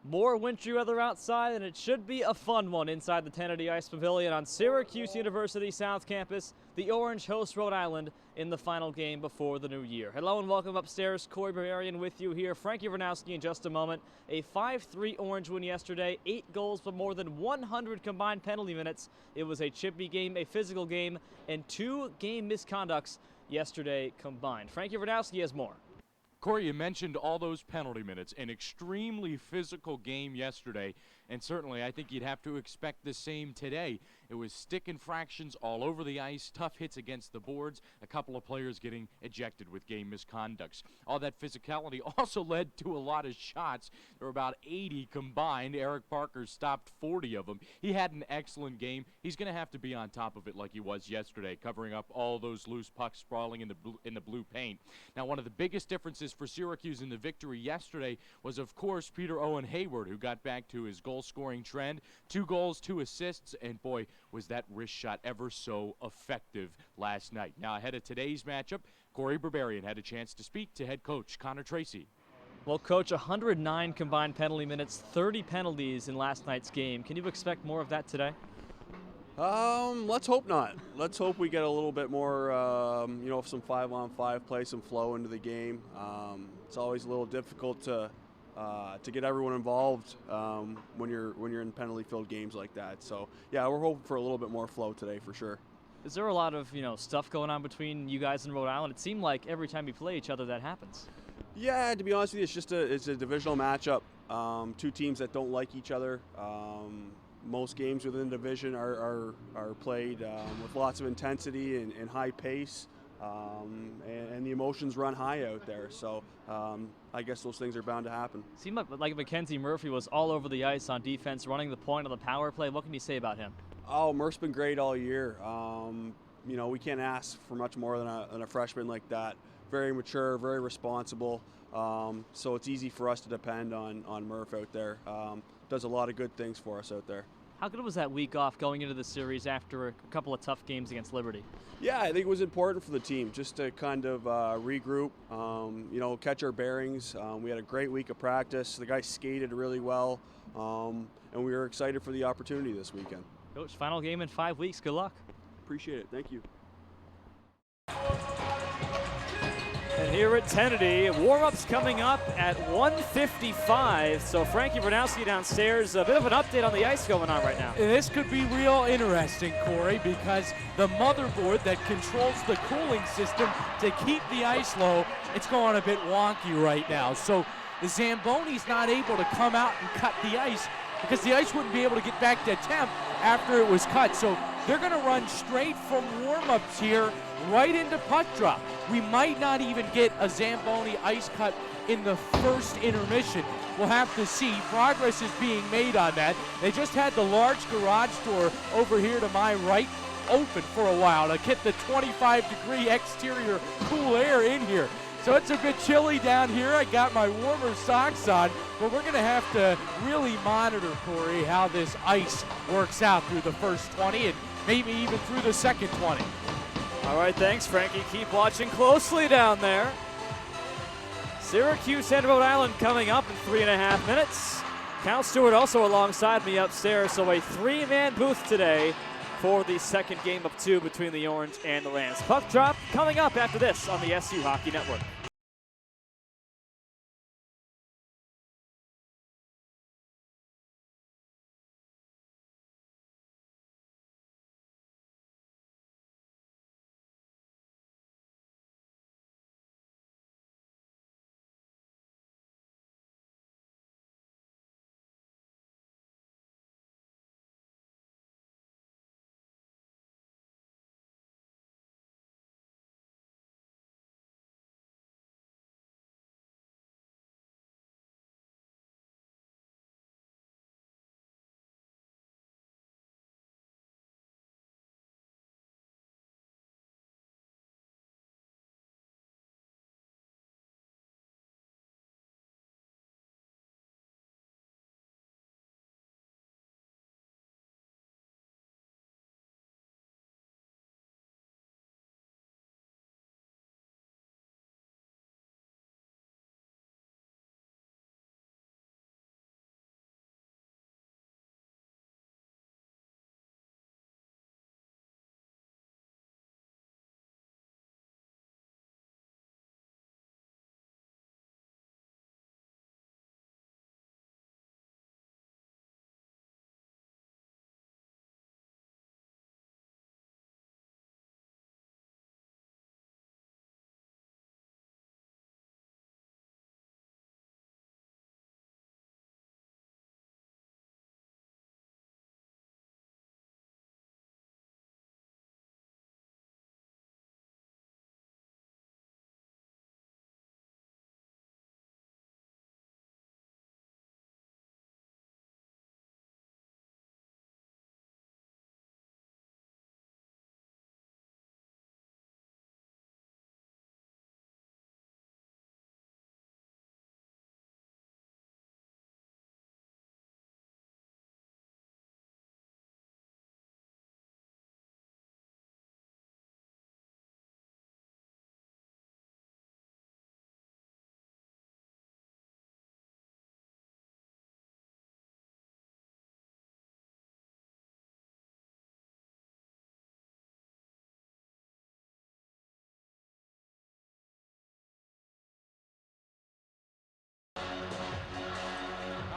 More wintry weather outside, and it should be a fun one inside the Kennedy Ice Pavilion on Syracuse University South Campus. The Orange host Rhode Island in the final game before the new year. Hello and welcome upstairs. Cory Berberian with you here. Frankie Vernouski in just a moment. A 5-3 Orange win yesterday. 8 goals, but more than 100 combined penalty minutes. It was a chippy game, a physical game, and 2 game misconducts yesterday combined. Frankie Vernouski has more. Cory, you mentioned all those penalty minutes. An extremely physical game yesterday, and certainly I think you'd have to expect the same today. It was stick infractions all over the ice, tough hits against the boards, a couple of players getting ejected with game misconducts. All that physicality also led to a lot of shots. There were about 80 combined. Eric Parker stopped 40 of them. He had an excellent game. He's going to have to be on top of it like he was yesterday, covering up all those loose pucks sprawling in the blue paint. Now, one of the biggest differences for Syracuse in the victory yesterday was, of course, Peter Owen Hayward, who got back to his goal-scoring trend. 2 goals, 2 assists, and boy, was that wrist shot ever so effective last night. Now, ahead of today's matchup, Cory Berberian had a chance to speak to head coach Connor Tracy. Well, Coach, 109 combined penalty minutes, 30 penalties in last night's game. Can you expect more of that today? Let's hope not. Let's hope we get a little bit more, some 5-on-5 play, some flow into the game. It's always a little difficult to get everyone involved when you're in penalty-filled games like that. So yeah, we're hoping for a little bit more flow today for sure. Is there a lot of stuff going on between you guys and Rhode Island? It seemed like every time you play each other that happens. Yeah, to be honest with you, it's a divisional matchup. 2 teams that don't like each other. Most games within the division are played with lots of intensity and high pace, and the emotions run high out there. So I guess those things are bound to happen. Seemed like Mackenzie Murphy was all over the ice on defense, running the point on the power play. What can you say about him? Oh, Murph's been great all year. We can't ask for much more than a freshman like that. Very mature, very responsible. So it's easy for us to depend on Murph out there. Does a lot of good things for us out there. How good was that week off going into the series after a couple of tough games against Liberty? Yeah, I think it was important for the team just to kind of regroup, catch our bearings. We had a great week of practice. The guys skated really well, and we were excited for the opportunity this weekend. Coach, final game in 5 weeks. Good luck. Appreciate it. Thank you. And here at Kennedy, warm-ups coming up at 1:55. So Frankie Vernouski downstairs, a bit of an update on the ice going on right now. This could be real interesting, Cory, because the motherboard that controls the cooling system to keep the ice low, it's going a bit wonky right now. So the Zamboni's not able to come out and cut the ice because the ice wouldn't be able to get back to temp after it was cut. So they're going to run straight from warm-ups here right into puck drop. We might not even get a Zamboni ice cut in the first intermission. We'll have to see. Progress is being made on that. They just had the large garage door over here to my right open for a while to get the 25-degree exterior cool air in here. So it's a bit chilly down here. I got my warmer socks on, but we're going to have to really monitor, Cory, how this ice works out through the first 20 and maybe even through the second 20. All right, thanks, Frankie. Keep watching closely down there. Syracuse and Rhode Island coming up in 3.5 minutes. Cal Stewart also alongside me upstairs, so a 3-man booth today for the second game of 2 between the Orange and the Lance. Puck drop coming up after this on the SU Hockey Network.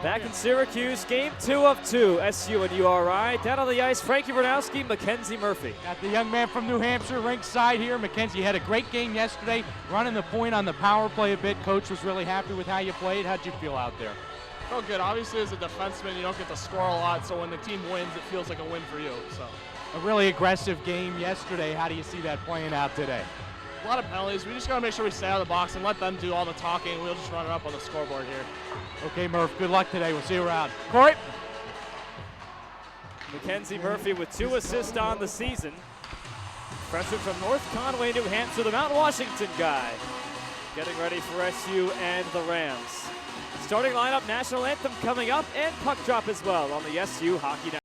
Back in Syracuse, game 2 of 2, SU and URI. Down on the ice, Frankie Vernouski, Mackenzie Murphy. Got the young man from New Hampshire rinkside here. Mackenzie had a great game yesterday, running the point on the power play a bit. Coach was really happy with how you played. How'd you feel out there? Oh, good. Obviously, as a defenseman, you don't get to score a lot, so when the team wins, it feels like a win for you. So, A really aggressive game yesterday. How do you see that playing out today? a lot of penalties. We just got to make sure we stay out of the box and let them do all the talking. We'll just run it up on the scoreboard here. Okay, Murph, good luck today. We'll see you around. Cory? Mackenzie Murphy with 2 assists on the season. Freshman from North Conway, New Hampshire, the Mount Washington guy. Getting ready for SU and the Rams. Starting lineup, national anthem coming up, and puck drop as well on the SU Hockey Network.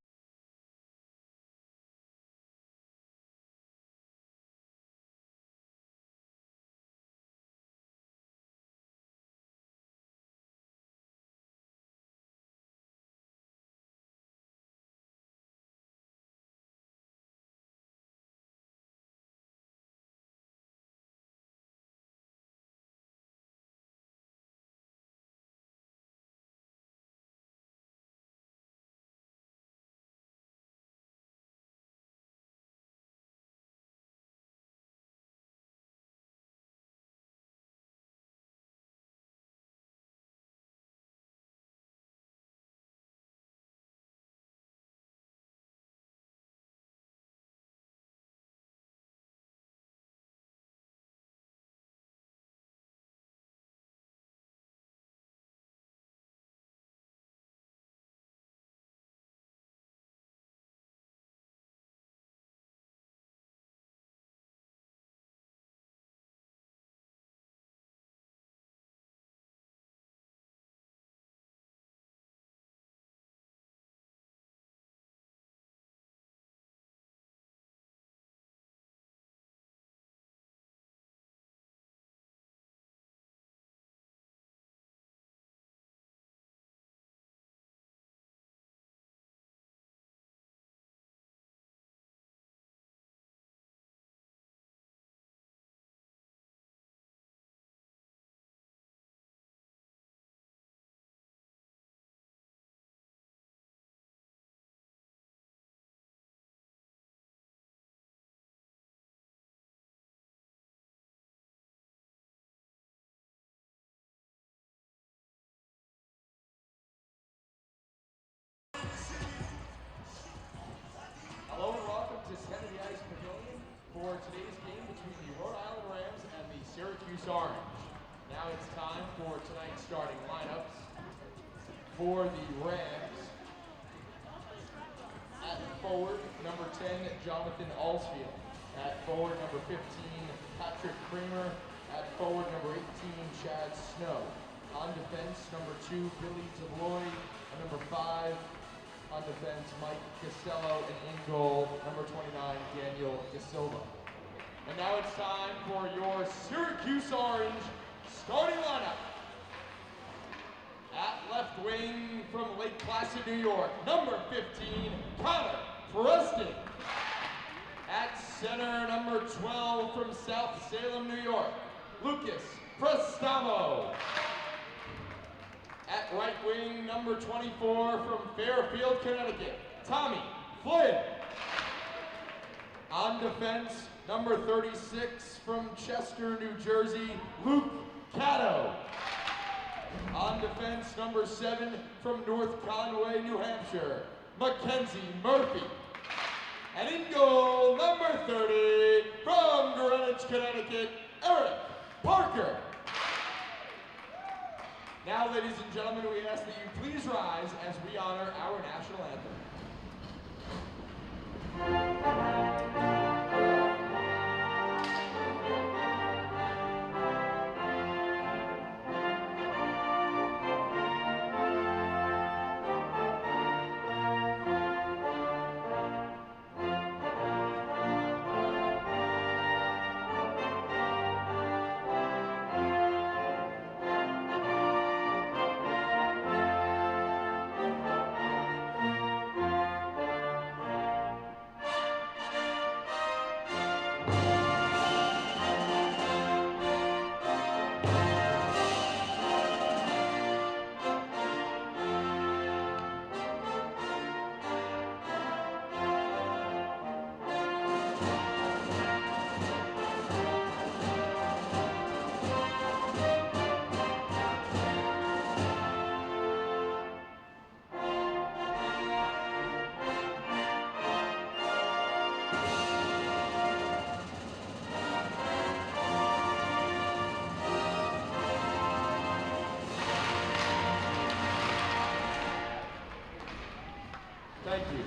Hello and welcome to Kennedy Ice Pavilion for today's game between the Rhode Island Rams and the Syracuse Orange. Now it's time for tonight's starting lineups. For the Rams, at forward, number 10, Jonathan Alsfield. At forward, number 15, Patrick Kramer. At forward, number 18, Chad Snow. On defense, number 2, Billy DeLoy. And number 5, on defense, Mike Casello, and in goal, number 29, Daniel DeSilva. And now it's time for your Syracuse Orange starting lineup. At left wing from Lake Placid, New York, number 15, Connor Preston. At center, number 12 from South Salem, New York, Lucas Prestamo. At right wing, number 24 from Fairfield, Connecticut, Tommy Flynn. On defense, number 36 from Chester, New Jersey, Luke Caddo. On defense, number 7 from North Conway, New Hampshire, Mackenzie Murphy. And in goal, number 30 from Greenwich, Connecticut, Eric Parker. Now, ladies and gentlemen, we ask that you please rise as we honor our national anthem. Thank you.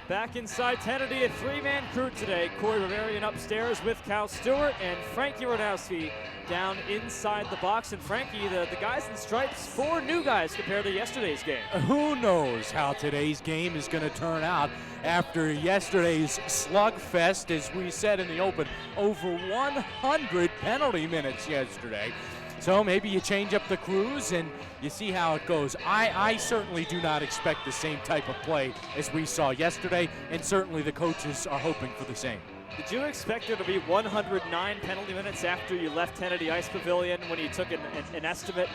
Back inside Tennedy, a three-man crew today. Cory Berberian upstairs with Cal Stewart and Frankie Vernouski down inside the box. And Frankie, the guys in stripes, 4 new guys compared to yesterday's game. Who knows how today's game is going to turn out after yesterday's slugfest, as we said in the open, over 100 penalty minutes yesterday. So maybe you change up the crews and you see how it goes. I certainly do not expect the same type of play as we saw yesterday, and certainly the coaches are hoping for the same. Did you expect there to be 109 penalty minutes after you left Tennedy Ice Pavilion when you took an estimate?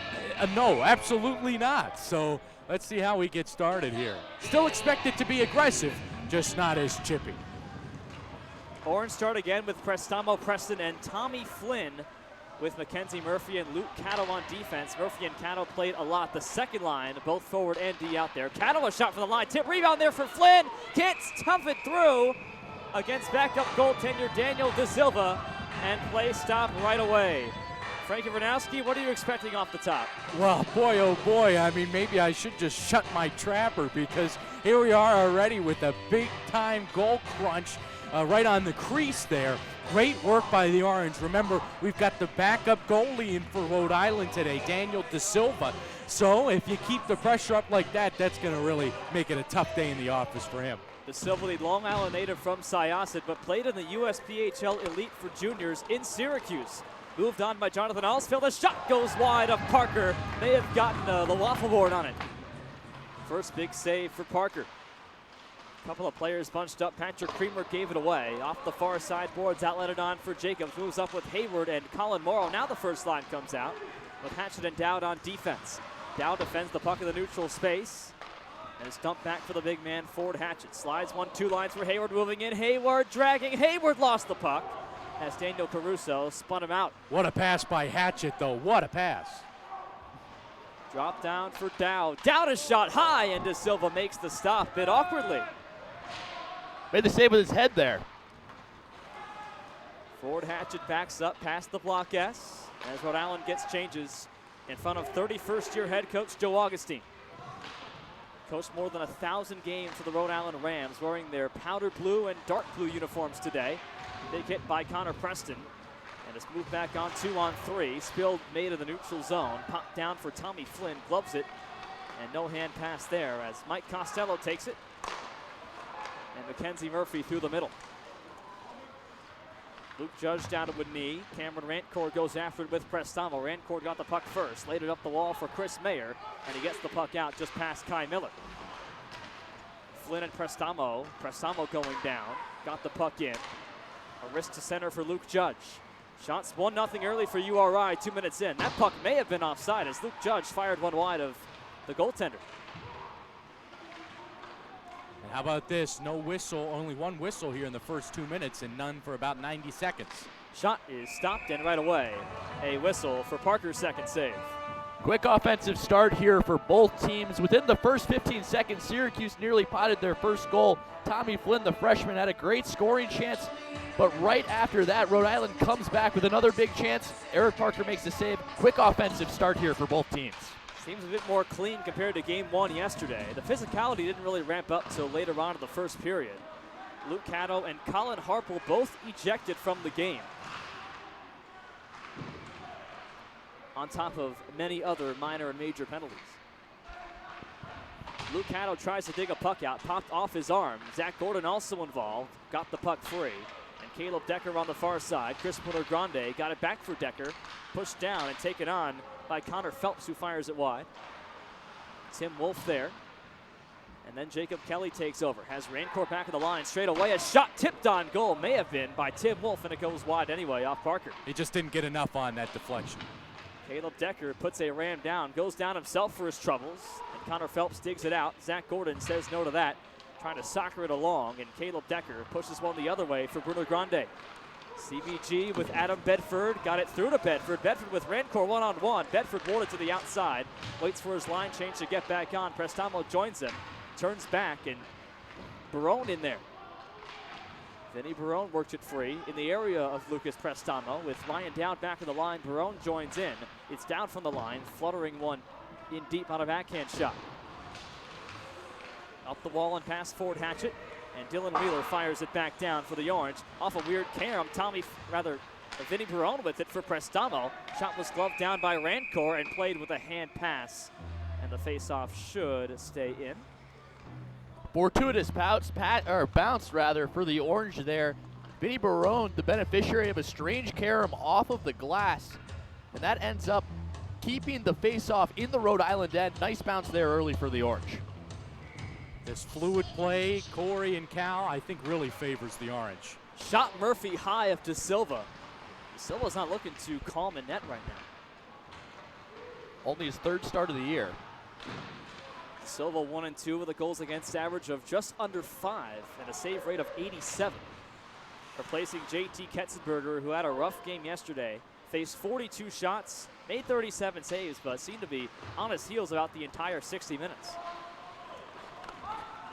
No, absolutely not. So let's see how we get started here. Still expect it to be aggressive, just not as chippy. Orange start again with Prestamo Preston and Tommy Flynn with Mackenzie Murphy and Luke Catto on defense. Murphy and Catto played a lot. The second line, both forward and D out there. Catto a shot from the line. Tip rebound there for Flynn. Can't tough it through against backup goaltender Daniel De Silva, and play stopped right away. Frankie Vernouski, what are you expecting off the top? Well, boy, oh boy, I mean, maybe I should just shut my trapper, because here we are already with a big-time goal crunch right on the crease there. Great work by the Orange. Remember, we've got the backup goalie in for Rhode Island today, Daniel De Silva. So if you keep the pressure up like that, that's going to really make it a tough day in the office for him. De Silva, the Long Island native from Syosset, but played in the USPHL Elite for juniors in Syracuse. Moved on by Jonathan Alsfield. The shot goes wide of Parker. May have gotten the waffle board on it. First big save for Parker. Couple of players bunched up. Patrick Creamer gave it away. Off the far side boards, outlet it on for Jacobs. Moves up with Hayward and Colin Morrow. Now the first line comes out with Hatchett and Dowd on defense. Dowd defends the puck in the neutral space. And it's dumped back for the big man, Ford Hatchett. Slides 1-2 lines for Hayward, moving in. Hayward dragging. Hayward lost the puck as Daniel Caruso spun him out. What a pass by Hatchett, though. What a pass. Drop down for Dowd. Dowd is shot high, and De Silva makes the stop, bit awkwardly. Made the save with his head there. Ford Hatchett backs up past the block S as Rhode Island gets changes in front of 31st year head coach Joe Augustine. Coached more than 1,000 games for the Rhode Island Rams, wearing their powder blue and dark blue uniforms today. Big hit by Connor Preston. And it's moved back on 2-on-3. Spilled made in the neutral zone. Popped down for Tommy Flynn, gloves it. And no hand pass there as Mike Costello takes it. And Mackenzie Murphy through the middle. Luke Judge down to a knee. Cameron Rancourt goes after it with Prestamo. Rancourt got the puck first. Laid it up the wall for Chris Mayer. And he gets the puck out just past Kai Miller. Flynn and Prestamo. Prestamo going down. Got the puck in. A wrist to center for Luke Judge. Shots 1-0 early for URI 2 minutes in. That puck may have been offside as Luke Judge fired one wide of the goaltender. And how about this? No whistle, only one whistle here in the first 2 minutes and none for about 90 seconds. Shot is stopped and right away. A whistle for Parker's second save. Quick offensive start here for both teams. Within the first 15 seconds, Syracuse nearly potted their first goal. Tommy Flynn, the freshman, had a great scoring chance, but right after that, Rhode Island comes back with another big chance. Eric Parker makes the save. Quick offensive start here for both teams. Seems a bit more clean compared to game one yesterday. The physicality didn't really ramp up till later on in the first period. Luke Catto and Colin Harple both ejected from the game, on top of many other minor and major penalties. Luke Catto tries to dig a puck out, popped off his arm. Zach Gordon also involved, got the puck free. And Caleb Decker on the far side. Chris Grande got it back for Decker, pushed down and taken on by Connor Phelps, who fires it wide. Tim Wolf there. And then Jacob Kelly takes over. Has Rancourt back of the line straight away. A shot tipped on goal, may have been by Tim Wolf, and it goes wide anyway off Parker. He just didn't get enough on that deflection. Caleb Decker puts a ram down, goes down himself for his troubles, and Connor Phelps digs it out. Zach Gordon says no to that, trying to soccer it along, and Caleb Decker pushes one the other way for Bruno Grande. CBG with Adam Bedford, got it through to Bedford. Bedford with Rancourt one-on-one. Bedford won it to the outside, waits for his line change to get back on. Prestamo joins him, turns back, and Barone in there. Vinny Barone worked it free in the area of Lucas Prestamo with Ryan down back of the line. Barone joins in. It's down from the line, fluttering one in deep on a backhand shot. Up the wall and past Ford Hatchett, and Dylan Wheeler fires it back down for the Orange. Off a weird carom, Vinny Barone with it for Prestamo. Shot was gloved down by Rancourt and played with a hand pass, and the faceoff should stay in. Fortuitous bounce for the Orange there. Vinny Barone, the beneficiary of a strange carom off of the glass, and that ends up keeping the face-off in the Rhode Island end. Nice bounce there early for the Orange. This fluid play, Cory and Cal, I think really favors the Orange. Shot Murphy high of De Silva. De Silva's not looking to calm a net right now. Only his third start of the year. Silva 1 and 2 with a goals against average of just under 5 and a save rate of 87. Replacing JT Ketzenberger, who had a rough game yesterday, faced 42 shots, made 37 saves, but seemed to be on his heels about the entire 60 minutes.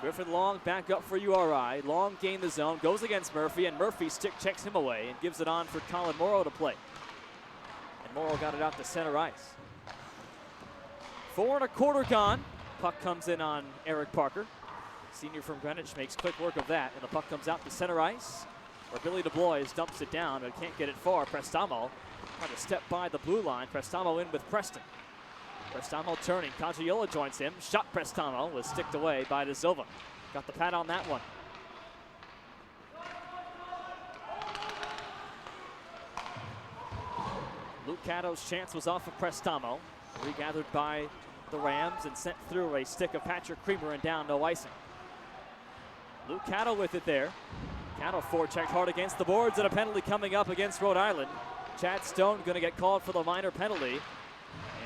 Griffin Long back up for URI. Long gained the zone, goes against Murphy, and Murphy stick checks him away and gives it on for Colin Morrow to play. And Morrow got it out to center ice. 4 1/4 gone. Puck comes in on Eric Parker. Senior from Greenwich makes quick work of that, and the puck comes out to center ice, where Billy DeBlois dumps it down, but can't get it far. Prestamo trying to step by the blue line. Prestamo in with Preston. Prestamo turning. Cagiola joins him. Shot Prestamo was sticked away by De Silva. Got the pad on that one. Luke Caddo's chance was off of Prestamo. Regathered by the Rams and sent through a stick of Patrick Creamer and down, no icing. Luke Caddo with it there. Caddo forechecked hard against the boards, and a penalty coming up against Rhode Island. Chad Stone going to get called for the minor penalty,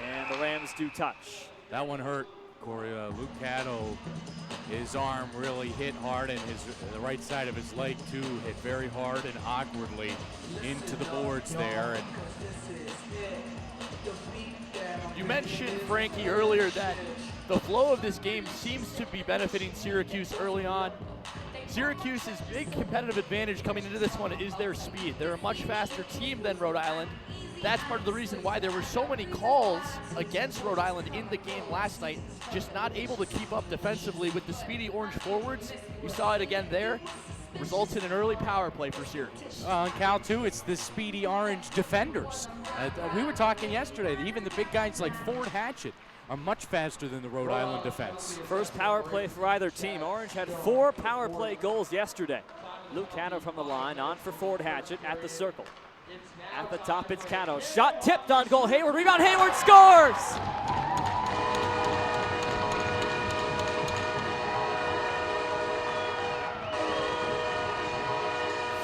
and the Rams do touch. That one hurt, Cory. Luke Caddo, his arm really hit hard, and the right side of his leg too hit very hard and awkwardly into the boards there. And you mentioned, Frankie, earlier that the flow of this game seems to be benefiting Syracuse early on. Syracuse's big competitive advantage coming into this one is their speed. They're a much faster team than Rhode Island. That's part of the reason why there were so many calls against Rhode Island in the game last night, just not able to keep up defensively with the speedy Orange forwards. You saw it again there. Results in an early power play for Syracuse. And Cal, too, it's the speedy Orange defenders. We were talking yesterday that even the big guys like Ford Hatchett are much faster than the Rhode Island defense. First power play for either team. Orange had 4 power play goals yesterday. Luke Caddo from the line, on for Ford Hatchett at the circle. At the top, it's Caddo. Shot tipped on goal. Hayward, rebound, Hayward scores!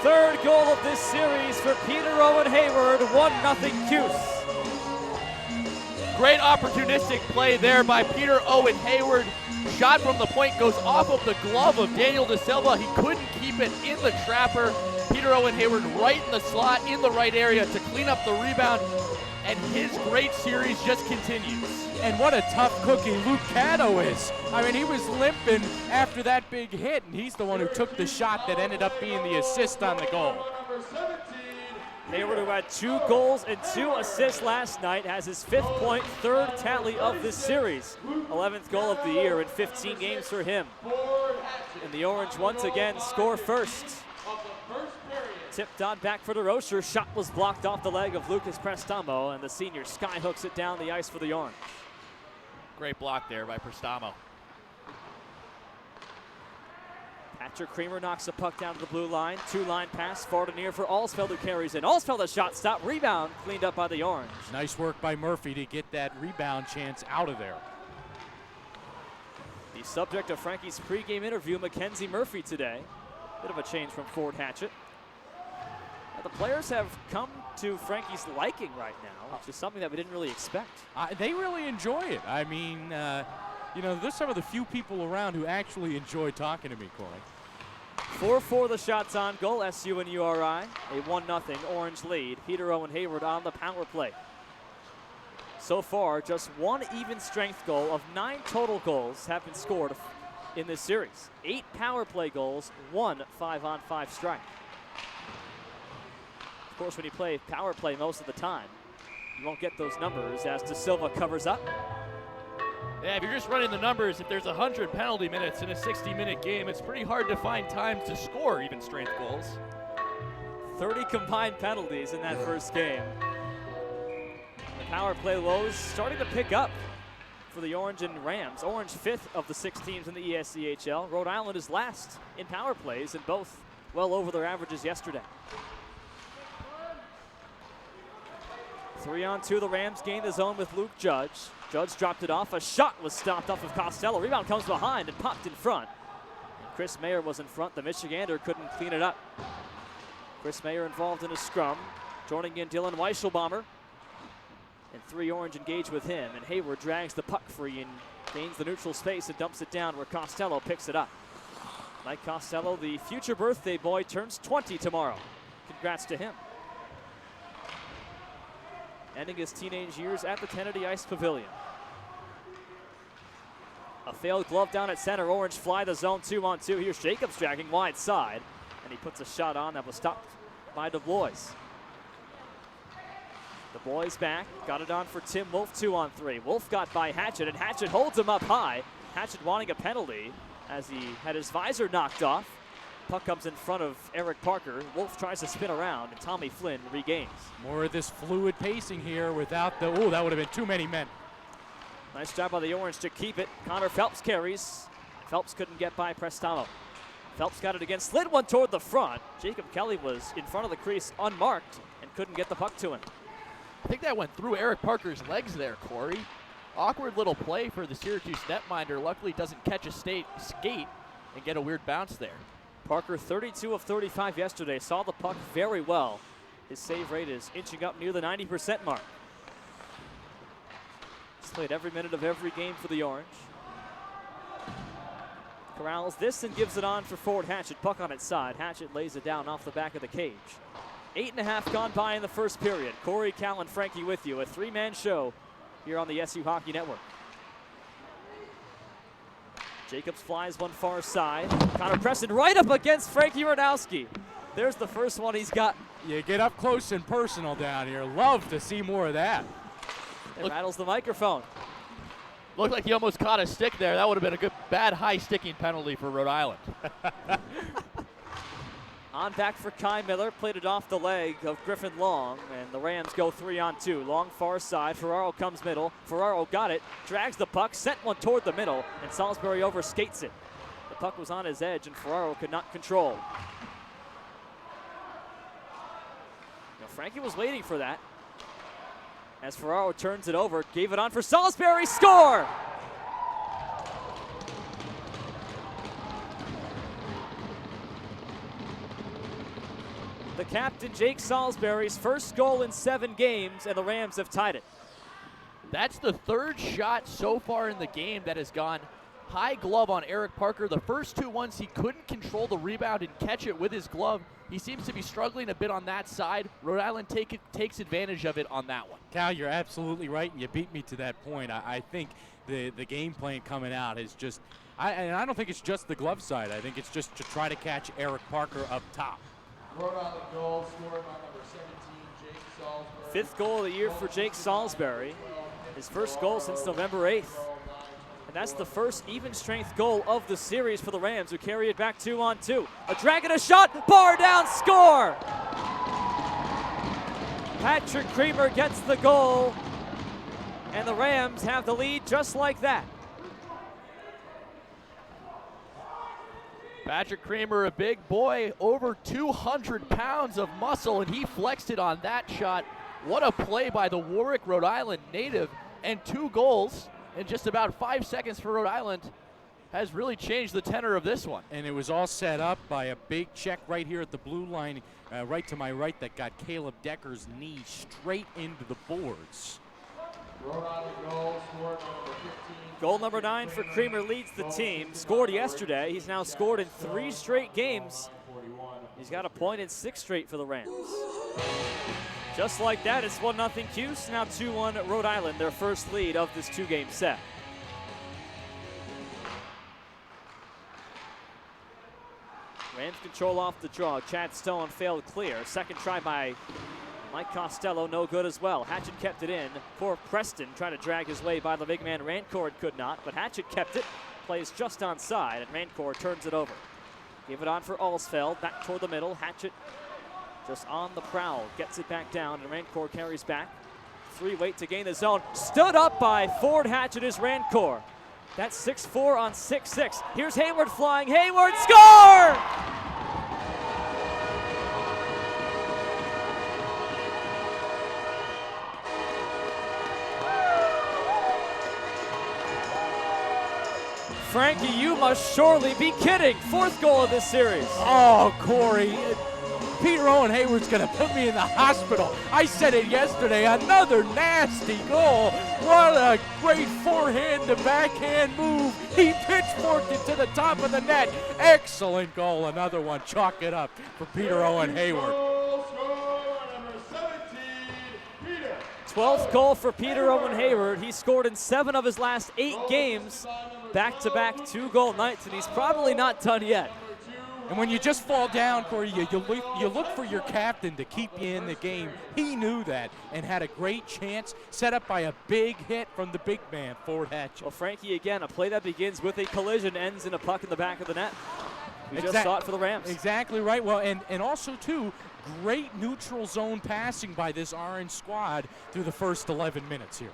Third goal of this series for Peter Owen Hayward, 1-0 Cuse. Great opportunistic play there by Peter Owen Hayward. Shot from the point goes off of the glove of Daniel De Silva. He couldn't keep it in the trapper. Peter Owen Hayward right in the slot, in the right area to clean up the rebound. And his great series just continues. And what a tough cookie Luke Caddo is. I mean, he was limping after that big hit, and he's the one who took the shot that ended up being the assist on the goal. Hayward, who had 2 goals and 2 assists last night, has his 5th point, 3rd tally of this series. 11th goal of the year in 15 games for him. And the Orange once again score first. Tipped on back for DeRocher. Shot was blocked off the leg of Lucas Prestamo, and the senior skyhooks it down the ice for the Orange. Great block there by Prestamo. Patrick Creamer knocks the puck down to the blue line. 2-line pass, far to near for Alsfeld, who carries in. Alsfeld, a shot stop, rebound, cleaned up by the Orange. Nice work by Murphy to get that rebound chance out of there. The subject of Frankie's pregame interview, Mackenzie Murphy today. Bit of a change from Ford Hatchett. The players have come to Frankie's liking right now, which is something that we didn't really expect. They really enjoy it. I mean, you know, there's some of the few people around who actually enjoy talking to me, Cory. 4-4 the shots on goal, SU and URI. A 1-0 Orange lead. Hetero and Hayward on the power play. So far, just one even strength goal of 9 total goals have been scored in this series. 8 power play goals, 1 5-on-5 strike. Of course, when you play power play most of the time, you won't get those numbers as De Silva covers up. Yeah, if you're just running the numbers, if there's 100 penalty minutes in a 60-minute game, it's pretty hard to find times to score even strength goals. 30 combined penalties in that first game. The power play lows starting to pick up for the Orange and Rams. Orange 5th of the 6 teams in the ESCHL. Rhode Island is last in power plays, and both well over their averages yesterday. 3-on-2, the Rams gain the zone with Luke Judge. Judge dropped it off. A shot was stopped off of Costello. Rebound comes behind and popped in front. And Chris Mayer was in front. The Michigander couldn't clean it up. Chris Mayer involved in a scrum. Joining in Dylan Weichelbaumer. And 3 Orange engage with him. And Hayward drags the puck free and gains the neutral space and dumps it down where Costello picks it up. Mike Costello, the future birthday boy, turns 20 tomorrow. Congrats to him. Ending his teenage years at the Kennedy Ice Pavilion. A failed glove down at center. Orange fly the zone 2-on-2. Here's Jacobs dragging wide side. And he puts a shot on that was stopped by DuBois. DuBois back. Got it on for Tim Wolf 2-on-3. Wolf got by Hatchett, and Hatchett holds him up high. Hatchett wanting a penalty as he had his visor knocked off. Puck comes in front of Eric Parker. Wolf tries to spin around, and Tommy Flynn regains. More of this fluid pacing here without the, oh, that would have been too many men. Nice job by the Orange to keep it. Connor Phelps carries. Phelps couldn't get by Prestamo. Phelps got it again, slid one toward the front. Jacob Kelly was in front of the crease unmarked and couldn't get the puck to him. I think that went through Eric Parker's legs there, Corey. Awkward little play for the Syracuse netminder. Luckily doesn't catch a skate and get a weird bounce there. Parker 32 of 35 yesterday. Saw the puck very well. His save rate is inching up near the 90% mark. He's played every minute of every game for the Orange. Corrals this and gives it on for forward Hatchett. Puck on its side. Hatchett lays it down off the back of the cage. 8.5 gone by in the first period. Corey, Cal, and Frankie with you. A 3-man show here on the SU Hockey Network. Jacobs flies one far side. Connor Preston right up against Frankie Vernouski. There's the first one he's got. You get up close and personal down here. Love to see more of that. It rattles the microphone. Looked like he almost caught a stick there. That would have been a good, bad high sticking penalty for Rhode Island. On back for Kai Miller, played it off the leg of Griffin Long, and the Rams go 3-on-2. Long far side, Ferraro comes middle. Ferraro got it, drags the puck, sent one toward the middle, and Salisbury overskates it. The puck was on his edge, and Ferraro could not control. Now, Frankie was waiting for that. As Ferraro turns it over, gave it on for Salisbury, score! The captain, Jake Salisbury's first goal in 7 games, and the Rams have tied it. That's the 3rd shot so far in the game that has gone high glove on Eric Parker. The first 2 ones, he couldn't control the rebound and catch it with his glove. He seems to be struggling a bit on that side. Rhode Island takes advantage of it on that one. Cal, you're absolutely right, and you beat me to that point. I think the game plan coming out is just, and I don't think it's just the glove side. I think it's just to try to catch Eric Parker up top. Rhode Island goal scored by number 17, Jake Salisbury. 5th goal of the year for Jake Salisbury. His first goal since November 8th. And that's the first even strength goal of the series for the Rams, who carry it back 2-on-2. A drag and a shot, bar down, score! Patrick Creamer gets the goal, and the Rams have the lead just like that. Patrick Creamer, a big boy, over 200 pounds of muscle, and he flexed it on that shot. What a play by the Warwick, Rhode Island native, and 2 goals in just about 5 seconds for Rhode Island has really changed the tenor of this one. And it was all set up by a big check right here at the blue line, right to my right, that got Caleb Decker's knee straight into the boards. Rhode Island goal, scored by number 15. Goal number 9 for Creamer leads the team. Scored yesterday. He's now scored in 3 straight games. He's got a point in 6 straight for the Rams. Just like that, it's 1-0 Cuse. Now 2-1 Rhode Island, their first lead of this 2-game set. Rams control off the draw. Chad Stone failed clear. Second try by Mike Costello, no good as well. Hatchett kept it in for Preston, trying to drag his way by the big man. Rancourt could not, but Hatchett kept it. Plays just onside, and Rancourt turns it over. Give it on for Alsfeld, back toward the middle. Hatchett just on the prowl, gets it back down, and Rancourt carries back. 3 wait to gain the zone. Stood up by Ford Hatchett is Rancourt. That's 6-4 on 6-6. Here's Hayward flying. Hayward, score! Frankie, you must surely be kidding. 4th goal of this series. Oh, Cory. Peter Owen Hayward's going to put me in the hospital. I said it yesterday. Another nasty goal. What a great forehand to backhand move. He pitchforked it to the top of the net. Excellent goal. Another one. Chalk it up for Peter Owen Hayward. 12th goal for Peter Owen Hayward. He scored in 7 of his last 8 games. Back-to-back 2-goal nights, and he's probably not done yet. And when you just fall down, Cory, you look for your captain to keep you in the game. He knew that and had a great chance set up by a big hit from the big man, Ford Hatchett. Well, Frankie, again, a play that begins with a collision ends in a puck in the back of the net. We just saw it for the Rams. Exactly right. Well, and also, too, great neutral zone passing by this orange squad through the first 11 minutes here.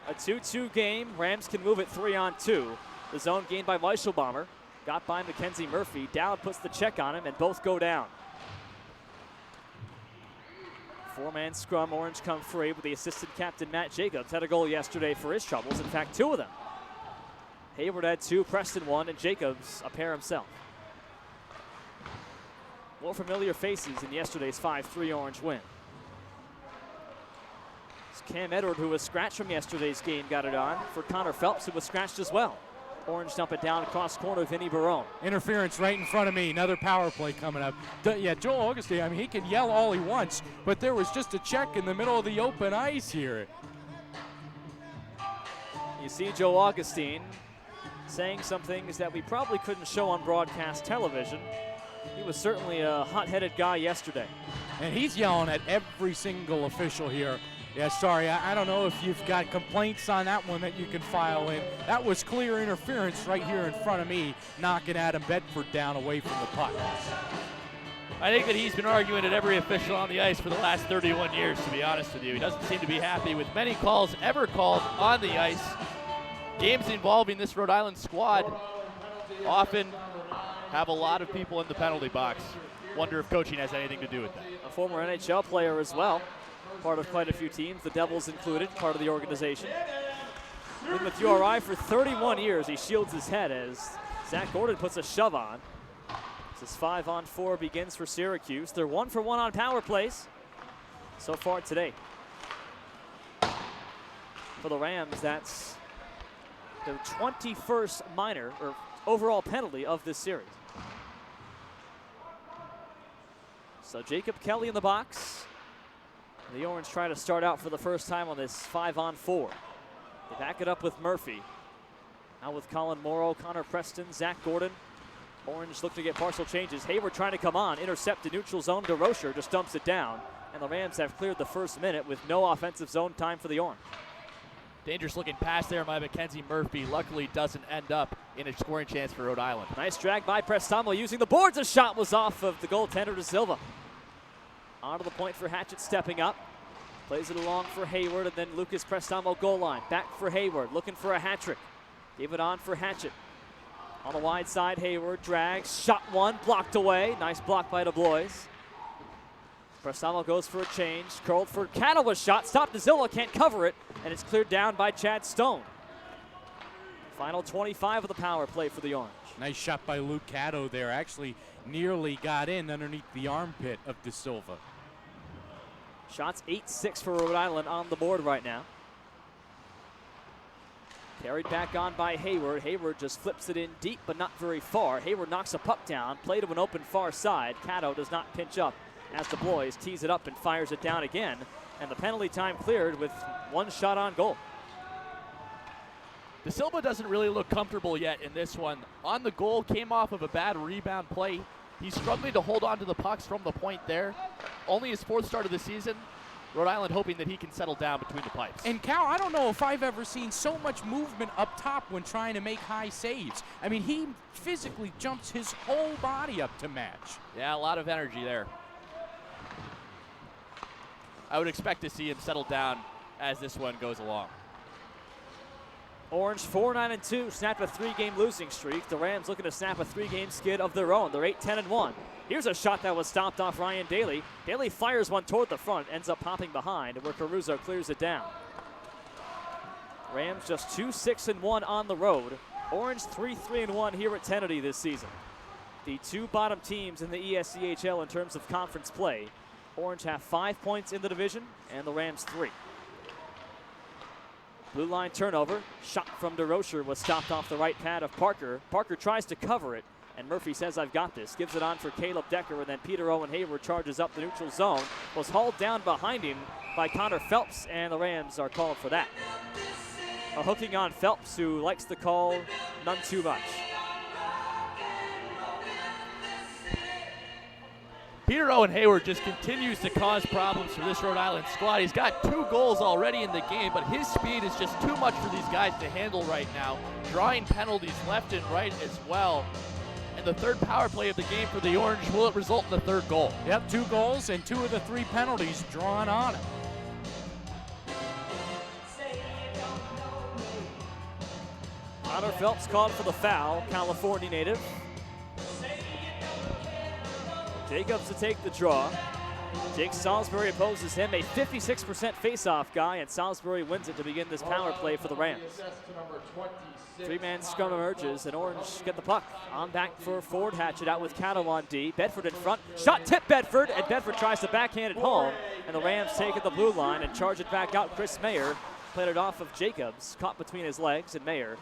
A 2-2 game. Rams can move it 3-on-2. The zone gained by Weisselbaumer. Got by Mackenzie Murphy. Dowd puts the check on him, and both go down. 4-man scrum. Orange come free with the assistant captain Matt Jacobs. Had a goal yesterday for his troubles. In fact, 2 of them. Hayward had 2, Preston 1, and Jacobs a pair himself. More familiar faces in yesterday's 5-3 Orange win. It's Cam Edward, who was scratched from yesterday's game, got it on for Connor Phelps, who was scratched as well. Orange dump it down across corner, Vinny Barone. Interference right in front of me. Another power play coming up. Yeah, Joel Augustine, I mean, he can yell all he wants, but there was just a check in the middle of the open ice here. You see Joe Augustine saying some things that we probably couldn't show on broadcast television. He was certainly a hot-headed guy yesterday. And he's yelling at every single official here. Yeah, sorry, I don't know if you've got complaints on that one that you can file in. That was clear interference right here in front of me, knocking Adam Bedford down away from the puck. I think that he's been arguing at every official on the ice for the last 31 years, to be honest with you. He doesn't seem to be happy with many calls ever called on the ice. Games involving this Rhode Island squad often have a lot of people in the penalty box. Wonder if coaching has anything to do with that. A former NHL player as well. Part of quite a few teams, the Devils included, part of the organization. Been with URI for 31 years. He shields his head as Zach Gordon puts a shove on. This 5-on-4 begins for Syracuse. They're 1-for-1 on power plays so far today. For the Rams, that's their 21st minor or overall penalty of this series. So Jacob Kelly in the box. The Orange try to start out for the first time on this 5-on-4. They back it up with Murphy. Now with Colin Morrow, Connor Preston, Zach Gordon. Orange look to get partial changes. Hayward trying to come on, intercept the neutral zone. DeRocher just dumps it down. And the Rams have cleared the first minute with no offensive zone time for the Orange. Dangerous looking pass there by Mackenzie Murphy. Luckily doesn't end up in a scoring chance for Rhode Island. Nice drag by Prestamo using the boards. A shot was off of the goaltender De Silva. Onto the point for Hatchett stepping up. Plays it along for Hayward, and then Lucas Prestamo goal line. Back for Hayward, looking for a hat trick. Gave it on for Hatchett. On the wide side, Hayward drags. Shot one, blocked away. Nice block by DeBlois. Prestamo goes for a change. Curled for Cattle, a shot. Stopped De Silva, can't cover it, and it's cleared down by Chad Stone. Final 25 of the power play for the Orange. Nice shot by Luke Cato there. Actually nearly got in underneath the armpit of De Silva. Shots 8-6 for Rhode Island on the board right now. Carried back on by Hayward. Hayward just flips it in deep, but not very far. Hayward knocks a puck down. Play to an open far side. Cato does not pinch up as the Blois tees it up and fires it down again. And the penalty time cleared with one shot on goal. De Silva doesn't really look comfortable yet in this one. On the goal, came off of a bad rebound play. He's struggling to hold on to the pucks from the point there. Only his 4th start of the season. Rhode Island hoping that he can settle down between the pipes. And Cal, I don't know if I've ever seen so much movement up top when trying to make high saves. I mean, he physically jumps his whole body up to match. Yeah, a lot of energy there. I would expect to see him settle down as this one goes along. Orange 4-9-2, snapped a 3-game losing streak. The Rams looking to snap a 3-game skid of their own. They're 8-10-1. Here's a shot that was stopped off Ryan Daly. Daly fires one toward the front, ends up popping behind where Caruso clears it down. Rams just 2-6-1 on the road. Orange 3-3-1 here at Tennedy this season. The 2 bottom teams in the ESCHL in terms of conference play. Orange have 5 points in the division and the Rams 3. Blue line turnover. Shot from DeRocher was stopped off the right pad of Parker. Parker tries to cover it, and Murphy says, "I've got this." Gives it on for Caleb Decker, and then Peter Owen Hayward charges up the neutral zone. Was hauled down behind him by Connor Phelps, and the Rams are called for that. A hooking on Phelps, who likes the call none too much. Peter Owen Hayward just continues to cause problems for this Rhode Island squad. He's got 2 goals already in the game, but his speed is just too much for these guys to handle right now. Drawing penalties left and right as well. And the 3rd power play of the game for the Orange, will it result in the 3rd goal? Yep, 2 goals and 2 of the 3 penalties drawn on him. Connor Phelps called for the foul, California native. Jacobs to take the draw. Jake Salisbury opposes him, a 56% face-off guy, and Salisbury wins it to begin this power play for the Rams. 3-man scrum emerges, and Orange get the puck. On back for Ford Hatchet, out with Cato on D. Bedford in front. Shot tip Bedford, and Bedford tries to backhand it home, and the Rams take at the blue line and charge it back out. Chris Mayer played it off of Jacobs, caught between his legs, and Mayer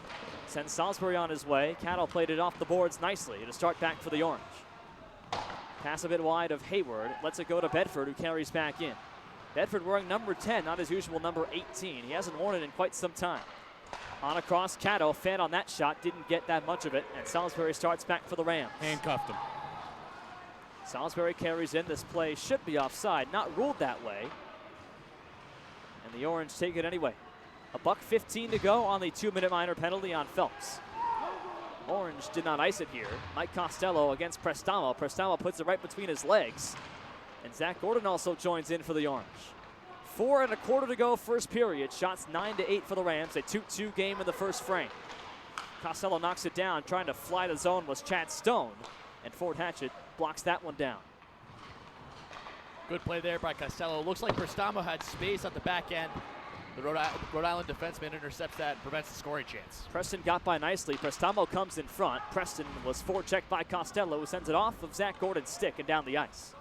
sends Salisbury on his way. Cato played it off the boards nicely to start back for the Orange. Pass a bit wide of Hayward. Lets it go to Bedford, who carries back in. Bedford wearing number 10, not his usual number 18. He hasn't worn it in quite some time. On across, Cato fed on that shot, didn't get that much of it, and Salisbury starts back for the Rams. Handcuffed him. Salisbury carries in. This play should be offside, not ruled that way. And the Orange take it anyway. $1:15 to go on the 2-minute minor penalty on Phelps. Orange did not ice it here. Mike Costello against Prestamo. Prestamo puts it right between his legs. And Zach Gordon also joins in for the Orange. 4 1/4 to go first period. Shots 9-8 for the Rams. A 2-2 game in the first frame. Costello knocks it down. Trying to fly the zone was Chad Stone. And Ford Hatchet blocks that one down. Good play there by Costello. Looks like Prestamo had space at the back end. The Rhode Island defenseman intercepts that and prevents the scoring chance. Preston got by nicely. Prestamo comes in front. Preston was forechecked by Costello, who sends it off of Zach Gordon's stick and down the ice.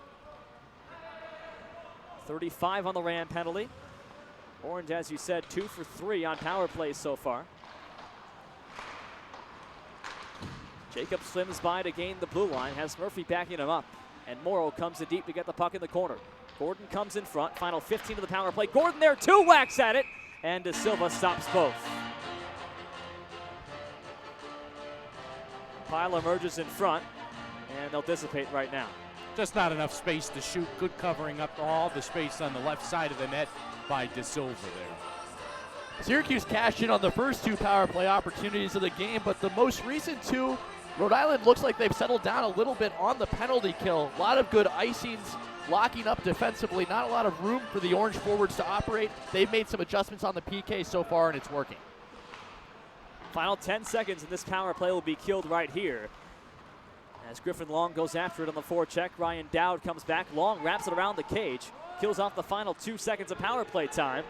35 on the Ram penalty. Orange, as you said, 2 for 3 on power plays so far. Jacob swims by to gain the blue line, has Murphy backing him up. And Morrow comes in deep to get the puck in the corner. Gordon comes in front, final 15 of the power play. Gordon there, 2 whacks at it, and De Silva stops both. Pyle emerges in front, and they'll dissipate right now. Just not enough space to shoot. Good covering up all the space on the left side of the net by De Silva there. Syracuse cashed in on the first 2 power play opportunities of the game, but the most recent 2, Rhode Island looks like they've settled down a little bit on the penalty kill. A lot of good icings, locking up defensively. Not a lot of room for the Orange forwards to operate. They've made some adjustments on the PK so far, and it's working. Final 10 seconds, and this power play will be killed right here. As Griffin Long goes after it on the forecheck, Ryan Dowd comes back. Long wraps it around the cage, kills off the final 2 seconds of power play time,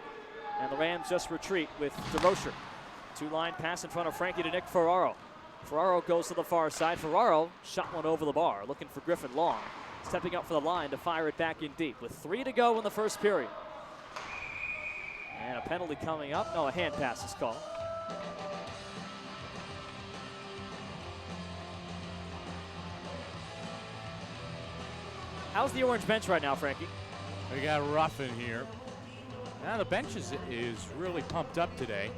and the Rams just retreat with DeRocher. 2-line pass in front of Frankie to Nick Ferraro. Ferraro goes to the far side. Ferraro shot one over the bar, looking for Griffin Long. Stepping up for the line to fire it back in deep with 3 to go in the first period. And a penalty coming up. No, a hand pass is called. How's the Orange bench right now, Frankie? We got rough in here. Now the bench is really pumped up today.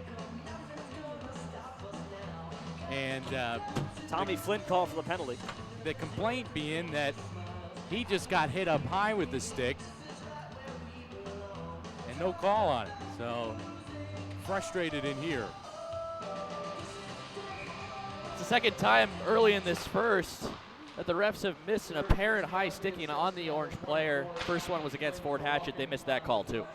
And Tommy Flynn called for the penalty. the complaint being that he just got hit up high with the stick and no call on it. So frustrated in here. It's the second time early in this first that the refs have missed an apparent high sticking on the Orange player. First one was against Fort Hatchet. They missed that call too.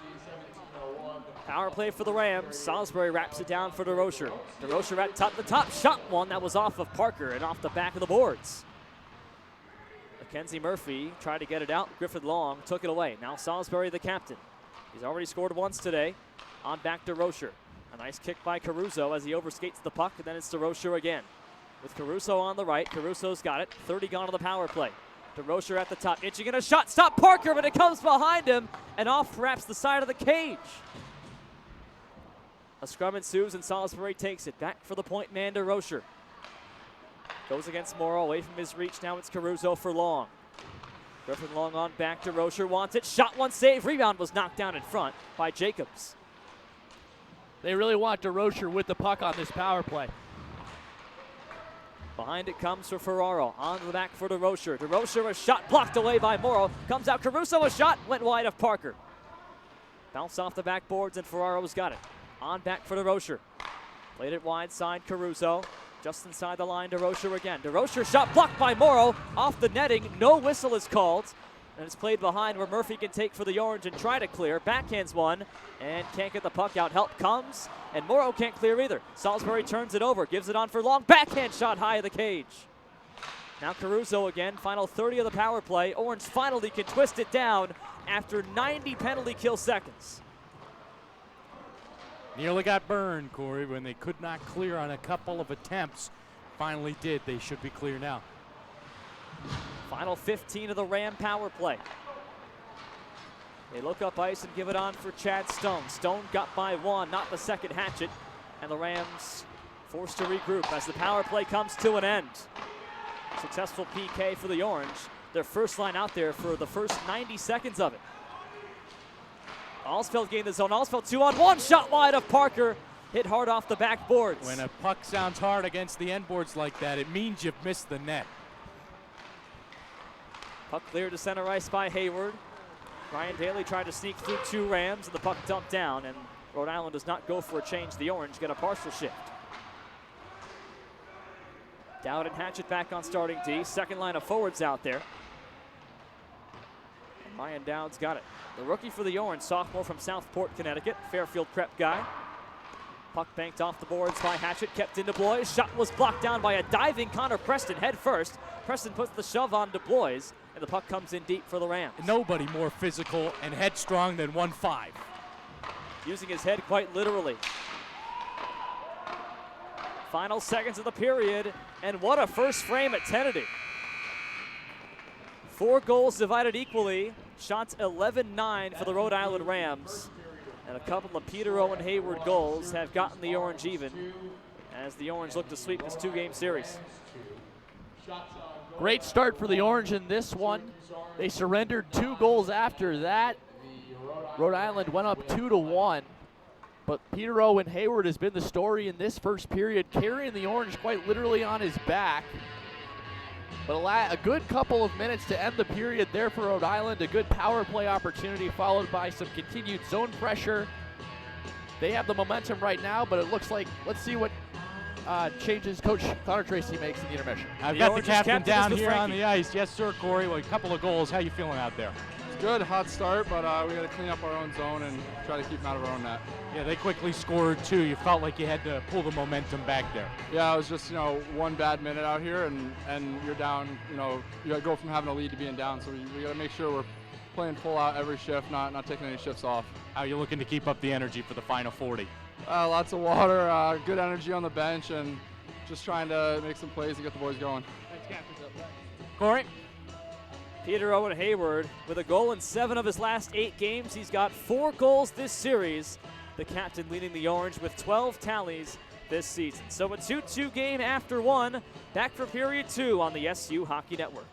Power play for the Rams. Salisbury wraps it down for DeRocher. DeRocher at the top, shot one that was off of Parker and off the back of the boards. Mackenzie Murphy tried to get it out. Griffin Long took it away. Now Salisbury, the captain. He's already scored once today. On back to DeRocher. A nice kick by Caruso as he overskates the puck, and then it's DeRocher again. With Caruso on the right, Caruso's got it. 30 gone on the power play. DeRocher at the top, itching in a shot. Stop Parker, but it comes behind him and off wraps the side of the cage. A scrum ensues and Salisbury takes it. Back for the point man, DeRocher. Goes against Morrow, away from his reach. Now it's Caruso for Long. Griffin Long on back to DeRocher, wants it. Shot one, save. Rebound was knocked down in front by Jacobs. They really want DeRocher with the puck on this power play. Behind it comes for Ferraro. On the back for DeRocher. DeRocher, a shot blocked away by Morrow. Comes out Caruso, a shot, went wide of Parker. Bounced off the backboards and Ferraro's got it. On back for DeRocher. Played it wide side, Caruso. Just inside the line, DeRocher again. DeRocher shot blocked by Morrow. Off the netting, no whistle is called. And it's played behind where Murphy can take for the Orange and try to clear. Backhands one and can't get the puck out. Help comes and Morrow can't clear either. Salisbury turns it over, gives it on for Long. Backhand shot high of the cage. Now Caruso again, final 30 of the power play. Orange finally can twist it down after 90 penalty kill seconds. Nearly got burned, Corey, when they could not clear on a couple of attempts. Finally did. They should be clear now. Final 15 of the Ram power play. They look up ice and give it on for Chad Stone. Stone got by one, not the second hatchet. And the Rams forced to regroup as the power play comes to an end. Successful PK for the Orange. Their first line out there for the first 90 seconds of it. Alsfeld gained the zone. Alsfeld 2-on-1, shot wide of Parker. Hit hard off the backboards. When a puck sounds hard against the end boards like that, it means you've missed the net. Puck cleared to center ice by Hayward. Ryan Daly tried to sneak through two Rams, and the puck dumped down, and Rhode Island does not go for a change. The Orange get a partial shift. Dowd and Hatchet back on starting D. Second line of forwards out there. And Ryan Dowd's got it. The rookie for the Orange, sophomore from Southport, Connecticut, Fairfield prep guy. Puck banked off the boards by Hatchet, kept into Blois. Shot was blocked down by a diving Connor Preston head first. Preston puts the shove on Blois, and the puck comes in deep for the Rams. Nobody more physical and headstrong than 1-5. Using his head quite literally. Final seconds of the period, and what a first frame at Kennedy. 4 goals divided equally. Shots 11-9 for the Rhode Island Rams. And a couple of Petero and Hayward goals have gotten the Orange even as the Orange look to sweep this 2-game series. Great start for the Orange in this one. They surrendered 2 goals after that. Rhode Island went up 2-1. But Petero and Hayward has been the story in this first period, carrying the Orange quite literally on his back. But a good couple of minutes to end the period there for Rhode Island. A good power play opportunity followed by some continued zone pressure. They have the momentum right now, but it looks like, let's see what changes Coach Connor Tracy makes in the intermission. I've got the captain down here on the ice. Yes, sir, Corey. Well, a couple of goals. How you feeling out there? It's good, hot start, but we got to clean up our own zone and try to keep them out of our own net. Yeah, they quickly scored too. You felt like you had to pull the momentum back there. Yeah, it was just, one bad minute out here, and you're down, you got to go from having a lead to being down, so we got to make sure we're playing full out every shift, not taking any shifts off. How are you looking to keep up the energy for the final 40? Lots of water, good energy on the bench, and just trying to make some plays and get the boys going. Corey? Petero and Hayward with a goal in 7 of his last 8 games. He's got 4 goals this series. The captain leading the Orange with 12 tallies this season. So a 2-2 game after 1. Back for period 2 on the SU Hockey Network.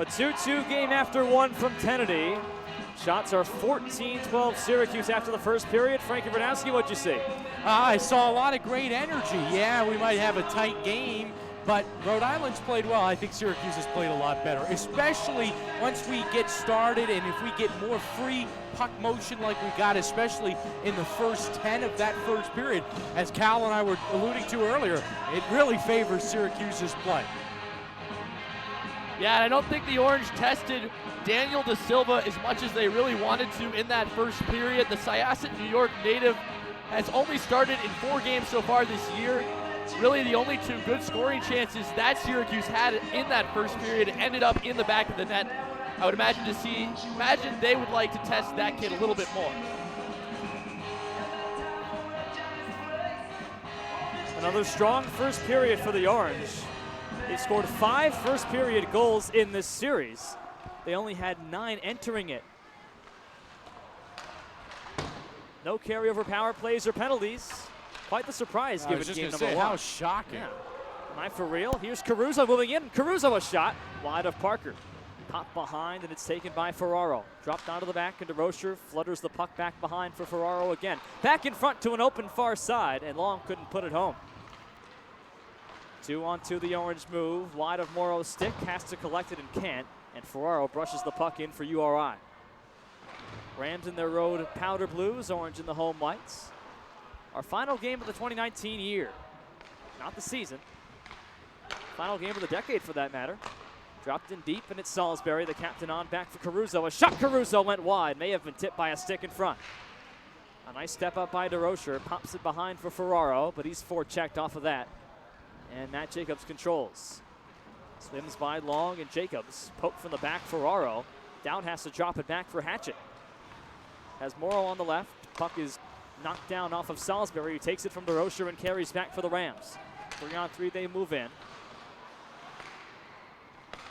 A 2-2 game after one from Kennedy. Shots are 14-12 Syracuse after the first period. Frankie Vernouski, what'd you see? I saw a lot of great energy. Yeah, we might have a tight game, but Rhode Island's played well. I think Syracuse has played a lot better, especially once we get started and if we get more free puck motion like we got, especially in the first 10 of that first period. As Cal and I were alluding to earlier, it really favors Syracuse's play. Yeah, and I don't think the Orange tested Daniel De Silva as much as they really wanted to in that first period. The Syosset, New York native has only started in 4 games so far this year. Really the only 2 good scoring chances that Syracuse had in that first period ended up in the back of the net. I would imagine they would like to test that kid a little bit more. Another strong first period for the Orange. They scored 5 first period goals in this series. They only had 9 entering it. No carryover power plays or penalties. Quite the surprise given game number 1. How shocking. Yeah. Am I for real? Here's Caruso moving in. Caruso a shot wide of Parker. Pop behind and it's taken by Ferraro. Dropped onto the back into Rocher. Flutters the puck back behind for Ferraro again. Back in front to an open far side and Long couldn't put it home. 2-on-2 the Orange move. Wide of Morrow's stick. Has to collect it and can't. And Ferraro brushes the puck in for URI. Rams in their road powder blues. Orange in the home whites. Our final game of the 2019 year. Not the season. Final game of the decade for that matter. Dropped in deep and it's Salisbury, the captain on back for Caruso. A shot Caruso went wide. May have been tipped by a stick in front. A nice step up by DeRocher. Pops it behind for Ferraro, but he's forechecked off of that. And Matt Jacobs controls. Swims by Long and Jacobs. Poke from the back, Ferraro. Down has to drop it back for Hatchett. Has Morrow on the left. Puck is knocked down off of Salisbury, who takes it from DeRocher and carries back for the Rams. 3-on-3 they move in.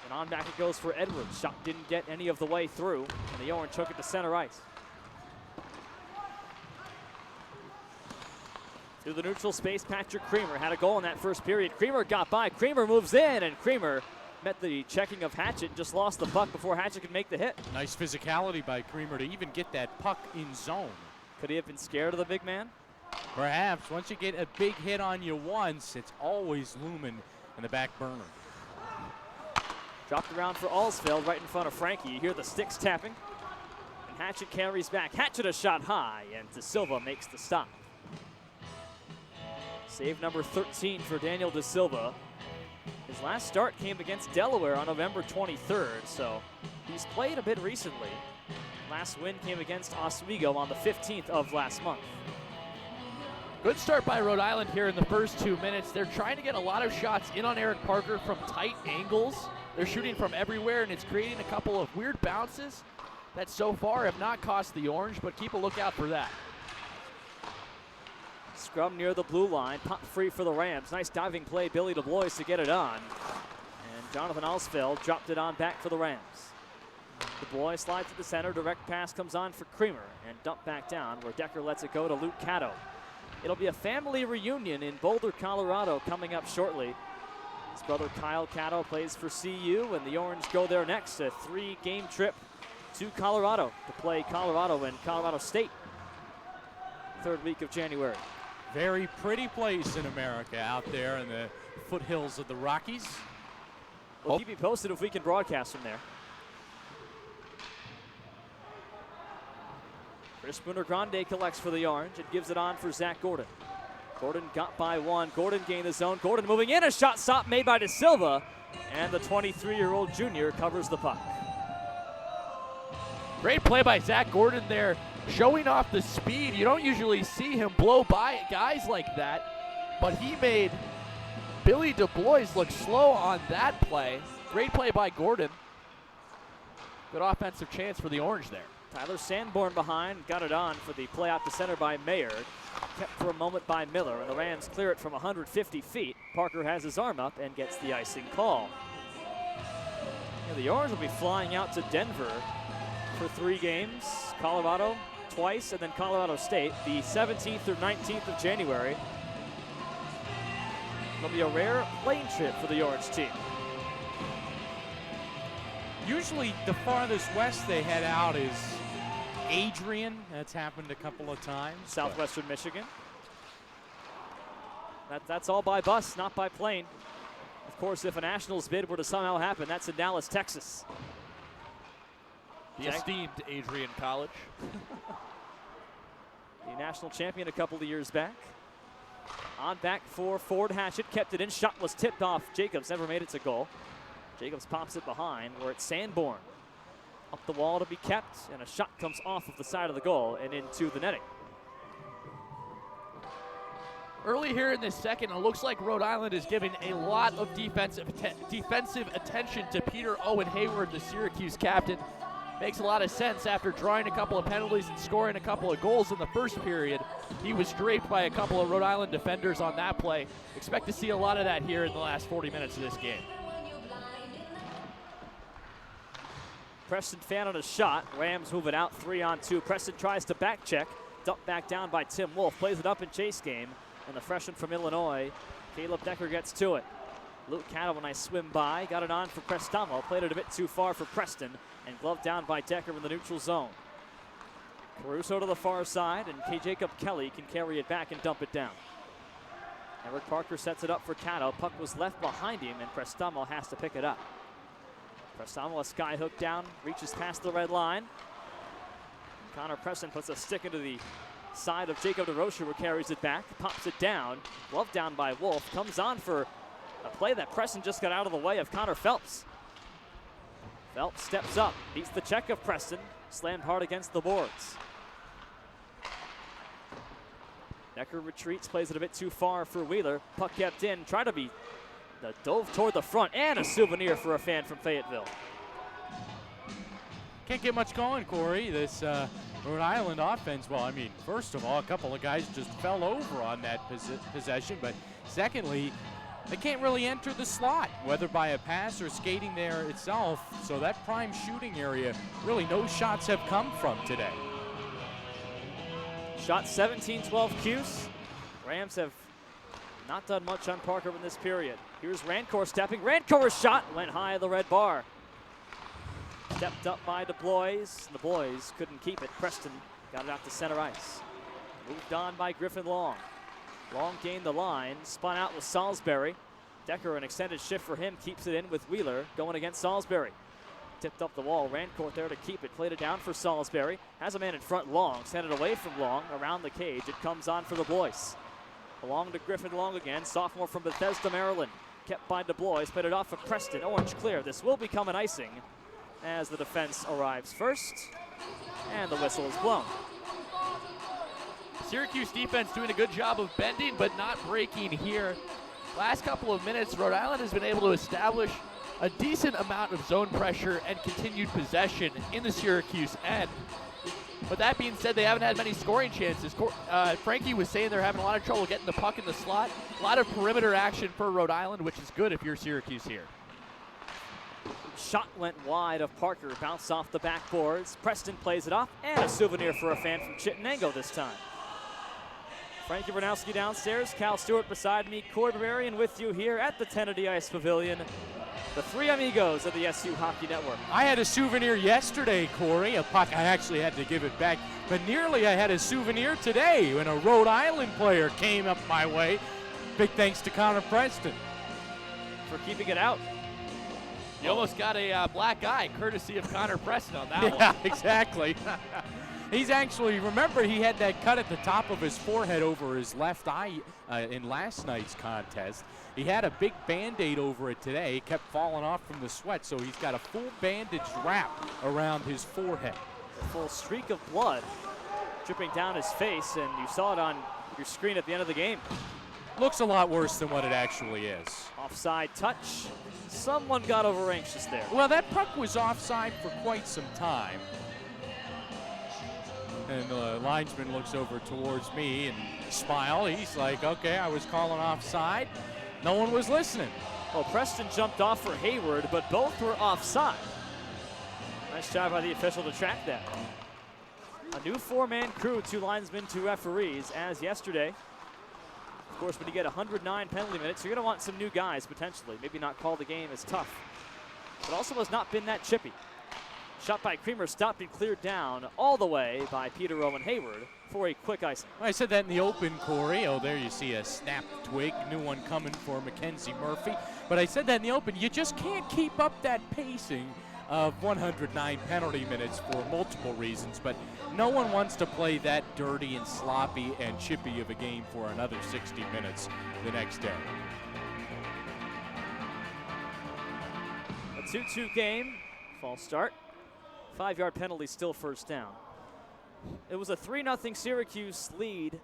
And on back it goes for Edwards. Shot didn't get any of the way through, and the Orange took it to center ice. Through the neutral space, Patrick Creamer had a goal in that first period. Creamer got by. Creamer moves in, and Creamer met the checking of Hatchett and just lost the puck before Hatchett could make the hit. Nice physicality by Creamer to even get that puck in zone. Could he have been scared of the big man? Perhaps. Once you get a big hit on you once, it's always looming in the back burner. Dropped around for Alsfeld right in front of Frankie. You hear the sticks tapping. And Hatchett carries back. Hatchett a shot high, and De Silva makes the stop. Save number 13 for Daniel De Silva. His last start came against Delaware on November 23rd, so he's played a bit recently. Last win came against Oswego on the 15th of last month. Good start by Rhode Island here in the first 2 minutes. They're trying to get a lot of shots in on Eric Parker from tight angles. They're shooting from everywhere, and it's creating a couple of weird bounces that so far have not cost the Orange, but keep a lookout for that. Scrum near the blue line, pop free for the Rams. Nice diving play, Billy DeBlois to get it on. And Jonathan Alsfeld dropped it on back for the Rams. DeBlois slides to the center, direct pass comes on for Creamer, and dumped back down where Decker lets it go to Luke Cato. It'll be a family reunion in Boulder, Colorado coming up shortly. His brother Kyle Cato plays for CU, and the Orange go there next, a 3-game trip to Colorado to play Colorado and Colorado State. 3rd week of January. Very pretty place in America out there in the foothills of the Rockies. We'll keep you posted if we can broadcast from there. Chris Spooner Grande collects for the Orange and gives it on for Zach Gordon. Gordon got by one. Gordon gained the zone. Gordon moving in. A shot stop made by De Silva. And the 23-year-old junior covers the puck. Great play by Zach Gordon there, showing off the speed. You don't usually see him blow by guys like that, but he made Billy DeBlois look slow on that play. Great play by Gordon. Good offensive chance for the Orange there. Tyler Sanborn behind, got it on for the play out to center by Mayer. Kept for a moment by Miller, and the Rams clear it from 150 feet. Parker has his arm up and gets the icing call. Yeah, the Orange will be flying out to Denver for 3 games. Colorado twice, and then Colorado State the 17th or 19th of January. It'll be a rare plane trip for the Orange team. Usually the farthest west they head out is Adrian. That's happened a couple of times. Southwestern Michigan. That's all by bus, not by plane. Of course, if a Nationals bid were to somehow happen, that's in Dallas, Texas. The esteemed Adrian College. The national champion a couple of years back. On back for Ford Hatchett, kept it in. Shot was tipped off. Jacobs never made it to goal. Jacobs pops it behind. We're at Sanborn. Up the wall to be kept, and a shot comes off of the side of the goal and into the netting. Early here in this second, it looks like Rhode Island is giving a lot of defensive attention to Peter Owen Hayward, the Syracuse captain. Makes a lot of sense after drawing a couple of penalties and scoring a couple of goals in the first period. He was draped by a couple of Rhode Island defenders on that play. Expect to see a lot of that here in the last 40 minutes of this game. Preston fan on a shot. Rams move it out 3-on-2. Preston tries to back check. Dumped back down by Tim Wolf. Plays it up in chase game. And the freshman from Illinois, Caleb Decker, gets to it. Luke Cattle, a nice swim by. Got it on for Prestamo. Played it a bit too far for Preston. And gloved down by Decker in the neutral zone. Caruso to the far side. And K. Jacob Kelly can carry it back and dump it down. Eric Parker sets it up for Catto. Puck was left behind him, and Prestamo has to pick it up. Prestamo, a sky hook down, reaches past the red line. Connor Preston puts a stick into the side of Jacob DeRocher, who carries it back, pops it down. Glove down by Wolf, comes on for a play that Preston just got out of the way of Connor Phelps. Phelps steps up, beats the check of Preston, slammed hard against the boards. Decker retreats, plays it a bit too far for Wheeler. Puck kept in, tried to be dove toward the front, and a souvenir for a fan from Fayetteville. Can't get much going, Corey. This Rhode Island offense, well, I mean, first of all, a couple of guys just fell over on that possession, but secondly, they can't really enter the slot, whether by a pass or skating there itself. So that prime shooting area, really no shots have come from today. Shot 17-12 Cuse. Rams have not done much on Parker in this period. Here's Rancourt stepping. Rancourt's shot went high of the red bar. Stepped up by DeBlois. DeBlois couldn't keep it. Preston got it out to center ice. Moved on by Griffin Long. Long gained the line. Spun out with Salisbury. Decker, an extended shift for him, keeps it in with Wheeler going against Salisbury. Tipped up the wall. Rancourt there to keep it. Played it down for Salisbury. Has a man in front, Long. Sent it away from Long. Around the cage. It comes on for DeBlois. Along to Griffin Long again. Sophomore from Bethesda, Maryland. Kept by DeBlois. Played it off of Preston. Orange clear. This will become an icing as the defense arrives first. And the whistle is blown. Syracuse defense doing a good job of bending but not breaking here. Last couple of minutes, Rhode Island has been able to establish a decent amount of zone pressure and continued possession in the Syracuse end. But that being said, they haven't had many scoring chances. Frankie was saying they're having a lot of trouble getting the puck in the slot. A lot of perimeter action for Rhode Island, which is good if you're Syracuse here. Shot went wide of Parker, bounced off the backboards. Preston plays it off, and a souvenir for a fan from Chittenango this time. Frankie Vernouski downstairs, Cal Stewart beside me, Cory Berberian with you here at the Kennedy Ice Pavilion. The three amigos of the SU Hockey Network. I had a souvenir yesterday, Corey, a puck. I actually had to give it back, but nearly I had a souvenir today when a Rhode Island player came up my way. Big thanks to Connor Preston for keeping it out. You almost got a black eye, courtesy of Connor Preston on that one. Yeah, exactly. He's actually, remember he had that cut at the top of his forehead over his left eye in last night's contest. He had a big Band-Aid over it today. It kept falling off from the sweat, so he's got a full bandage wrap around his forehead. A full streak of blood dripping down his face, and you saw it on your screen at the end of the game. Looks a lot worse than what it actually is. Offside touch. Someone got over anxious there. Well, that puck was offside for quite some time. And the linesman looks over towards me and smile. He's like, okay, I was calling offside. No one was listening. Well, Preston jumped off for Hayward, but both were offside. Nice job by the official to track that. A new four-man crew, 2 linesmen, 2 referees, as yesterday. Of course, when you get 109 penalty minutes, you're going to want some new guys, potentially. Maybe not call the game as tough but also has not been that chippy. Shot by Creamer, stopped and cleared down all the way by Peter Owen Hayward for a quick icing. I said that in the open, Cory. Oh, there you see a snapped twig. New one coming for Mackenzie Murphy. But I said that in the open. You just can't keep up that pacing of 109 penalty minutes for multiple reasons. But no one wants to play that dirty and sloppy and chippy of a game for another 60 minutes the next day. A 2-2 game. False start. 5-yard penalty, still first down. It was a 3-0 Syracuse lead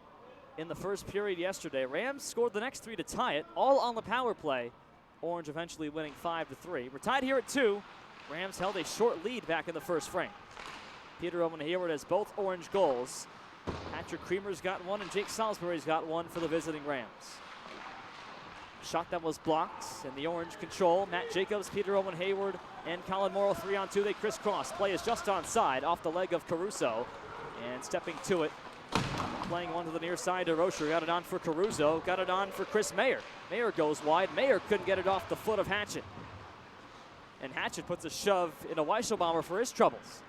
in the first period yesterday. Rams scored the next 3 to tie it, all on the power play. Orange eventually winning 5-3. We're tied here at 2. Rams held a short lead back in the first frame. Peter Owen Hayward has both Orange goals. Patrick Creamer's got one and Jake Salisbury's got one for the visiting Rams. Shot that was blocked, and the Orange control. Matt Jacobs, Peter Owen Hayward, and Colin Morrow 3-on-2. They crisscross. Play is just onside, off the leg of Caruso. And stepping to it, playing one to the near side to Rocher. Got it on for Caruso, got it on for Chris Mayer. Mayer goes wide. Mayer couldn't get it off the foot of Hatchett. And Hatchett puts a shove into Weisselbaumer for his troubles.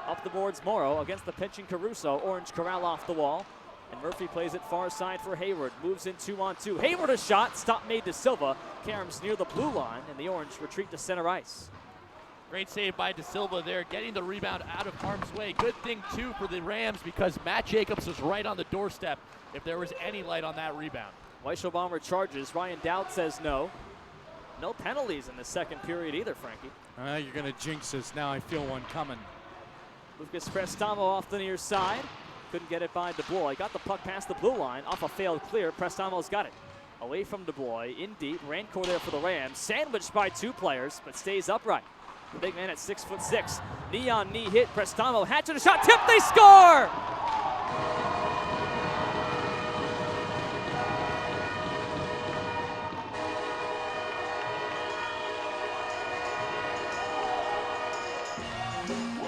Up the boards, Morrow against the pinching Caruso. Orange corral off the wall. And Murphy plays it far side for Hayward. Moves in 2-on-2. Hayward a shot. Stop made to Silva. Caroms near the blue line, and the Orange retreat to center ice. Great save by De Silva there, getting the rebound out of harm's way. Good thing, too, for the Rams because Matt Jacobs was right on the doorstep if there was any light on that rebound. Weisselbaumer charges. Ryan Dowd says no. No penalties in the second period either, Frankie. You're going to jinx us now. I feel one coming. Lucas Prestamo off the near side. Couldn't get it by DeBlois. Got the puck past the blue line. Off a failed clear. Prestamo's got it. Away from DeBlois. In deep. Rancourt there for the Rams. Sandwiched by 2 players, but stays upright. The big man at 6'6". Knee on knee hit. Prestamo. Hatchet a shot. Tip. They score!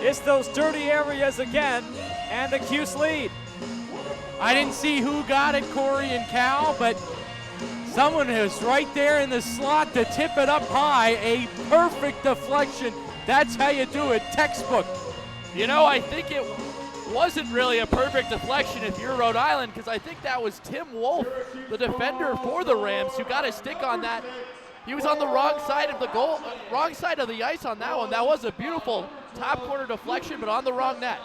It's those dirty areas again, and the Cuse lead. I didn't see who got it, Cory and Cal, but someone was right there in the slot to tip it up high. A perfect deflection. That's how you do it, textbook. You know, I think it wasn't really a perfect deflection if you're Rhode Island, because I think that was Tim Wolf, the defender for the Rams, who got a stick on that. He was on the wrong side of the goal, wrong side of the ice on that one. That was a beautiful top corner deflection, but on the wrong net.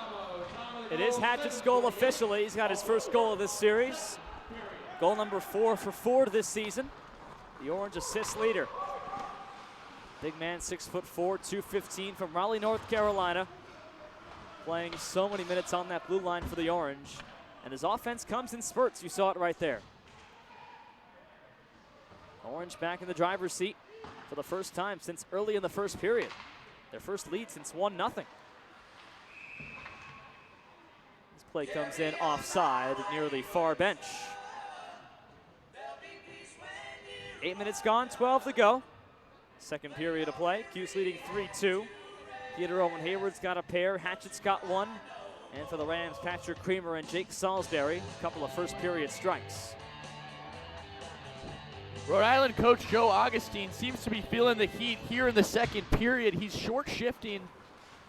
It is Hatchett's goal officially. He's got his first goal of this series. Goal number 4 for Ford this season. The Orange assist leader. Big man, 6'4", 215 from Raleigh, North Carolina. Playing so many minutes on that blue line for the Orange. And his offense comes in spurts. You saw it right there. Orange back in the driver's seat for the first time since early in the first period. Their first lead since 1-0. This play comes in offside near the far bench. 8 minutes gone, 12 to go. Second period of play. Cuse leading 3-2. Peter Owen Hayward's got a pair. Hatchett's got one. And for the Rams, Patrick Creamer and Jake Salisbury, a couple of first period strikes. Rhode Island coach Joe Augustine seems to be feeling the heat here in the second period. He's short shifting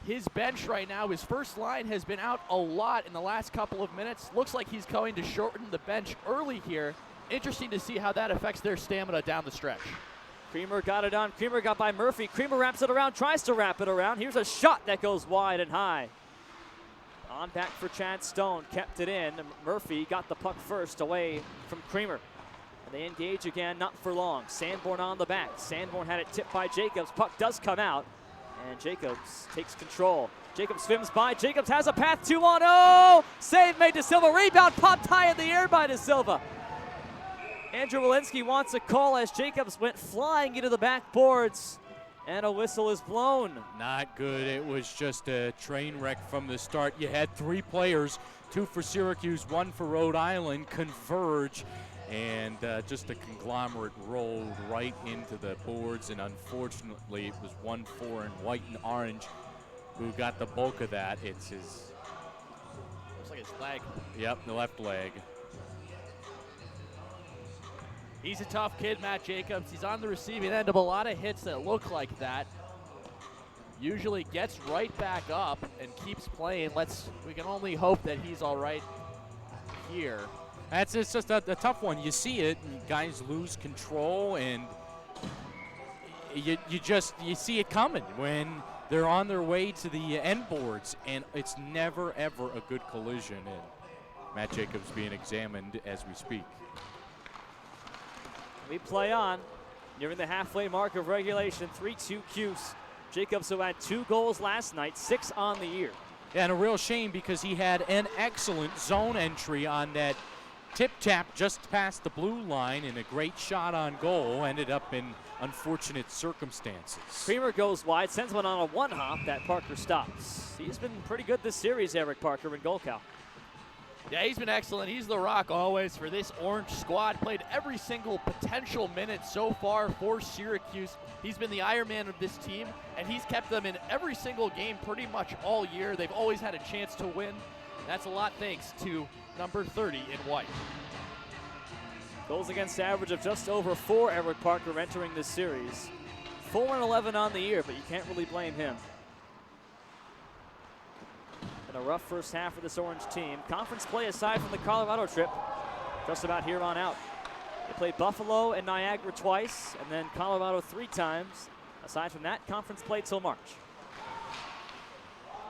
his bench right now. His first line has been out a lot in the last couple of minutes. Looks like he's going to shorten the bench early here. Interesting to see how that affects their stamina down the stretch. Creamer got it on. Creamer got by Murphy. Creamer wraps it around, tries to wrap it around. Here's a shot that goes wide and high. On back for Chad Stone, kept it in. Murphy got the puck first away from Creamer. And they engage again, not for long. Sanborn on the back. Sanborn had it tipped by Jacobs. Puck does come out, and Jacobs takes control. Jacobs swims by. Jacobs has a path 2-on-0. Save made to Silva. Rebound popped high in the air by De Silva. Andrew Walensky wants a call as Jacobs went flying into the backboards, and a whistle is blown. Not good. It was just a train wreck from the start. You had 3 players, 2 for Syracuse, 1 for Rhode Island, converge. And just a conglomerate rolled right into the boards, and unfortunately it was 1-4 in white and orange who got the bulk of that. It's his... Looks like his leg. Yep, the left leg. He's a tough kid, Matt Jacobs. He's on the receiving end of a lot of hits that look like that. usually gets right back up and keeps playing. We can only hope that he's all right here. It's just a tough one. You see it, and guys lose control, and you see it coming when they're on their way to the end boards, and it's never, ever a good collision. And Matt Jacobs being examined as we speak. We play on, nearing the halfway mark of regulation, 3-2 Cuse. Jacobs, who had 2 goals last night, 6 on the year. Yeah, and a real shame because he had an excellent zone entry on that tip-tap just past the blue line, and a great shot on goal. Ended up in unfortunate circumstances. Creamer goes wide, sends one on a one-hop that Parker stops. He's been pretty good this series, Eric Parker, in goal cow. Yeah, he's been excellent. He's the rock always for this Orange squad. Played every single potential minute so far for Syracuse. He's been the Iron Man of this team, and he's kept them in every single game pretty much all year. They've always had a chance to win. That's a lot thanks to number 30 in white. Goals against average of just over 4, Eric Parker entering this series. 4-11 on the year, but you can't really blame him. And a rough first half for this Orange team. Conference play aside from the Colorado trip, just about here on out. They played Buffalo and Niagara twice, and then Colorado 3 times. Aside from that, conference play till March.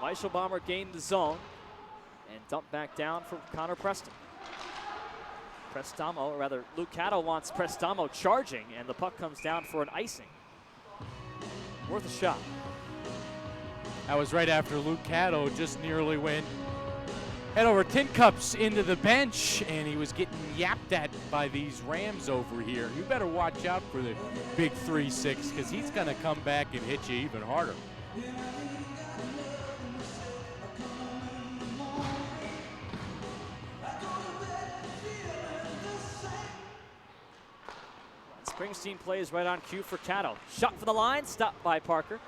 Weisselbaumer gained the zone and dumped back down for Connor Preston. Prestamo, or rather Lucado wants Prestamo charging, and the puck comes down for an icing. Worth a shot. That was right after Lucado just nearly went head over tin cups into the bench, and he was getting yapped at by these Rams over here. You better watch out for the big 3-6, because he's going to come back and hit you even harder. Springsteen plays right on cue for Cato. Shot from the line, stopped by Parker.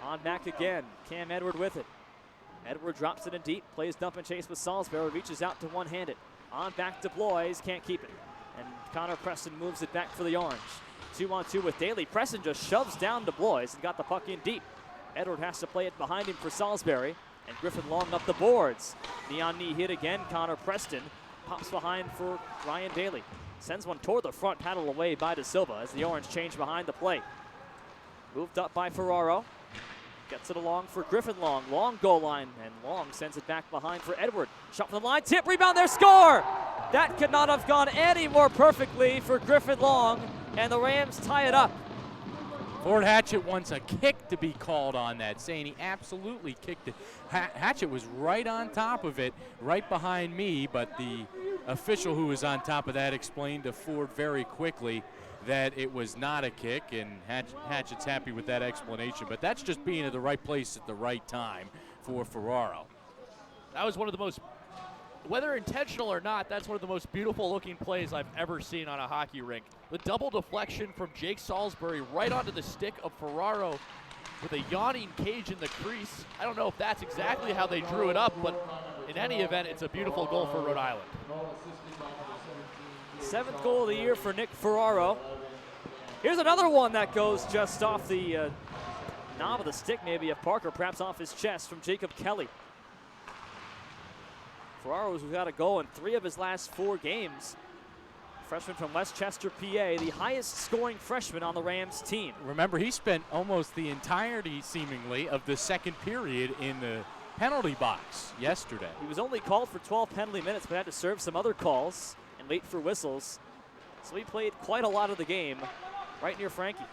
On back again, Cam Edward with it. Edward drops it in deep, plays dump and chase with Salisbury, reaches out to one-handed. On back to Blois, can't keep it. And Connor Preston moves it back for the Orange. 2-on-2 with Daly. Preston just shoves down to Blois and got the puck in deep. Edward has to play it behind him for Salisbury. And Griffin Long up the boards. Knee on knee hit again, Connor Preston pops behind for Ryan Daly. Sends one toward the front, paddled away by De Silva as the Orange change behind the plate. Moved up by Ferraro. Gets it along for Griffin Long. Long goal line, and Long sends it back behind for Edward. Shot from the line, tip, rebound there, score! That could not have gone any more perfectly for Griffin Long, and the Rams tie it up. Ford Hatchett wants a kick to be called on that, saying he absolutely kicked it. Hatchett was right on top of it, right behind me, but the official who was on top of that explained to Ford very quickly that it was not a kick, and Hatchett's happy with that explanation. But that's just being at the right place at the right time for Ferraro. That was one of the most, whether intentional or not, that's one of the most beautiful looking plays I've ever seen on a hockey rink. The double deflection from Jake Salisbury right onto the stick of Ferraro with a yawning cage in the crease. I don't know if that's exactly how they drew it up, but in any event, it's a beautiful goal for Rhode Island. 7th goal of the year for Nick Ferraro. Here's another one that goes just off the knob of the stick, maybe, of Parker, perhaps off his chest, from Jacob Kelly. Ferraro's got a goal in 3 of his last 4 games. Freshman from Westchester, PA, the highest scoring freshman on the Rams team. Remember, he spent almost the entirety, seemingly, of the second period in the penalty box yesterday. He was only called for 12 penalty minutes, but had to serve some other calls and wait for whistles. So he played quite a lot of the game right near Frankie.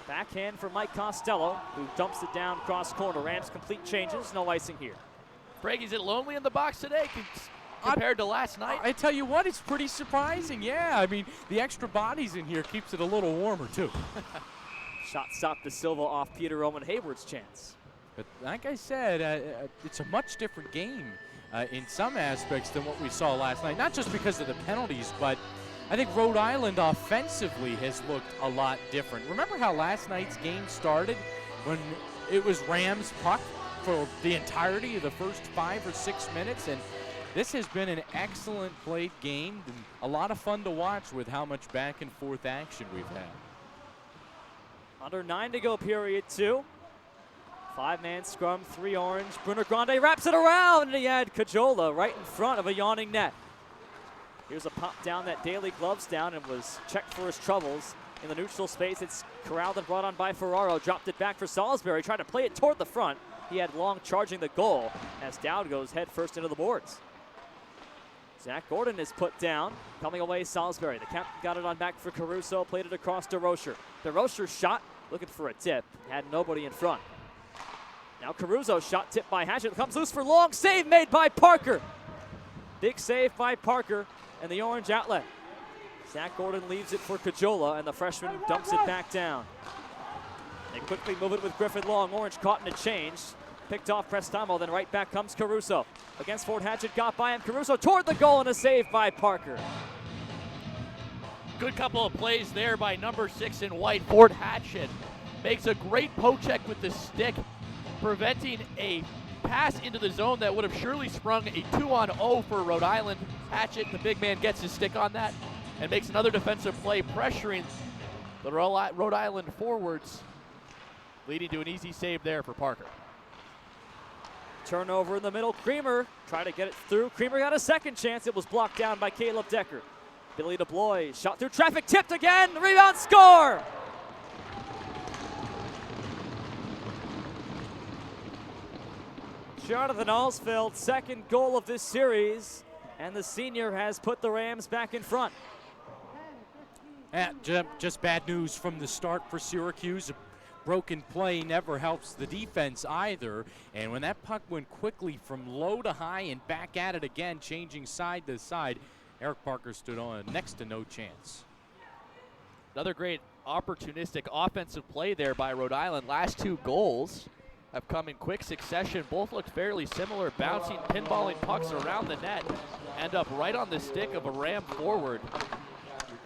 Backhand for Mike Costello, who dumps it down cross corner. Rams complete changes, no icing here. Frankie's it lonely in the box today compared to last night? I tell you what, it's pretty surprising. Yeah, I mean, the extra bodies in here keeps it a little warmer, too. Shot stopped De Silva off Peter Roman Hayward's chance. But like I said, it's a much different game in some aspects than what we saw last night. Not just because of the penalties, but I think Rhode Island offensively has looked a lot different. Remember how last night's game started when it was Rams puck for the entirety of the first 5 or 6 minutes? And this has been an excellent played game and a lot of fun to watch with how much back and forth action we've had. Under 9 to go, period 2. 5-man scrum, 3 orange. Bruno Grande wraps it around, and he had Cajola right in front of a yawning net. Here's a pop down that Daly gloves down and was checked for his troubles. In the neutral space, it's corralled and brought on by Ferraro. Dropped it back for Salisbury, tried to play it toward the front. He had Long charging the goal as Dowd goes head first into the boards. Zach Gordon is put down. Coming away, Salisbury. The captain got it on back for Caruso, played it across to Rocher. The Rocher shot, looking for a tip, had nobody in front. Now Caruso shot tipped by Hatchett, comes loose for Long, save made by Parker. Big save by Parker and the orange outlet. Zach Gordon leaves it for Cajola, and the freshman dumps it back down. They quickly move it with Griffin Long. Orange caught in a change. Picked off Prestamo, then right back comes Caruso. Against Ford Hatchett, got by him. Caruso toward the goal, and a save by Parker. Good couple of plays there by number 6 in white, Ford Hatchett. Makes a great poke check with the stick, preventing a pass into the zone that would have surely sprung a 2-on-0 for Rhode Island. Hatchett, the big man, gets his stick on that and makes another defensive play, pressuring the Rhode Island forwards, leading to an easy save there for Parker. Turnover in the middle. Creamer tried to get it through. Creamer got a second chance. It was blocked down by Caleb Decker. Billy DeBlois shot through traffic, tipped again. Rebound, score! Jonathan Alsfeld, second goal of this series, and the senior has put the Rams back in front. Just bad news from the start for Syracuse. A broken play never helps the defense either. And when that puck went quickly from low to high and back at it again, changing side to side, Eric Parker stood on next to no chance. Another great opportunistic offensive play there by Rhode Island. Last 2 goals have come in quick succession. Both look fairly similar, bouncing, pinballing pucks around the net, end up right on the stick of a Ram forward.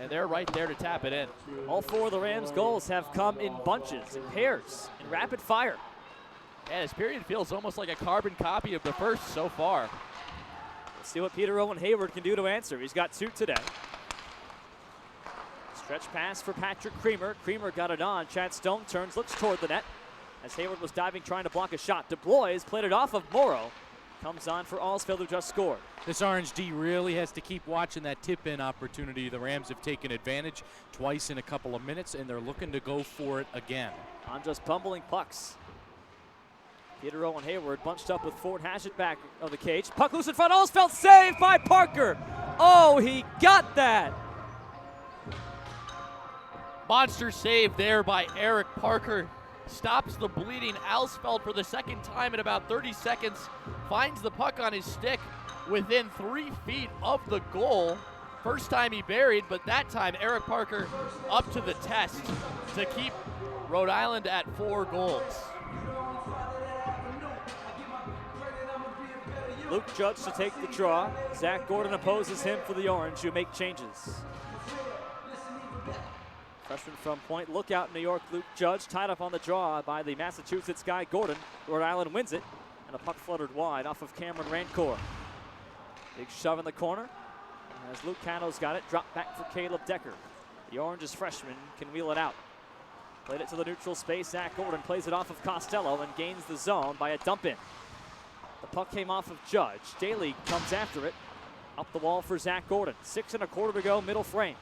And they're right there to tap it in. All 4 of the Rams' goals have come in bunches, in pairs, in rapid fire. Yeah, this period feels almost like a carbon copy of the first so far. Let's see what Peter Owen Hayward can do to answer. He's got 2 today. Stretch pass for Patrick Creamer. Creamer got it on. Chad Stone turns, looks toward the net as Hayward was diving, trying to block a shot. DeBlois played it off of Morrow. Comes on for Alsfeld, who just scored. This Orange D really has to keep watching that tip-in opportunity. The Rams have taken advantage twice in a couple of minutes, and they're looking to go for it again. On just bumbling pucks. Peter Owen Hayward bunched up with Ford Hatchett back of the cage. Puck loose in front. Alsfeld saved by Parker. Oh, he got that. Monster save there by Eric Parker. Stops the bleeding Alsfeld for the second time in about 30 seconds. Finds the puck on his stick within 3 feet of the goal. First time he buried, but that time Eric Parker up to the test to keep Rhode Island at 4 goals. Luke Judge to take the draw. Zach Gordon opposes him for the Orange, who make changes. Freshman from Point Lookout, New York, Luke Judge, tied up on the draw by the Massachusetts guy, Gordon. Rhode Island wins it, and a puck fluttered wide off of Cameron Rancourt. Big shove in the corner, as Luke Cano's got it, dropped back for Caleb Decker. The Orange's freshman can wheel it out. Played it to the neutral space. Zach Gordon plays it off of Costello and gains the zone by a dump in. The puck came off of Judge. Daly comes after it. Up the wall for Zach Gordon. 6 1/4 to go, middle frame.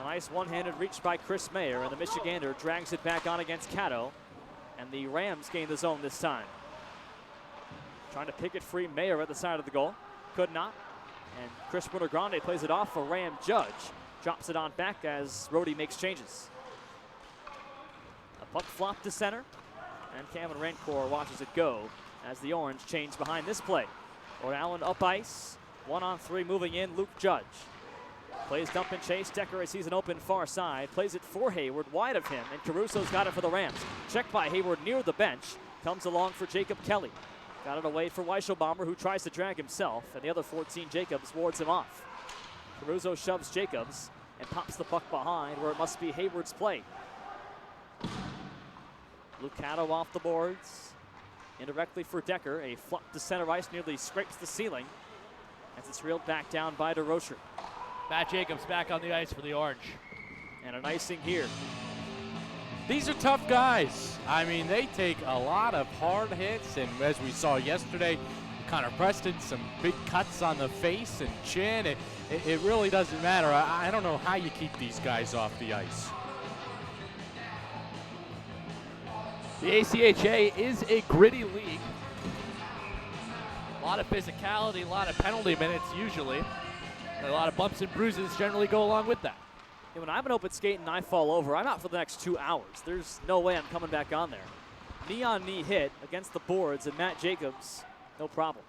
A nice one-handed reach by Chris Mayer, and the Michigander drags it back on against Cato, and the Rams gain the zone this time. Trying to pick it free, Mayer at the side of the goal. Could not. And Chris Grande plays it off for Ram Judge. Drops it on back as Rhode makes changes. A puck flop to center, and Cameron Rancourt watches it go as the Orange change behind this play. Rhode Island up ice, 1-on-3 moving in, Luke Judge. Plays dump and chase. Decker as he's an open far side. Plays it for Hayward, wide of him, and Caruso's got it for the Rams. Checked by Hayward near the bench. Comes along for Jacob Kelly. Got it away for Weichelbaumer, who tries to drag himself, and the other 14, Jacobs, wards him off. Caruso shoves Jacobs and pops the puck behind where it must be Hayward's play. Lucado off the boards. Indirectly for Decker. A flop to center ice nearly scrapes the ceiling as it's reeled back down by DeRocher. Matt Jacobs back on the ice for the Orange. And an icing here. These are tough guys. I mean, they take a lot of hard hits, and as we saw yesterday, Connor Preston, some big cuts on the face and chin. It really doesn't matter. I don't know how you keep these guys off the ice. The ACHA is a gritty league. A lot of physicality, a lot of penalty minutes usually. And a lot of bumps and bruises generally go along with that. And when I'm an open skate and I fall over, I'm out for the next 2 hours. There's no way I'm coming back on there. Knee-on-knee hit against the boards, and Matt Jacobs, no problem.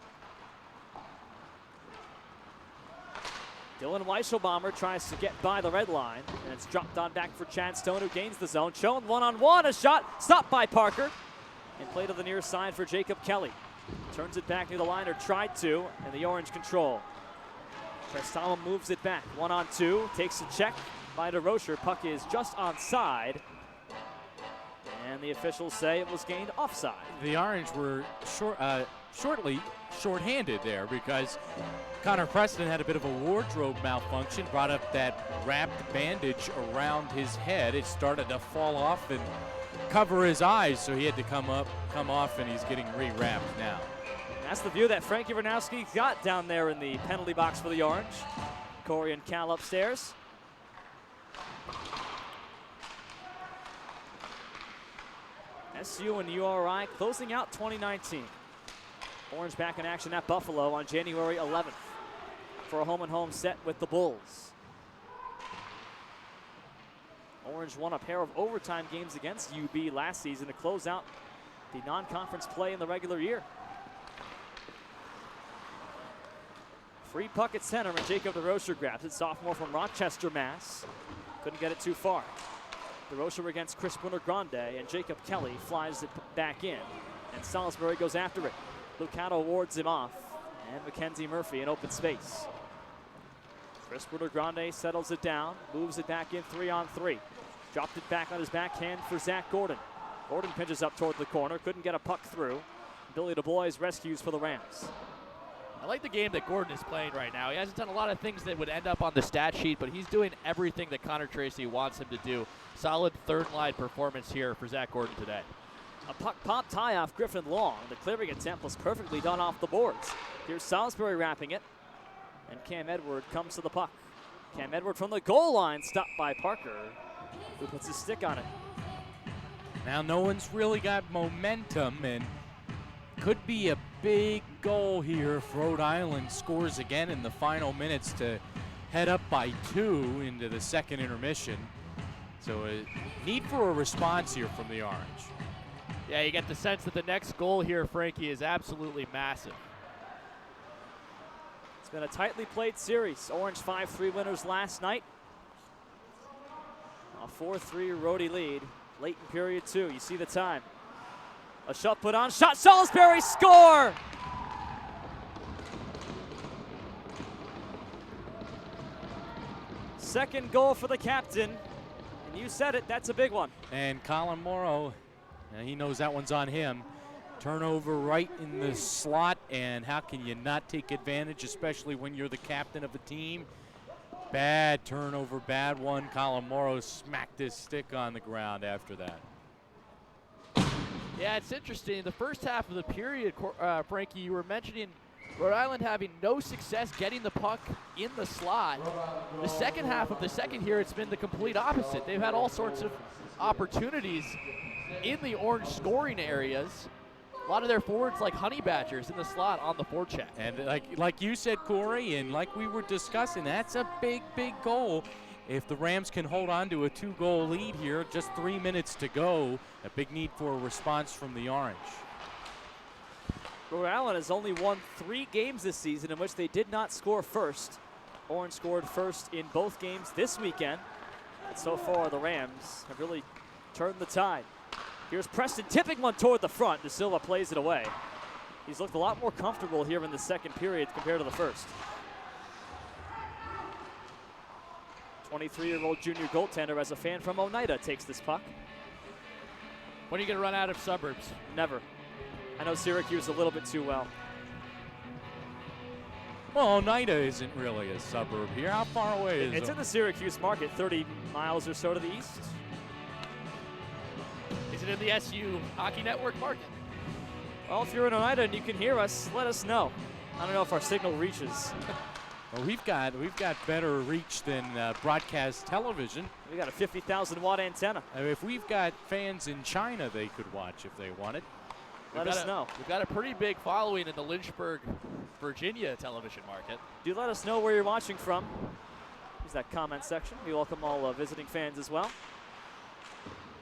Dylan Weisselbaumer tries to get by the red line, and it's dropped on back for Chad Stone, who gains the zone. Shown one-on-one, a shot stopped by Parker, and play to the near side for Jacob Kelly. Turns it back near the line, or tried to, and the Orange control. Prestama moves it back, 1-on-2, takes a check by DeRocher. Puck is just onside, and the officials say it was gained offside. The Orange were shortly shorthanded there because Connor Preston had a bit of a wardrobe malfunction, brought up that wrapped bandage around his head. It started to fall off and cover his eyes, so he had to come off, and he's getting rewrapped now. That's the view that Frankie Vernouski got down there in the penalty box for the Orange. Cory and Cal upstairs. SU and URI closing out 2019. Orange back in action at Buffalo on January 11th for a home-and-home set with the Bulls. Orange won a pair of overtime games against UB last season to close out the non-conference play in the regular year. Free puck at center, and Jacob DeRocher grabs it. Sophomore from Rochester, Mass. Couldn't get it too far. DeRocher against Chris Grande, and Jacob Kelly flies it back in. And Salisbury goes after it. Lucado wards him off, and Mackenzie Murphy in open space. Chris Grande settles it down, moves it back in 3-on-3. Dropped it back on his backhand for Zach Gordon. Gordon pinches up toward the corner, couldn't get a puck through. Billy DuBois rescues for the Rams. I like the game that Gordon is playing right now. He hasn't done a lot of things that would end up on the stat sheet, but he's doing everything that Connor Tracy wants him to do. Solid third-line performance here for Zach Gordon today. A puck pop tie off Griffin Long. The clearing attempt was perfectly done off the boards. Here's Salisbury wrapping it, and Cam Edward comes to the puck. Cam Edward from the goal line, stopped by Parker, who puts his stick on it. Now no one's really got momentum, and could be a big goal here if Rhode Island scores again in the final minutes to head up by 2 into the second intermission. So a need for a response here from the Orange. Yeah, you get the sense that the next goal here, Frankie, is absolutely massive. It's been a tightly played series. Orange 5-3 winners last night. A 4-3 Rhode lead late in period 2. You see the time. A shot put on, shot, Salisbury, score! Second goal for the captain. And you said it, that's a big one. And Colin Morrow, he knows that one's on him. Turnover right in the slot, and how can you not take advantage, especially when you're the captain of a team? Bad turnover, bad one. Colin Morrow smacked his stick on the ground after that. Yeah, it's interesting. The first half of the period, Frankie, you were mentioning Rhode Island having no success getting the puck in the slot. The second half of the second here, it's been the complete opposite. They've had all sorts of opportunities in the Orange scoring areas. A lot of their forwards like honey badgers in the slot on the forecheck. And like you said, Cory, and like we were discussing, that's a big, big goal. If the Rams can hold on to a 2-goal lead here, just 3 minutes to go, a big need for a response from the Orange. Rhode Island has only won 3 games this season in which they did not score first. Orange scored first in both games this weekend. And so far, the Rams have really turned the tide. Here's Preston tipping one toward the front. De Silva plays it away. He's looked a lot more comfortable here in the second period compared to the first. 23-year-old junior goaltender as a fan from Oneida takes this puck. When are you going to run out of suburbs? Never. I know Syracuse a little bit too well. Well, Oneida isn't really a suburb here. How far away is it? It's in the Syracuse market, 30 miles or so to the east. Listen in the SU Hockey Network market. Well, if you're in Oneida and you can hear us, let us know. I don't know if our signal reaches. Well, we've got better reach than broadcast television. We got a 50,000 watt antenna. I mean, if we've got fans in China, they could watch if they wanted. Let us know. We've got a pretty big following in the Lynchburg, Virginia television market. Do let us know where you're watching from. Use that comment section. We welcome all visiting fans as well.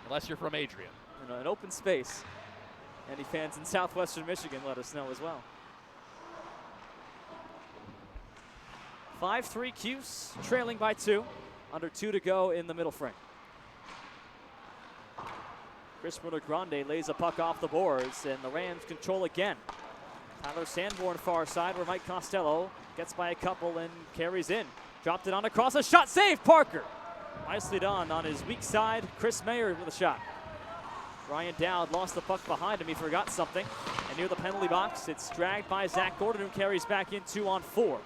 Unless you're from Adrian. In an open space. Any fans in southwestern Michigan, let us know as well. 5-3 Cuse, trailing by 2. Under 2 to go in the middle frame. Chris Grande lays a puck off the boards, and the Rams control again. Tyler Sanborn far side, where Mike Costello gets by a couple and carries in. Dropped it on across, a shot, save, Parker! Nicely done on his weak side, Chris Mayer with a shot. Ryan Dowd lost the puck behind him, he forgot something. And near the penalty box, it's dragged by Zach Gordon, who carries back in 2-on-4.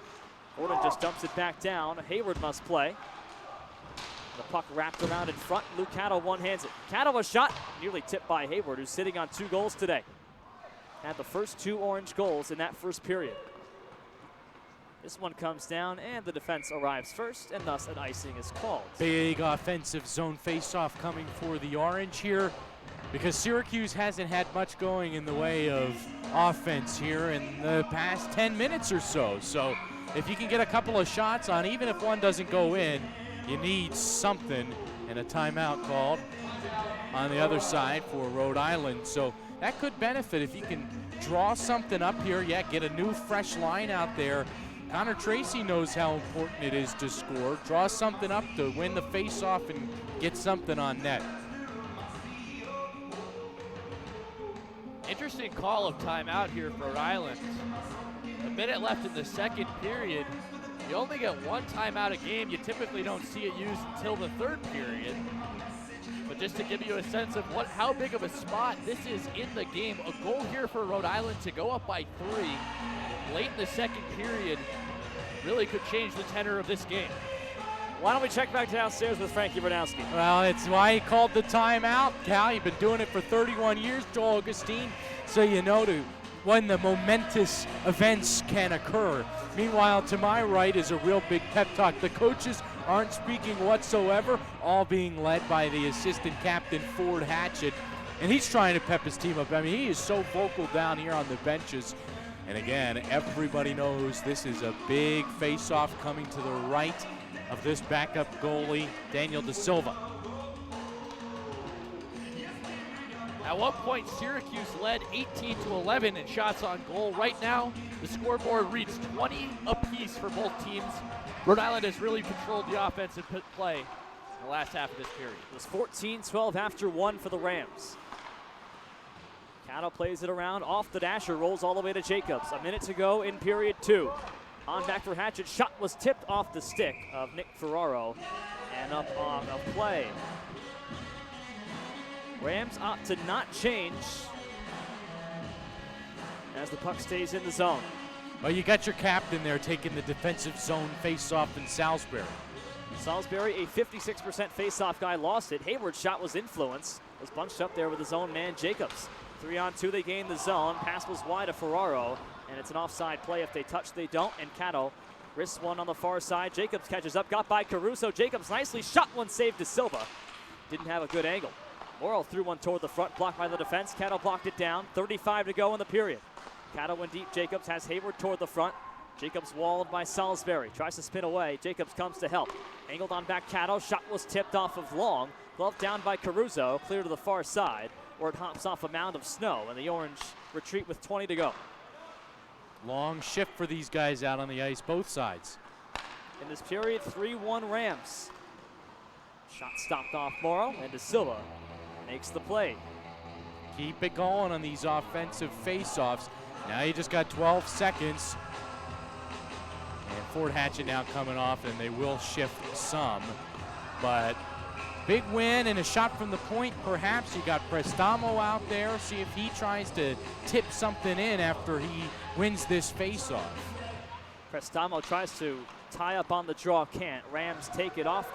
Gordon just dumps it back down, Hayward must play. The puck wrapped around in front. Luke Catto one-hands it. Catto a shot, nearly tipped by Hayward, who's sitting on 2 goals today. Had the first 2 Orange goals in that first period. This one comes down, and the defense arrives first, and thus an icing is called. Big offensive zone face-off coming for the Orange here, because Syracuse hasn't had much going in the way of offense here in the past 10 minutes or so. So if you can get a couple of shots on, even if one doesn't go in, you need something, and a timeout called on the other side for Rhode Island. So that could benefit if you can draw something up here. Yeah, get a new fresh line out there. Connor Tracy knows how important it is to score. Draw something up to win the face-off and get something on net. Interesting call of timeout here for Rhode Island. A minute left in the second period. You only get 1 timeout a game. You typically don't see it used until the third period. But just to give you a sense of how big of a spot this is in the game, a goal here for Rhode Island to go up by 3 late in the second period really could change the tenor of this game. Why don't we check back downstairs with Frankie Vernouski? Well, it's why he called the timeout, Cal. You've been doing it for 31 years, Joel Augustine, so you know when the momentous events can occur. Meanwhile, to my right is a real big pep talk. The coaches aren't speaking whatsoever, all being led by the assistant captain, Ford Hatchett. And he's trying to pep his team up. I mean, he is so vocal down here on the benches. And again, everybody knows this is a big face-off coming to the right of this backup goalie, Daniel Da Silva. At one point, Syracuse led 18-11 in shots on goal. Right now, the scoreboard reads 20 apiece for both teams. Rhode Island has really controlled the offensive play in the last half of this period. It was 14-12 after 1 for the Rams. Catto plays it around, off the dasher, rolls all the way to Jacobs. A minute to go in period 2. On back for Hatchett, shot was tipped off the stick of Nick Ferraro and up on a play. Rams opt to not change as the puck stays in the zone. Well, you got your captain there taking the defensive zone face-off in Salisbury. Salisbury, a 56% face-off guy, lost it. Hayward's shot was influenced. Was bunched up there with his own man, Jacobs. 3-on-2, they gain the zone. Pass was wide to Ferraro, and it's an offside play. If they touch, they don't, and Catto risks one on the far side. Jacobs catches up, got by Caruso. Jacobs nicely shot one, saved to Silva. Didn't have a good angle. Morrill threw one toward the front, blocked by the defense. Catto blocked it down. 35 to go in the period. Catto went deep. Jacobs has Hayward toward the front. Jacobs walled by Salisbury. Tries to spin away. Jacobs comes to help. Angled on back Catto. Shot was tipped off of Long. Glove down by Caruso. Clear to the far side, where it hops off a mound of snow. And the Orange retreat with 20 to go. Long shift for these guys out on the ice, both sides. In this period, 3-1 Rams. Shot stopped off Morrow, and Da Silva makes the play. Keep it going on these offensive face-offs. Now you just got 12 seconds. And Ford Hatchett now coming off, and they will shift some. But big win and a shot from the point, perhaps. You got Prestamo out there. See if he tries to tip something in after he wins this face-off. Prestamo tries to tie up on the draw, can't. Rams take it off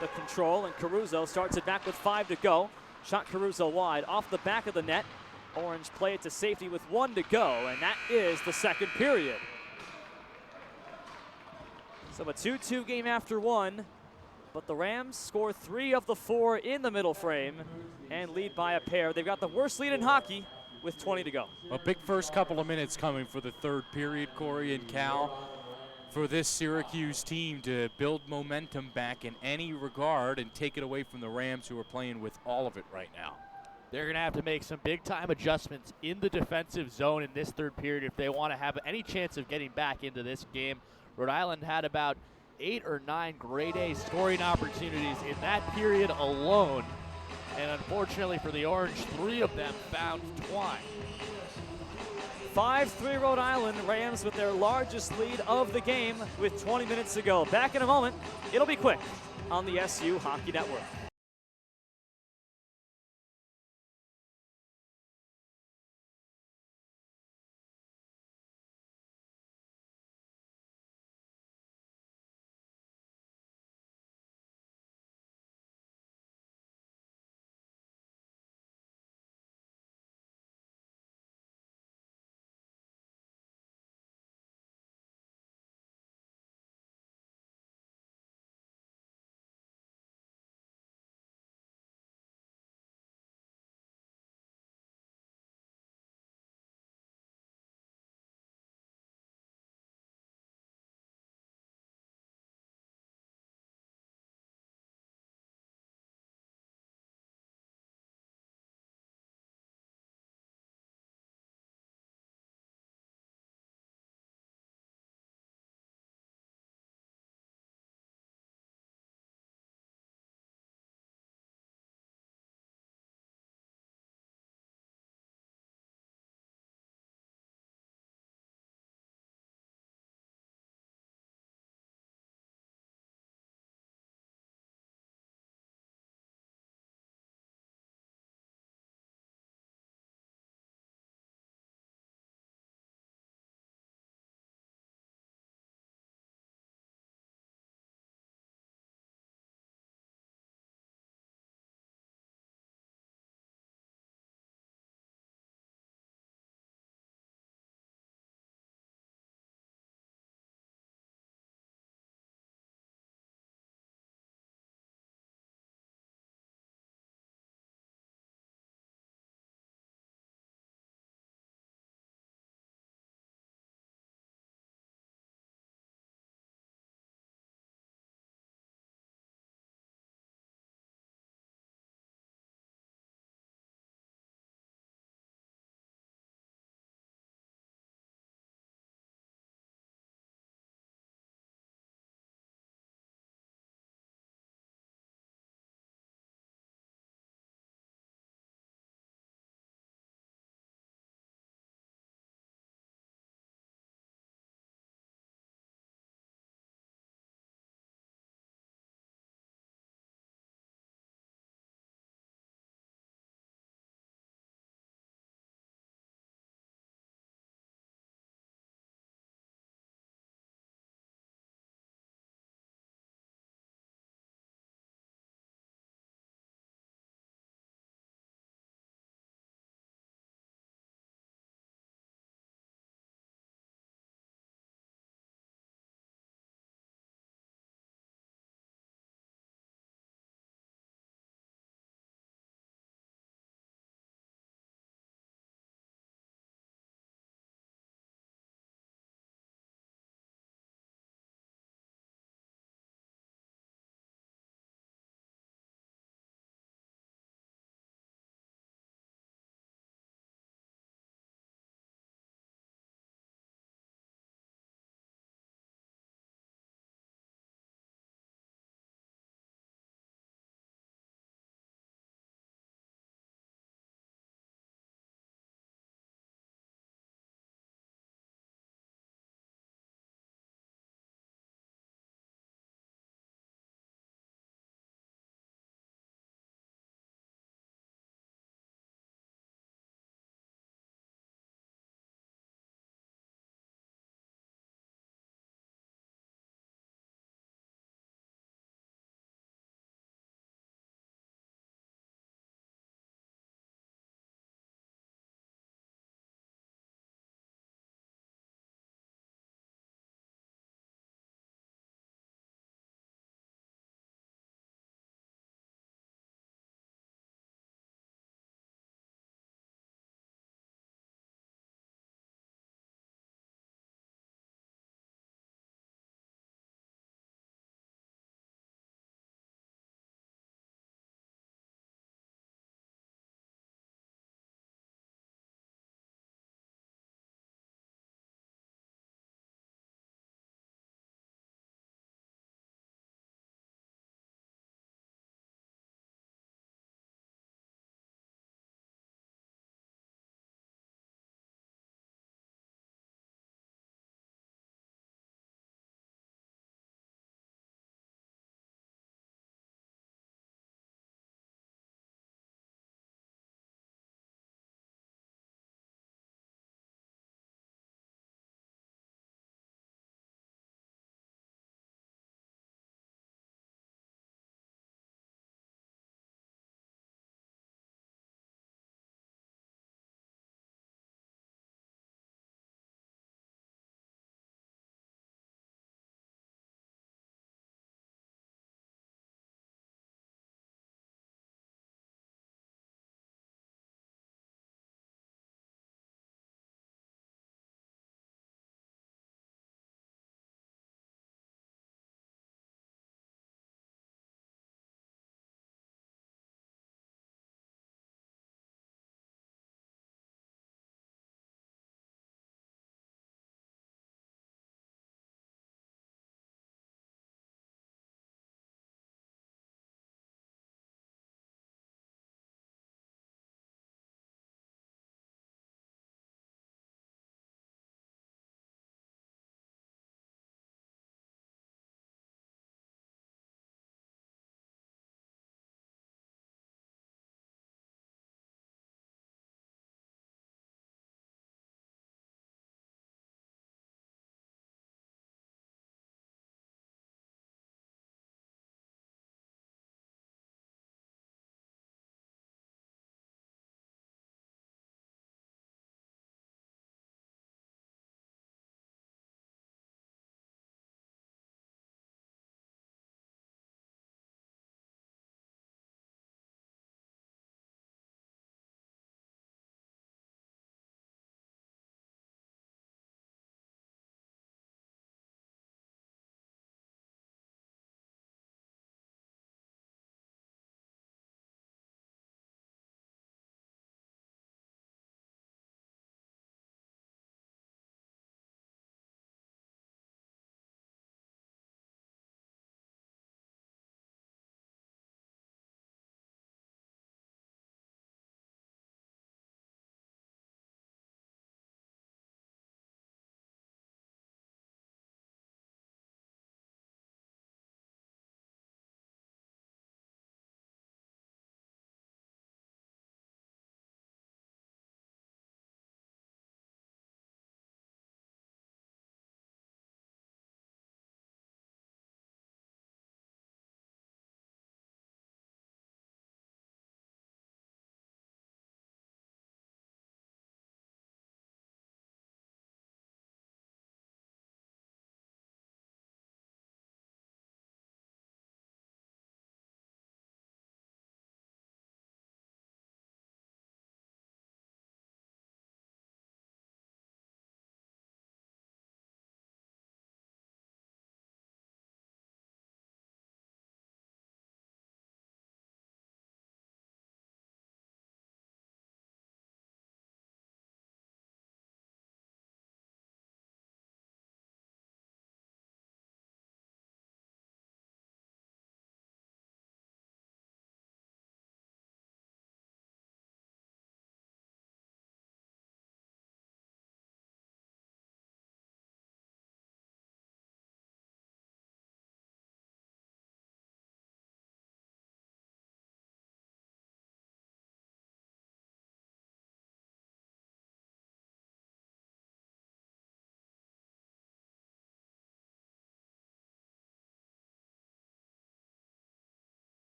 the control, and Caruso starts it back with 5 to go. Shot Caruso wide, off the back of the net. Orange play it to safety with 1 to go, and that is the second period. So a 2-2 game after 1, but the Rams score 3 of the 4 in the middle frame and lead by a pair. They've got the worst lead in hockey with 20 to go. A big first couple of minutes coming for the third period, Cory and Cal, for this Syracuse team to build momentum back in any regard and take it away from the Rams, who are playing with all of it right now. They're going to have to make some big-time adjustments in the defensive zone in this third period if they want to have any chance of getting back into this game. Rhode Island had about 8 or 9 grade A scoring opportunities in that period alone. And unfortunately for the Orange, 3 of them found twine. 5-3 Rhode Island. Rams with their largest lead of the game with 20 minutes to go. Back in a moment. It'll be quick on the SU Hockey Network.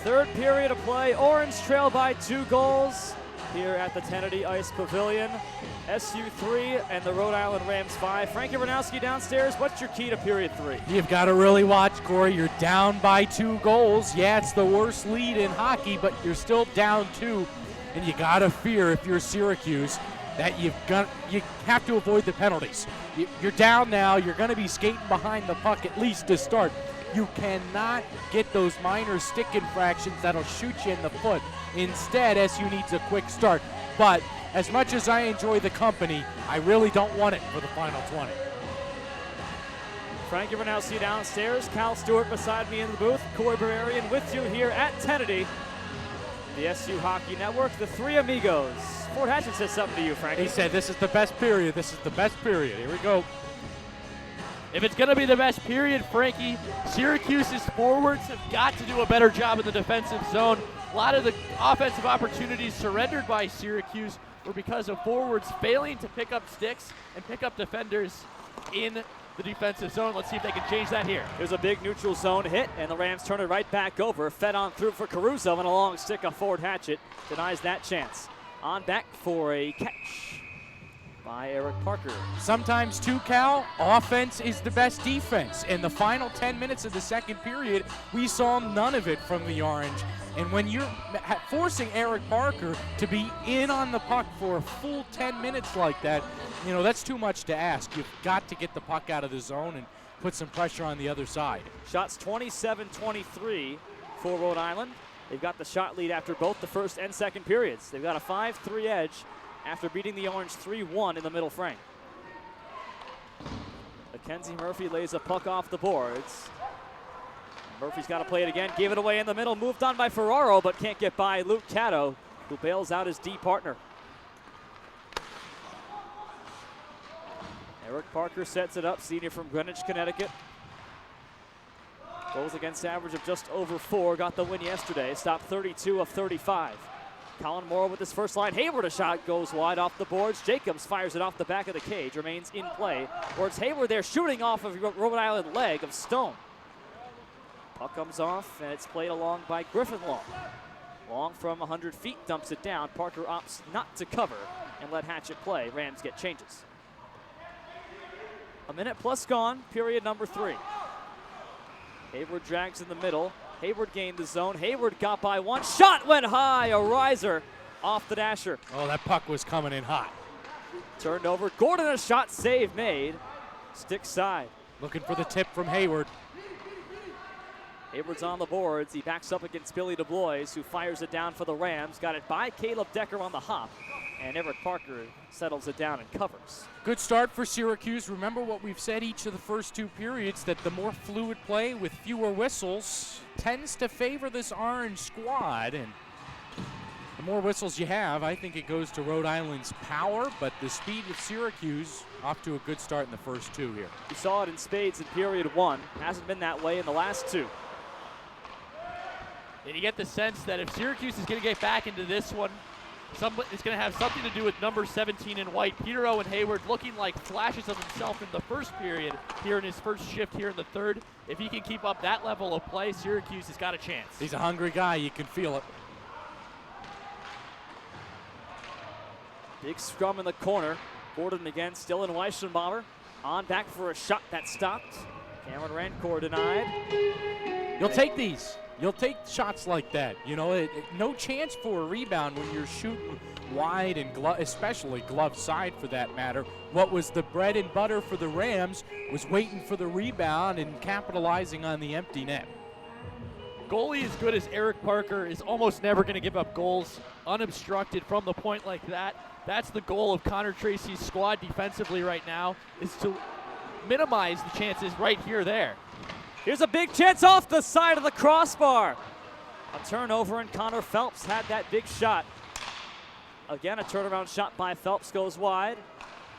Third period of play. Orange trail by 2 goals here at the Kennedy Ice Pavilion. SU 3 and the Rhode Island Rams 5. Frankie Vernouski downstairs. What's your key to period 3? You've got to really watch, Cory. You're down by 2 goals. Yeah, it's the worst lead in hockey, but you're still down 2. And you got to fear, if you're Syracuse, that you have to avoid the penalties. You're down now. You're going to be skating behind the puck at least to start. You cannot get those minor stick infractions that'll shoot you in the foot. Instead, SU needs a quick start. But as much as I enjoy the company, I really don't want it for the final 20. Frankie Vernouski downstairs. Cal Stewart beside me in the booth. Cory Berberian with you here at Kennedy. The SU Hockey Network, the 3 amigos. Fort Hatchet says something to you, Frankie. He said, this is the best period. This is the best period. Here we go. If it's going to be the best period, Frankie, Syracuse's forwards have got to do a better job in the defensive zone. A lot of the offensive opportunities surrendered by Syracuse were because of forwards failing to pick up sticks and pick up defenders in the defensive zone. Let's see if they can change that here. There's a big neutral zone hit, and the Rams turn it right back over. Fed on through for Caruso, and a long stick of Fort Hatchet denies that chance. On back for a catch by Eric Parker. Sometimes too, Cal, offense is the best defense. In the final 10 minutes of the second period, we saw none of it from the Orange. And when you're forcing Eric Parker to be in on the puck for a full 10 minutes like that, you know, that's too much to ask. You've got to get the puck out of the zone and put some pressure on the other side. Shots 27-23 for Rhode Island. They've got the shot lead after both the first and second periods. They've got a 5-3 edge after beating the Orange 3-1 in the middle frame. Mackenzie Murphy lays a puck off the boards. Murphy's got to play it again. Gave it away in the middle. Moved on by Ferraro, but can't get by Luke Caddo, who bails out his D partner. Eric Parker sets it up, senior from Greenwich, Connecticut. Goals against average of just over 4. Got the win yesterday. Stopped 32 of 35. Colin Moore with his first line. Hayward, a shot goes wide off the boards. Jacobs fires it off the back of the cage. Remains in play. Or it's Hayward there shooting off of Rhode Island leg of Stone. Puck comes off, and it's played along by Griffin Long. Long from 100 feet dumps it down. Parker opts not to cover and let Hatchet play. Rams get changes. A minute plus gone, period number 3. Hayward drags in the middle. Hayward gained the zone. Hayward got by one. Shot went high. A riser off the dasher. Oh, that puck was coming in hot. Turned over. Gordon, a shot save made. Stick side. Looking for the tip from Hayward. Hayward's on the boards. He backs up against Billy DeBlois, who fires it down for the Rams. Got it by Caleb Decker on the hop. And Eric Parker settles it down and covers. Good start for Syracuse. Remember what we've said each of the first 2 periods, that the more fluid play with fewer whistles tends to favor this Orange squad. And the more whistles you have, I think it goes to Rhode Island's power, but the speed with Syracuse off to a good start in the first 2 here. We saw it in spades in period 1. Hasn't been that way in the last 2. And you get the sense that if Syracuse is going to get back into this one, it's going to have something to do with number 17 in white. Peter Owen Hayward looking like flashes of himself in the first period here in his first shift here in the third. If he can keep up that level of play, Syracuse has got a chance. He's a hungry guy. You can feel it. Big scrum in the corner. Gordon again, still in Weissenbauer. On back for a shot that stopped. Cameron Rancourt denied. You'll take these. You'll take shots like that. You know, no chance for a rebound when you're shooting wide and especially glove side for that matter. What was the bread and butter for the Rams was waiting for the rebound and capitalizing on the empty net. Goalie as good as Eric Parker is almost never going to give up goals unobstructed from the point like that. That's the goal of Connor Tracy's squad defensively right now, is to minimize the chances right here, there. Here's a big chance off the side of the crossbar. A turnover, and Connor Phelps had that big shot. Again, a turnaround shot by Phelps goes wide,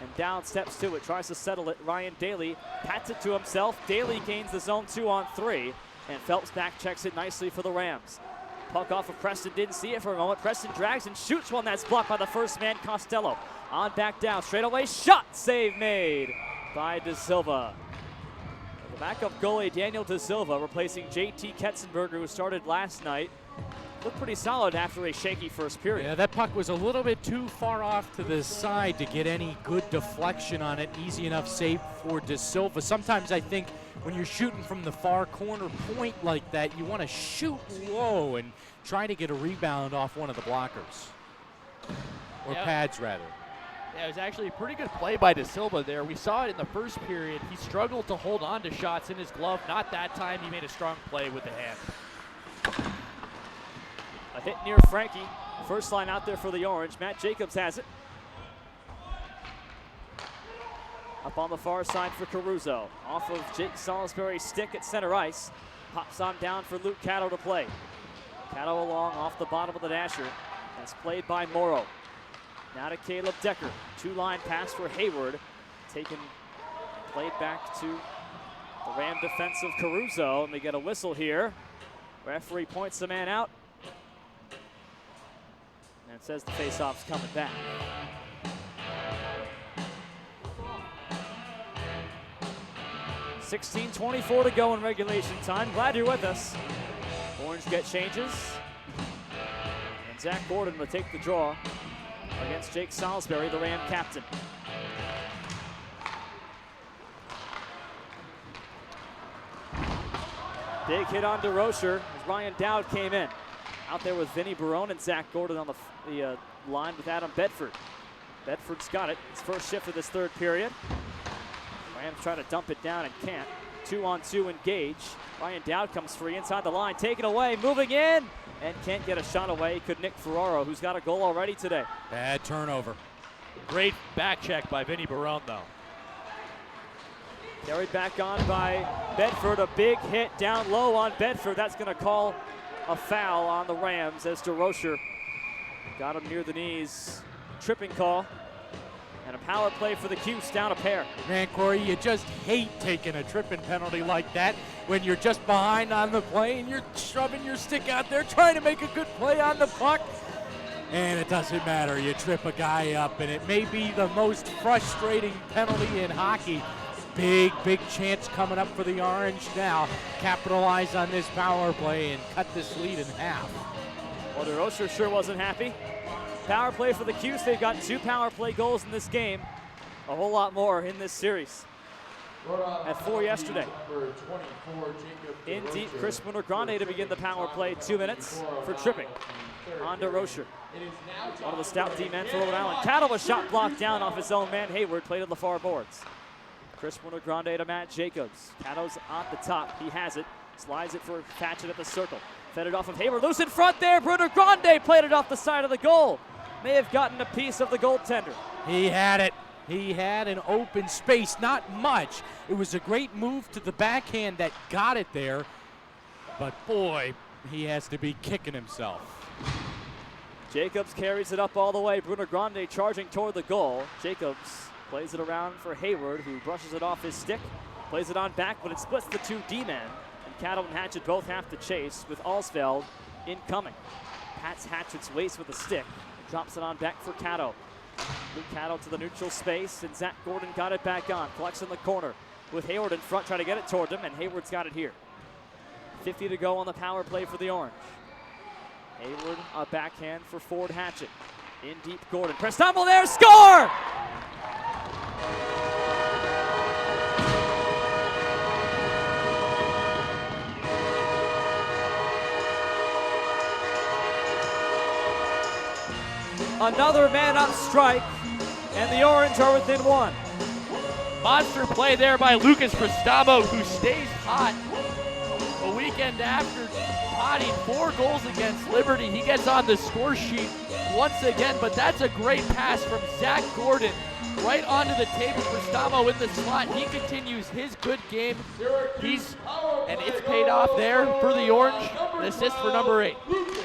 and down steps to it, tries to settle it. Ryan Daly pats it to himself. Daly gains the zone 2-on-3, and Phelps back checks it nicely for the Rams. Puck off of Preston, didn't see it for a moment. Preston drags and shoots one that's blocked by the first man, Costello. On back down, straight away, shot, save made by De Silva. Backup goalie Daniel De Silva replacing JT Ketzenberger, who started last night. Looked pretty solid after a shaky first period. Yeah, that puck was a little bit too far off to the side to get any good deflection on it. Easy enough save for De Silva. Sometimes I think when you're shooting from the far corner point like that, you want to shoot low and try to get a rebound off one of the blockers. Or pads, rather. Yeah, it was actually a pretty good play by De Silva there. We saw it in the first period. He struggled to hold on to shots in his glove. Not that time. He made a strong play with the hand. A hit near Frankie. First line out there for the Orange. Matt Jacobs has it. Up on the far side for Caruso. Off of Jake Salisbury's stick at center ice. Pops on down for Luke Caddo to play. Caddo along off the bottom of the dasher. That's played by Morrow. Now to Caleb Decker. Two-line pass for Hayward. Played back to the Ram defensive Caruso. And we get a whistle here. Referee points the man out. And it says the faceoff's coming back. .24 to go in regulation time. Glad you're with us. Orange get changes. And Zach Gordon will take the draw against Jake Salisbury, the Ram captain. Big hit on DeRocher as Ryan Dowd came in. Out there with Vinny Barone and Zach Gordon on the line with Adam Bedford. Bedford's got it. His first shift of this third period. Rams trying to dump it down and can't. 2-on-2 engage. Ryan Dowd comes free inside the line, taken away, moving in, and can't get a shot away. Could Nick Ferraro, who's got a goal already today. Bad turnover. Great back check by Vinny Barone, though. Carried back on by Bedford. A big hit down low on Bedford. That's going to call a foul on the Rams as DeRocher got him near the knees. Tripping call. And a power play for the Cuse, down a pair. Man, Cory, you just hate taking a tripping penalty like that when you're just behind on the play and you're shoving your stick out there trying to make a good play on the puck. And it doesn't matter. You trip a guy up, and it may be the most frustrating penalty in hockey. Big chance coming up for the Orange now. Capitalize on this power play and cut this lead in half. Well, DeRocher sure wasn't happy. Power play for the Cuse. They've got 2 power play goals in this game. A whole lot more in this series. At 4 yesterday. In deep, Chris Grande to begin the power play. 2 minutes for tripping on DeRocher. One of the stout D-men for Rhode Island. Cattle was shot blocked down off his own man. Hayward played on the far boards. Chris Grande to Matt Jacobs. Cattle's on the top. He has it. Slides it for Patchett at the circle. Fed it off of Hayward. Loose in front there. Bruno Grande played it off the side of the goal. May have gotten a piece of the goaltender. He had it. He had an open space, not much. It was a great move to the backhand that got it there. But boy, he has to be kicking himself. Jacobs carries it up all the way. Bruno Grande charging toward the goal. Jacobs plays it around for Hayward, who brushes it off his stick. Plays it on back, but it splits the 2 D-men. And Cattle and Hatchett both have to chase with Alsfeld incoming. Pats Hatchett's waist with a stick. Drops it on back for Caddo. Luke Caddo to the neutral space, and Zach Gordon got it back on. Collects in the corner with Hayward in front, trying to get it toward him, and Hayward's got it here. 50 to go on the power play for the Orange. Hayward, a backhand for Ford Hatchett. In deep, Gordon. Prestamble there, score! Another man-up strike, and the Orange are within 1. Monster play there by Lucas Prestamo, who stays hot. A weekend after potting 4 goals against Liberty, he gets on the score sheet once again, but that's a great pass from Zach Gordon right onto the table. Prestamo in the slot. He continues his good game. And it's paid off there for the Orange. An assist for number 8.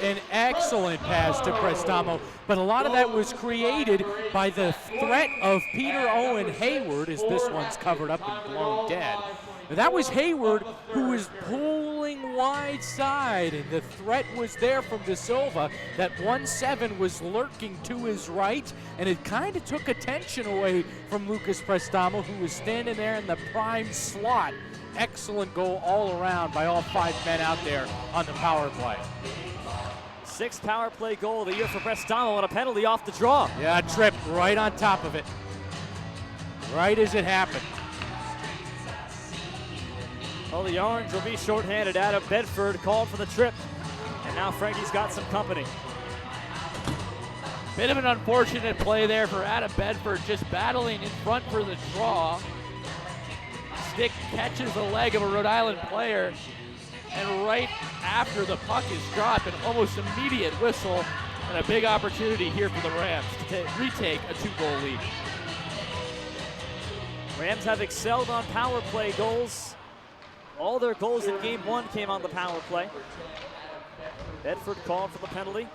An excellent pass to Prestamo, but a lot of that was created by the threat of Peter Owen Hayward, as this one's covered up and blown dead. That was Hayward, who was pulling wide side, and the threat was there from De Silva. That 1-7 was lurking to his right, and it kind of took attention away from Lucas Prestamo, who was standing there in the prime slot excellent goal all around by all 5 men out there on the power play. 6th power play goal of the year for Prestamo and a penalty off the draw. Yeah, trip right on top of it. Right as it happened. Well, the Orange will be shorthanded. Adam Bedford called for the trip. And now Frankie's got some company. Bit of an unfortunate play there for Adam Bedford, just battling in front for the draw. Stick catches the leg of a Rhode Island player, and right after the puck is dropped, an almost immediate whistle, and a big opportunity here for the Rams to retake a 2-goal lead. Rams have excelled on power play goals. All their goals in game 1 came on the power play. Bedford called for the penalty.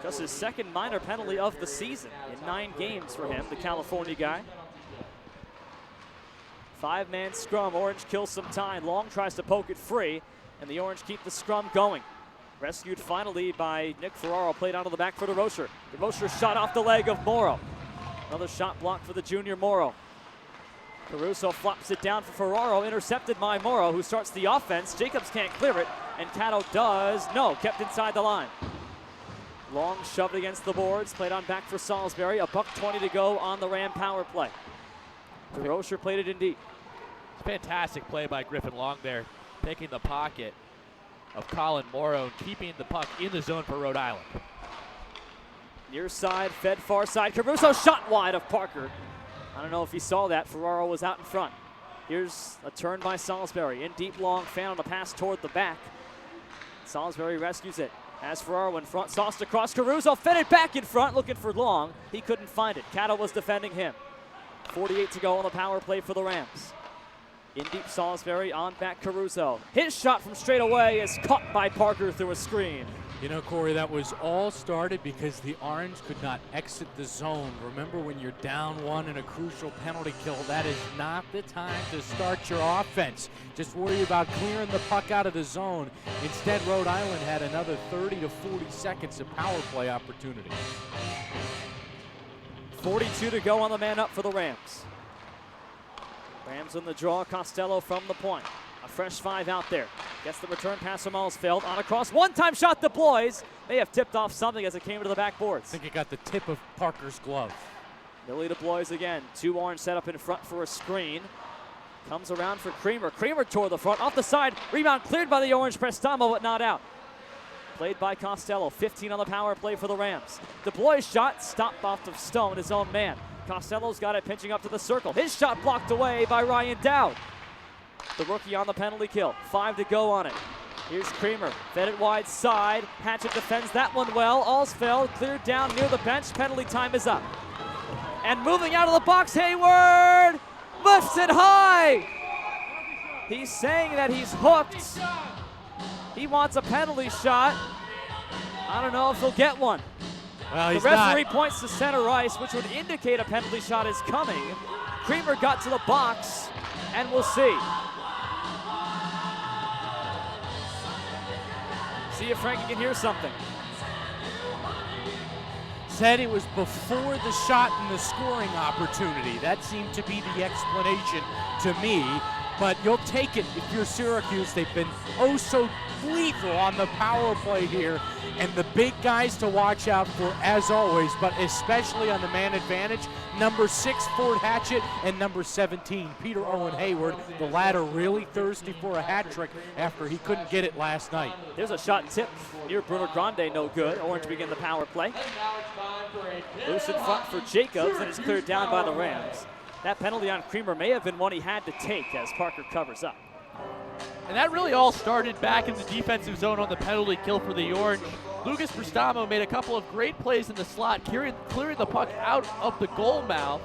Just his 2nd minor penalty of the season in 9 games for him, the California guy. 5-man scrum. Orange kills some time. Long tries to poke it free, and the Orange keep the scrum going. Rescued finally by Nick Ferraro, played onto the back for DeRocher. DeRocher shot off the leg of Morrow. Another shot blocked for the junior Morrow. Caruso flops it down for Ferraro, intercepted by Morrow, who starts the offense. Jacobs can't clear it, and Cato does. No, kept inside the line. Long shoved against the boards, played on back for Salisbury. $1:20 to go on the Ram power play. DeRocher played it in deep. Fantastic play by Griffin Long there, picking the pocket of Colin Morrow and keeping the puck in the zone for Rhode Island. Near side, fed far side. Caruso shot wide of Parker. I don't know if he saw that. Ferraro was out in front. Here's a turn by Salisbury. In deep, Long found a pass toward the back. Salisbury rescues it. As Ferraro in front, sauced across. Caruso fed it back in front, looking for Long. He couldn't find it. Cato was defending him. 48 to go on the power play for the Rams. In deep, Salisbury on back Caruso. His shot from straight away is caught by Parker through a screen. You know, Corey, that was all started because the Orange could not exit the zone. Remember, when you're down 1 in a crucial penalty kill, that is not the time to start your offense. Just worry about clearing the puck out of the zone. Instead, Rhode Island had another 30 to 40 seconds of power play opportunity. 42 to go on the man up for the Rams. Rams on the draw, Costello from the point. A fresh 5 out there. Gets the return pass from Allsfeld. On across, one-time shot deploys. May have tipped off something as it came to the backboards. I think it got the tip of Parker's glove. Billy deploys again. 2 Orange set up in front for a screen. Comes around for Creamer. Creamer toward the front, off the side. Rebound cleared by the Orange Prestamo, but not out. Played by Costello. 15 on the power play for the Rams. Deploys shot, stopped off the Stone, his own man. Costello's got it pinching up to the circle. His shot blocked away by Ryan Dowd. The rookie on the penalty kill. 5 to go on it. Here's Creamer. Fed it wide side. Hatchett defends that one well. Allsfeld cleared down near the bench. Penalty time is up. And moving out of the box, Hayward lifts it high. He's saying that he's hooked. He wants a penalty shot. I don't know if he'll get one. Well, the referee points to center ice, which would indicate a penalty shot is coming. Creamer got to the box, and we'll see. See if Frankie can hear something. Said it was before the shot and the scoring opportunity. That seemed to be the explanation to me. But you'll take it if you're Syracuse. They've been oh so lethal on the power play here. And the big guys to watch out for, as always, but especially on the man advantage, number 6, Ford Hatchett, and number 17, Peter Owen Hayward. The latter really thirsty for a hat trick after he couldn't get it last night. There's a shot tip near Bruno Grande, no good. Orange begin the power play. Loose in front for Jacobs, and it's cleared down by the Rams. That penalty on Creamer may have been one he had to take as Parker covers up. And that really all started back in the defensive zone on the penalty kill for the Orange. Lucas Prestamo made a couple of great plays in the slot, clearing the puck out of the goal mouth.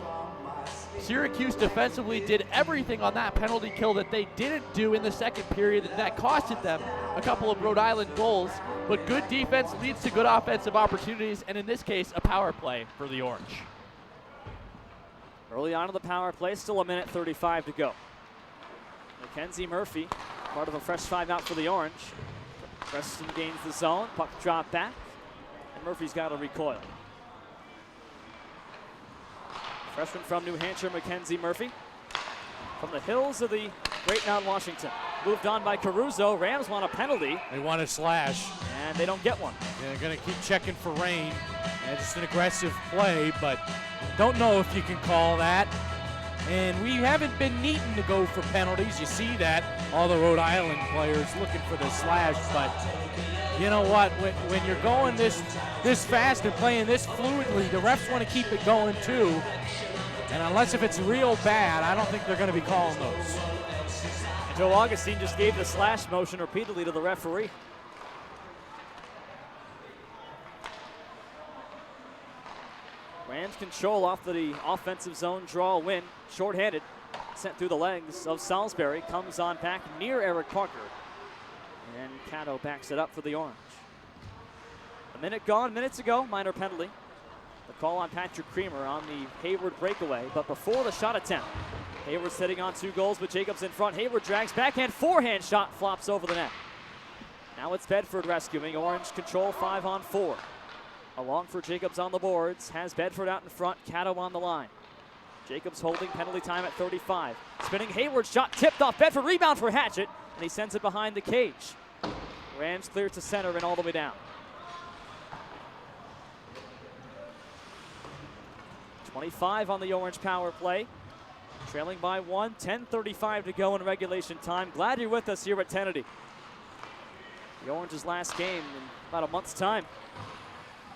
Syracuse defensively did everything on that penalty kill that they didn't do in the second period. That costed them a couple of Rhode Island goals. But good defense leads to good offensive opportunities, and in this case, a power play for the Orange. Early on in the power play, still 1:35 to go. Mackenzie Murphy, part of a fresh 5 out for the Orange. Preston gains the zone, puck drop back, and Murphy's got to recoil. Freshman from New Hampshire, Mackenzie Murphy. From the hills of the Great Mount Washington. Moved on by Caruso. Rams want a penalty. They want a slash. And they don't get one. They're going to keep checking for rain. And just an aggressive play, but don't know if you can call that. And we haven't been needing to go for penalties. You see that. All the Rhode Island players looking for the slash. But you know what? When you're going this fast and playing this fluidly, the refs want to keep it going too. And unless if it's real bad, I don't think they're going to be calling those. And Joe Augustine just gave the slash motion repeatedly to the referee. Rams control off the offensive zone draw win. Short-handed, sent through the legs of Salisbury. Comes on back near Eric Parker. And Caddo backs it up for the Orange. A minute gone, minutes ago, minor penalty. The call on Patrick Creamer on the Hayward breakaway, but before the shot attempt. Hayward sitting on 2 goals, but Jacobs in front. Hayward drags backhand, forehand shot, flops over the net. Now it's Bedford rescuing. Orange control 5-on-4. Along for Jacobs on the boards, has Bedford out in front, Caddo on the line. Jacobs holding, penalty time at 35. Spinning Hayward, shot tipped off Bedford, rebound for Hatchett, and he sends it behind the cage. Rams clear to center and all the way down. 25 on the Orange power play. Trailing by 1, 10:35 to go in regulation time. Glad you're with us here at Kennedy. The Orange's last game in about a month's time.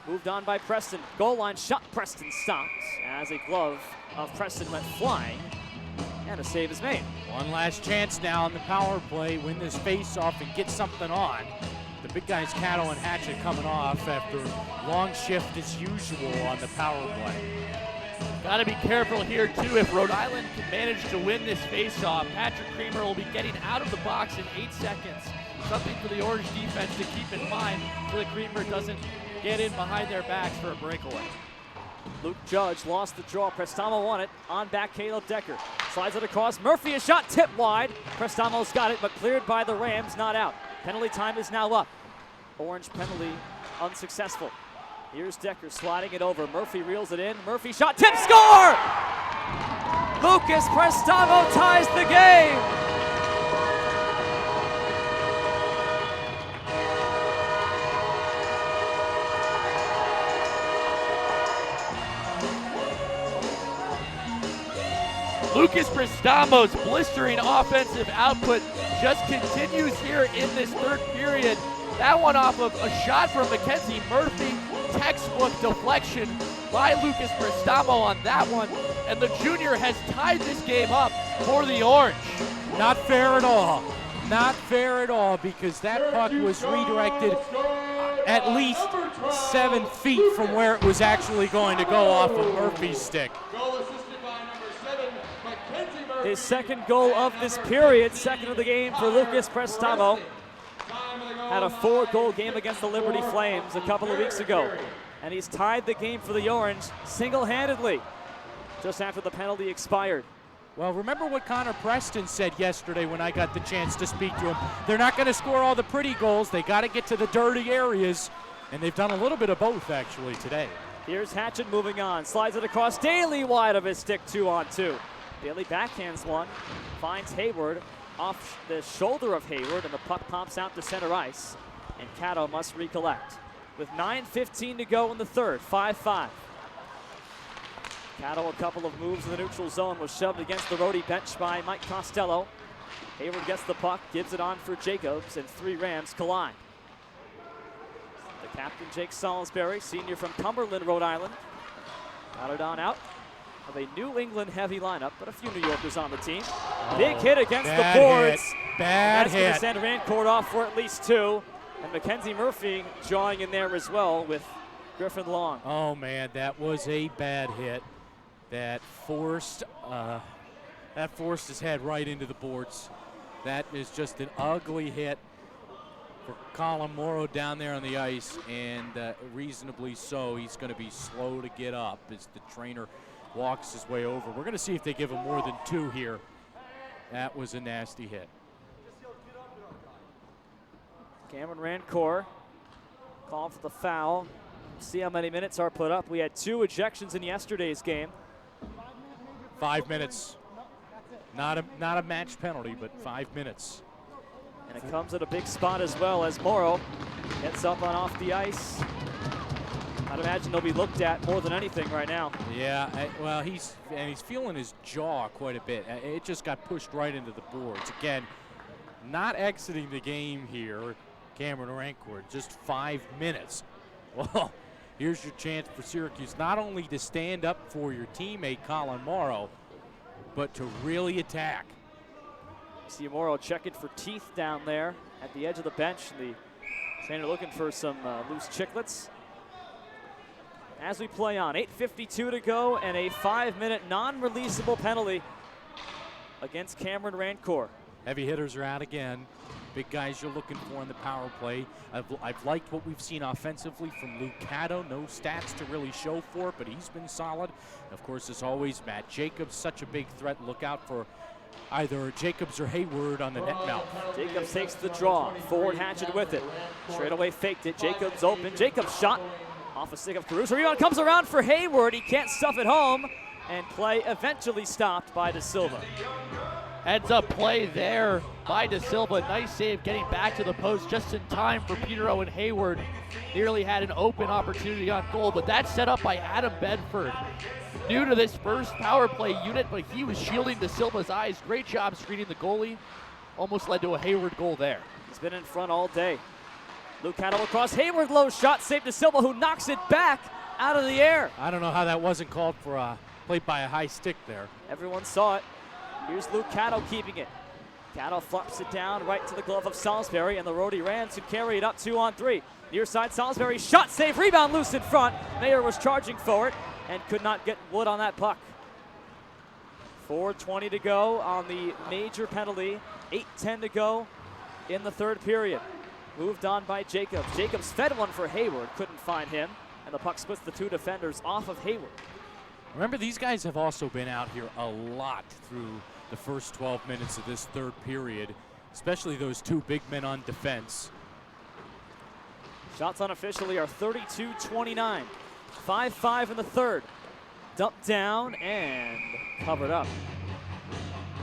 Moved on by Preston. Goal line shot. Preston stops as a glove of Preston went flying. And a save is made. One last chance now on the power play. Win this face-off and get something on. The big guys, Caddo and Hatchett, coming off after long shift as usual on the power play. Got to be careful here, too. If Rhode Island can manage to win this face-off, Patrick Creamer will be getting out of the box in 8 seconds. Something for the Orange defense to keep in mind so that Creamer doesn't get in behind their backs for a breakaway. Luke Judge lost the draw. Prestamo won it. On back, Caleb Decker. Slides it across. Murphy, a shot tipped wide. Prestamo's got it, but cleared by the Rams, not out. Penalty time is now up. Orange penalty unsuccessful. Here's Decker sliding it over. Murphy reels it in. Murphy shot, tip, score! Lucas Prestamo ties the game. Lucas Prestamo's blistering offensive output just continues here in this third period. That one off of a shot from Mackenzie Murphy. Textbook deflection by Lucas Prestamo on that one. And the junior has tied this game up for the Orange. Not fair at all. Not fair at all, because that puck was redirected at least 7 feet from where it was actually going to go off of Murphy's stick. His second goal of this period, second of the game for Lucas Prestamo. Had a 4-goal game against the Liberty Flames a couple of weeks ago. And he's tied the game for the Orange single-handedly just after the penalty expired. Well, remember what Connor Preston said yesterday when I got the chance to speak to him. They're not going to score all the pretty goals. They got to get to the dirty areas. And they've done a little bit of both, actually, today. Here's Hatchett moving on. Slides it across. Daly wide of his stick, 2-on-2. Daly backhands one. Finds Hayward off the shoulder of Hayward, and the puck pops out to center ice. And Caddo must recollect. With 9:15 to go in the third, 5-5. Caddo, a couple of moves in the neutral zone, was shoved against the Rhode bench by Mike Costello. Hayward gets the puck, gives it on for Jacobs, and 3 Rams collide. The captain, Jake Salisbury, senior from Cumberland, Rhode Island. Got it on out of a New England heavy lineup, but a few New Yorkers on the team. Big hit against the boards. Bad hit. That's hit. going to send Rancourt off for at least 2. And Mackenzie Murphy jawing in there as well with Griffin Long. Oh, man, that was a bad hit. That forced his head right into the boards. That is just an ugly hit for Colin Morrow down there on the ice, and reasonably so. He's going to be slow to get up as the trainer walks his way over. We're going to see if they give him more than 2 here. That was a nasty hit. Cameron Rancourt called for the foul. See how many minutes are put up. We had 2 ejections in yesterday's game. 5 minutes. Not a match penalty, but 5 minutes. And it comes at a big spot as well as Morrow gets up and off the ice. I'd imagine he'll be looked at more than anything right now. Yeah, well, he's feeling his jaw quite a bit. It just got pushed right into the boards. Again, not exiting the game here, Cameron Rancourt, just 5 minutes. Well, here's your chance for Syracuse not only to stand up for your teammate Colin Morrow, but to really attack. See Morrow checking for teeth down there at the edge of the bench. The trainer looking for some loose chiclets. As we play on, 8:52 to go and a 5-minute non-releasable penalty against Cameron Rancourt. Heavy hitters are out again. Big guys you're looking for in the power play. I've liked what we've seen offensively from Luke Caddo. No stats to really show for it, but he's been solid. Of course, as always, Matt Jacobs, such a big threat. Look out for either Jacobs or Hayward on the net mouth. Jacobs takes the draw. Forward Hatchet with it. Straight away faked it. Jacobs open. Jacobs shot off a stick of Caruso. Rebound comes around for Hayward. He can't stuff it home. And play eventually stopped by De Silva. Heads up play there by De Silva. Nice save getting back to the post just in time for Peter Owen Hayward. Nearly had an open opportunity on goal, but that's set up by Adam Bedford. New to this first power play unit, but he was shielding De Silva's eyes. Great job screening the goalie. Almost led to a Hayward goal there. He's been in front all day. Luke Caddo across. Hayward low shot. Save De Silva, who knocks it back out of the air. I don't know how that wasn't called for a play by a high stick there. Everyone saw it. Here's Luke Caddo keeping it. Caddo flops it down right to the glove of Salisbury, and the Rhode Rams who carry it up 2-on-3. Near side, Salisbury shot, save, rebound loose in front. Mayer was charging for it and could not get wood on that puck. 4:20 to go on the major penalty. 8:10 to go in the third period. Moved on by Jacobs. Jacobs fed one for Hayward, couldn't find him, and the puck splits the two defenders off of Hayward. Remember, these guys have also been out here a lot through the first 12 minutes of this third period, especially those two big men on defense. Shots unofficially are 32-29. 5-5 in the third. Dumped down and covered up.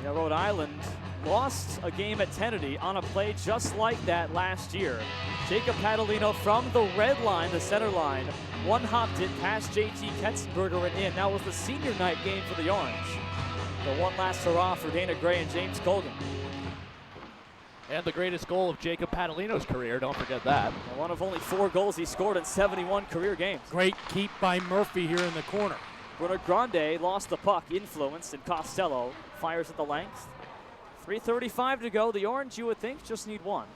Yeah, Rhode Island lost a game at Tennedy on a play just like that last year. Jacob Padalino from the red line, the center line, one-hopped it past JT Ketzenberger and in. That was the senior night game for the Orange. The one last hurrah for Dana Gray and James Colgan. And the greatest goal of Jacob Padalino's career, don't forget that. And one of only 4 goals he scored in 71 career games. Great keep by Murphy here in the corner. Bruno Grande lost the puck, influenced, and Costello fires at the length. 3:35 to go. The Orange, you would think, just need one.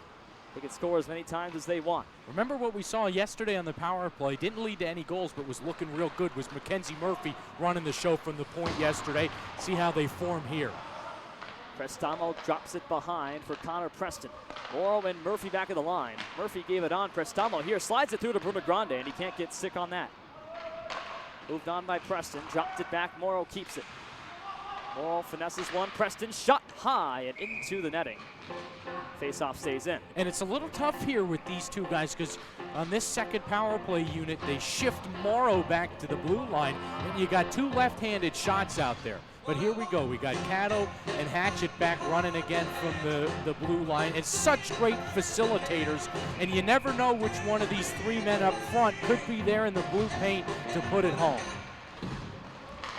They can score as many times as they want. Remember what we saw yesterday on the power play? Didn't lead to any goals, but was looking real good. Was Mackenzie Murphy running the show from the point yesterday. See how they form here. Prestamo drops it behind for Connor Preston. Morrow and Murphy back of the line. Murphy gave it on. Prestamo here slides it through to Bruno Grande, and he can't get sick on that. Moved on by Preston. Dropped it back. Morrow keeps it. Morrow finesses one. Preston shot high and into the netting. Faceoff stays in. And it's a little tough here with these two guys because on this second power play unit, they shift Morrow back to the blue line, and you got two left-handed shots out there. But here we go. We got Caddo and Hatchet back running again from the blue line. It's such great facilitators, and you never know which one of these 3 men up front could be there in the blue paint to put it home.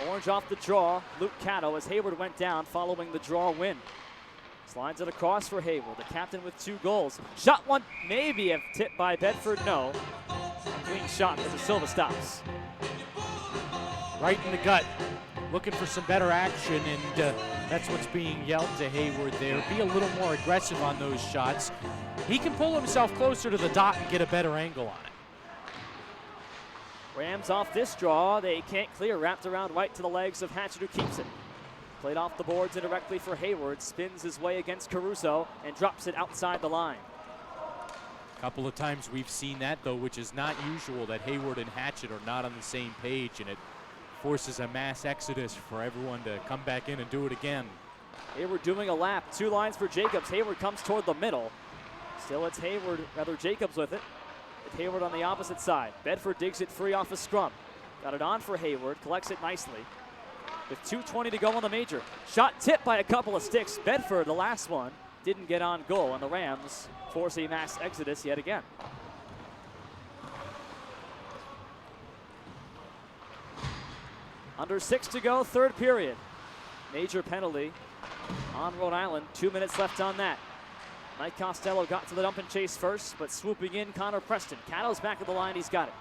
Orange off the draw. Luke Caddo as Hayward went down following the draw win. Slides it across for Hayward, the captain with 2 goals. Shot one, maybe a tip by Bedford, no. Clean shot as De Silva stops. Right in the gut. Looking for some better action, and that's what's being yelled to Hayward there. Be a little more aggressive on those shots. He can pull himself closer to the dot and get a better angle on it. Rams off this draw. They can't clear. Wrapped around right to the legs of Hatchet, who keeps it. Played off the boards indirectly for Hayward. Spins his way against Caruso and drops it outside the line. A couple of times we've seen that, though, which is not usual, that Hayward and Hatchet are not on the same page, and it forces a mass exodus for everyone to come back in and do it again. Hayward doing a lap. 2 lines for Jacobs. Hayward comes toward the middle. Still it's Hayward, rather Jacobs with it. With Hayward on the opposite side. Bedford digs it free off a scrum. Got it on for Hayward. Collects it nicely. with 2:20 to go on the major. Shot tipped by a couple of sticks. Bedford, the last one, didn't get on goal, and the Rams force a mass exodus yet again. Under 6 to go, third period. Major penalty on Rhode Island. 2 minutes left on that. Mike Costello got to the dump and chase first, but swooping in, Connor Preston. Cattle's back at the line, he's got it.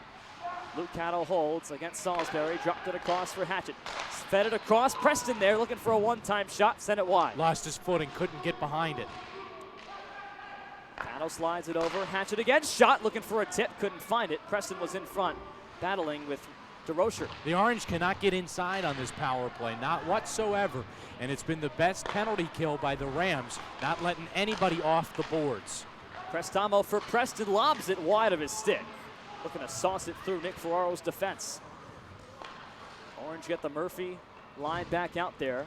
Luke Cattle holds against Salisbury, dropped it across for Hatchett. Fed it across, Preston there looking for a one-time shot, sent it wide. Lost his footing, couldn't get behind it. Cattle slides it over, Hatchett again, shot, looking for a tip, couldn't find it. Preston was in front, battling with DeRocher. The Orange cannot get inside on this power play, not whatsoever. And it's been the best penalty kill by the Rams, not letting anybody off the boards. Prestamo for Preston, lobs it wide of his stick. Looking to sauce it through Nick Ferraro's defense. Orange get the Murphy line back out there.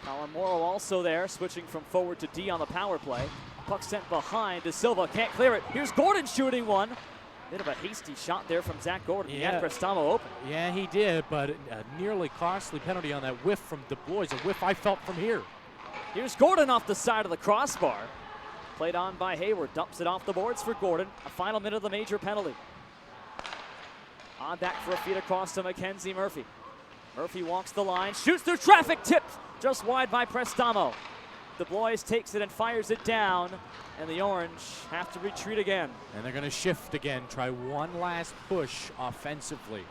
Colin Morrow also there, switching from forward to D on the power play. Puck sent behind to Silva, can't clear it. Here's Gordon shooting one. Bit of a hasty shot there from Zach Gordon. He had Prestamo open. Yeah, he did, but a nearly costly penalty on that whiff from Du Bois, a whiff I felt from here. Here's Gordon off the side of the crossbar. Played on by Hayward, dumps it off the boards for Gordon. A final minute of the major penalty. On back for a feed across to Mackenzie Murphy. Murphy walks the line, shoots through traffic, tipped just wide by Prestamo. Du Bois takes it and fires it down, and the Orange have to retreat again. And they're going to shift again, try one last push offensively.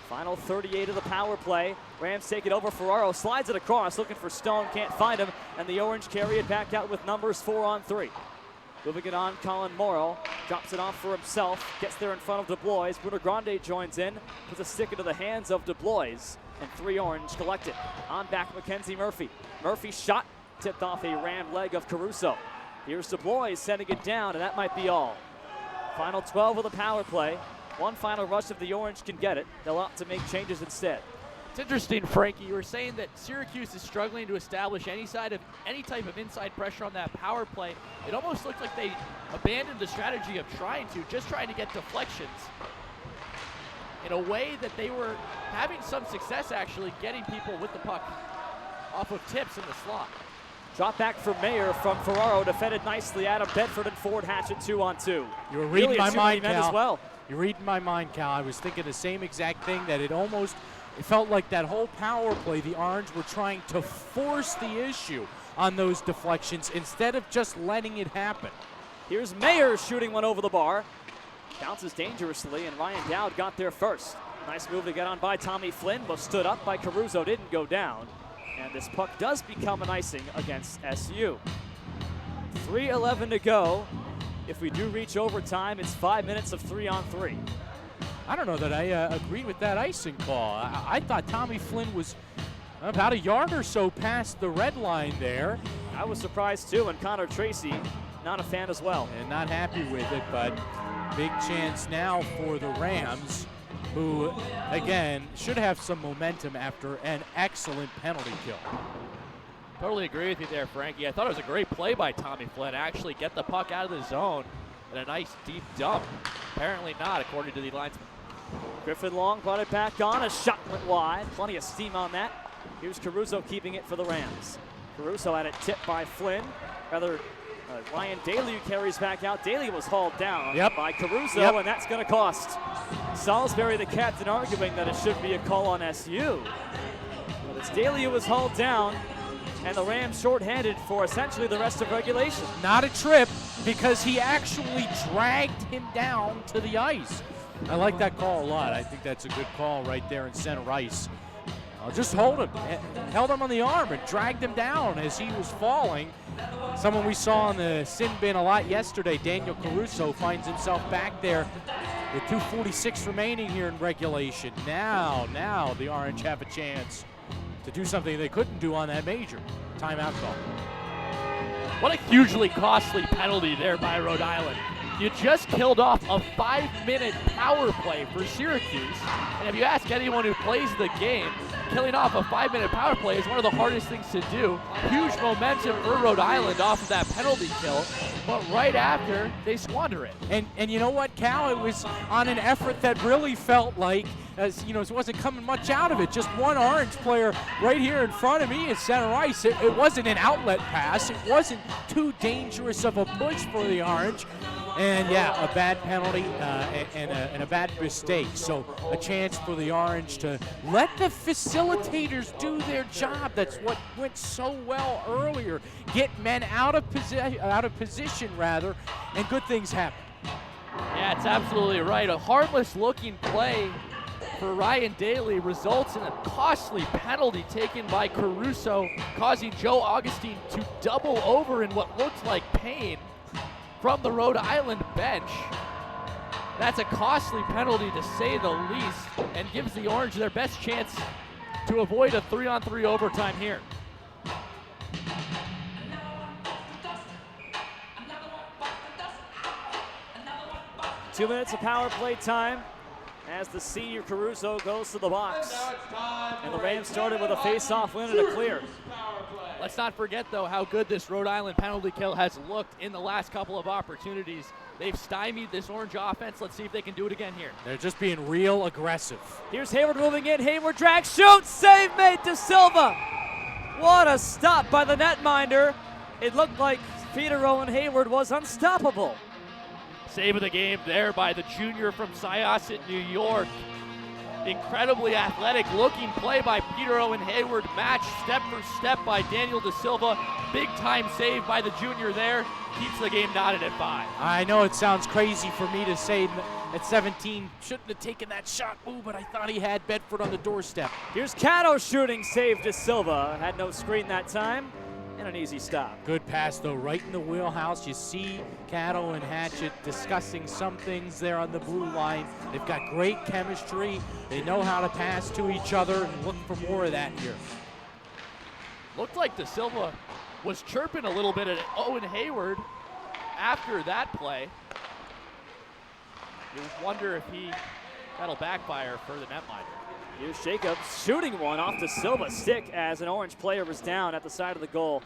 Final 38 of the power play. Rams take it over. Ferraro slides it across, looking for Stone, can't find him, and the Orange carry it back out with numbers 4-on-3. Moving it on, Colin Morrow drops it off for himself, gets there in front of Du Bois. Bruno Grande joins in, puts a stick into the hands of Du Bois, and 3 Orange collect it. On back, Mackenzie Murphy. Murphy shot, tipped off a rammed leg of Caruso. Here's Du Bois sending it down, and that might be all. Final 12 of the power play. One final rush if the Orange can get it. They'll opt to make changes instead. It's interesting, Frankie. You were saying that Syracuse is struggling to establish any type of inside pressure on that power play. It almost looked like they abandoned the strategy of trying to get deflections in a way that they were having some success actually getting people with the puck off of tips in the slot. Drop back for Mayer from Ferraro, defended nicely. Adam Bedford and Ford Hatchett 2-on-2. You were reading my mind, Cal. As well. You're reading my mind, Cal. I was thinking the same exact thing, that it felt like that whole power play, the Orange were trying to force the issue on those deflections instead of just letting it happen. Here's Mayer shooting one over the bar. Bounces dangerously, and Ryan Dowd got there first. Nice move to get on by Tommy Flynn, but stood up by Caruso, didn't go down. And this puck does become an icing against SU. 3:11 to go. If we do reach overtime, it's 5 minutes of 3-on-3. I don't know that I agree with that icing call. I thought Tommy Flynn was about a yard or so past the red line there. I was surprised too, and Connor Tracy, not a fan as well. And not happy with it, but big chance now for the Rams, who, again, should have some momentum after an excellent penalty kill. Totally agree with you there, Frankie. I thought it was a great play by Tommy Flynn. Actually get the puck out of the zone and a nice deep dump. Apparently not, according to the linesman. Griffin Long brought it back on. A shot went wide. Plenty of steam on that. Here's Caruso keeping it for the Rams. Caruso had it tipped by Flynn. Ryan Daly carries back out. Daly was hauled down by Caruso, and that's going to cost Salisbury, the captain, arguing that it should be a call on SU. But it's Daly who was hauled down, and the Rams shorthanded for essentially the rest of regulation. Not a trip, because he actually dragged him down to the ice. I like that call a lot. I think that's a good call right there in center ice. Just held him on the arm and dragged him down as he was falling. Someone we saw in the sin bin a lot yesterday, Daniel Caruso, finds himself back there with 2:46 remaining here in regulation. Now the Orange have a chance to do something they couldn't do on that major. Timeout call. What a hugely costly penalty there by Rhode Island. You just killed off a 5-minute power play for Syracuse. And if you ask anyone who plays the game, killing off a 5-minute power play is one of the hardest things to do. Huge momentum for Rhode Island off of that penalty kill. but right after, they squander it. And you know what, Cal? It was on an effort that really felt like, as you know, it wasn't coming much out of it. Just one Orange player right here in front of me at center ice. It wasn't an outlet pass. It wasn't too dangerous of a push for the Orange. And yeah, a bad penalty and a bad mistake. So a chance for the Orange to let the facilitators do their job. That's what went so well earlier. Get men out of position rather, and good things happen. Yeah, it's absolutely right. A harmless-looking play for Ryan Daly results in a costly penalty taken by Caruso, causing Joe Augustine to double over in what looked like pain from the Rhode Island bench. That's a costly penalty to say the least, and gives the Orange their best chance to avoid a 3-on-3 overtime here. Two minutes of power play time as the senior Caruso goes to the box. And the Rams started with a face-off win and a clear. Let's not forget, though, how good this Rhode Island penalty kill has looked in the last couple of opportunities. They've stymied this Orange offense. Let's see if they can do it again here. They're just being real aggressive. Here's Hayward moving in. Hayward drag, shoots, save made to Silva. What a stop by the netminder. It looked like Federo and Hayward was unstoppable. Save of the game there by the junior from Syosset, New York. Incredibly athletic looking play by Federo and Hayward, matched step for step by Daniel De Silva. Big time save by the junior there, keeps the game knotted at 5. I know it sounds crazy for me to say at 17, shouldn't have taken that shot, but I thought he had Bedford on the doorstep. Here's Cato shooting, save De Silva. Had no screen that time, and an easy stop. Good pass, though, right in the wheelhouse. You see Cato and Hatchett discussing some things there on the blue line. They've got great chemistry. They know how to pass to each other, and look for more of that here. Looked like De Silva was chirping a little bit at Owen Hayward after that play. You wonder if that'll backfire for the netminder. Here's Jacobs shooting one off De Silva's stick as an Orange player was down at the side of the goal.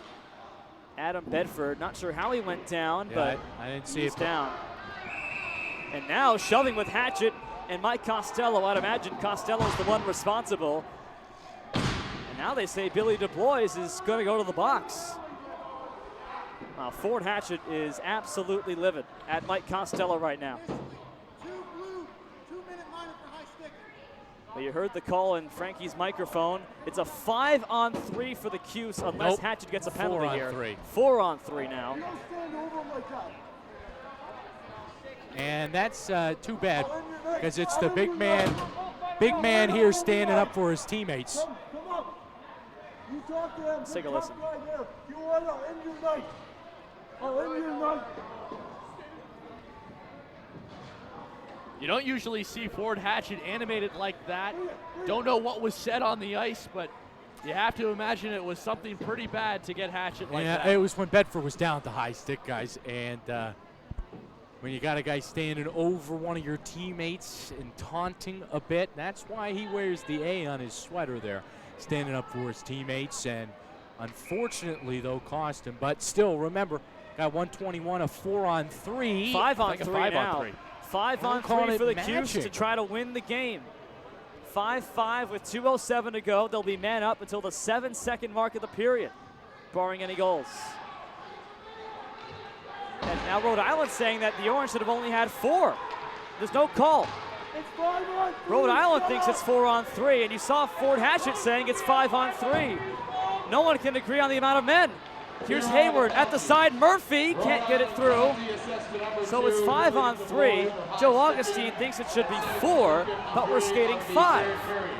Adam Bedford, not sure how he went down, but I didn't see he's it down. And now shoving with Hatchett and Mike Costello. I'd imagine Costello's the one responsible. And now they say Billy DuBois is going to go to the box. Wow, Ford Hatchett is absolutely livid at Mike Costello right now. Well, you heard the call in Frankie's microphone. It's a 5-on-3 for the Cuse unless Hatchett gets a penalty here. 4-on-3 now. And that's too bad, because it's the big man here standing up for his teammates. Let's take a listen. You don't usually see Ford Hatchett animated like that. Don't know what was said on the ice, but you have to imagine it was something pretty bad to get Hatchett like that. Yeah, it was when Bedford was down at the high stick, guys, and when you got a guy standing over one of your teammates and taunting a bit, that's why he wears the A on his sweater there, standing up for his teammates, and unfortunately, though, cost him. But still, remember, got 121, a 4-on-3. 5-on-3 now. 5-on-3 for the Cuse to try to win the game. 5-5 with 2:07 to go. They'll be man up until the 7-second mark of the period, barring any goals. And now Rhode Island saying that the Orange should have only had 4. There's no call. Rhode Island thinks it's 4-on-3, and you saw Ford Hatchett saying it's 5-on-3. No one can agree on the amount of men. Here's Hayward at the side. Murphy can't get it through. So it's 5-on-3. Joe Augustine thinks it should be 4, but we're skating 5.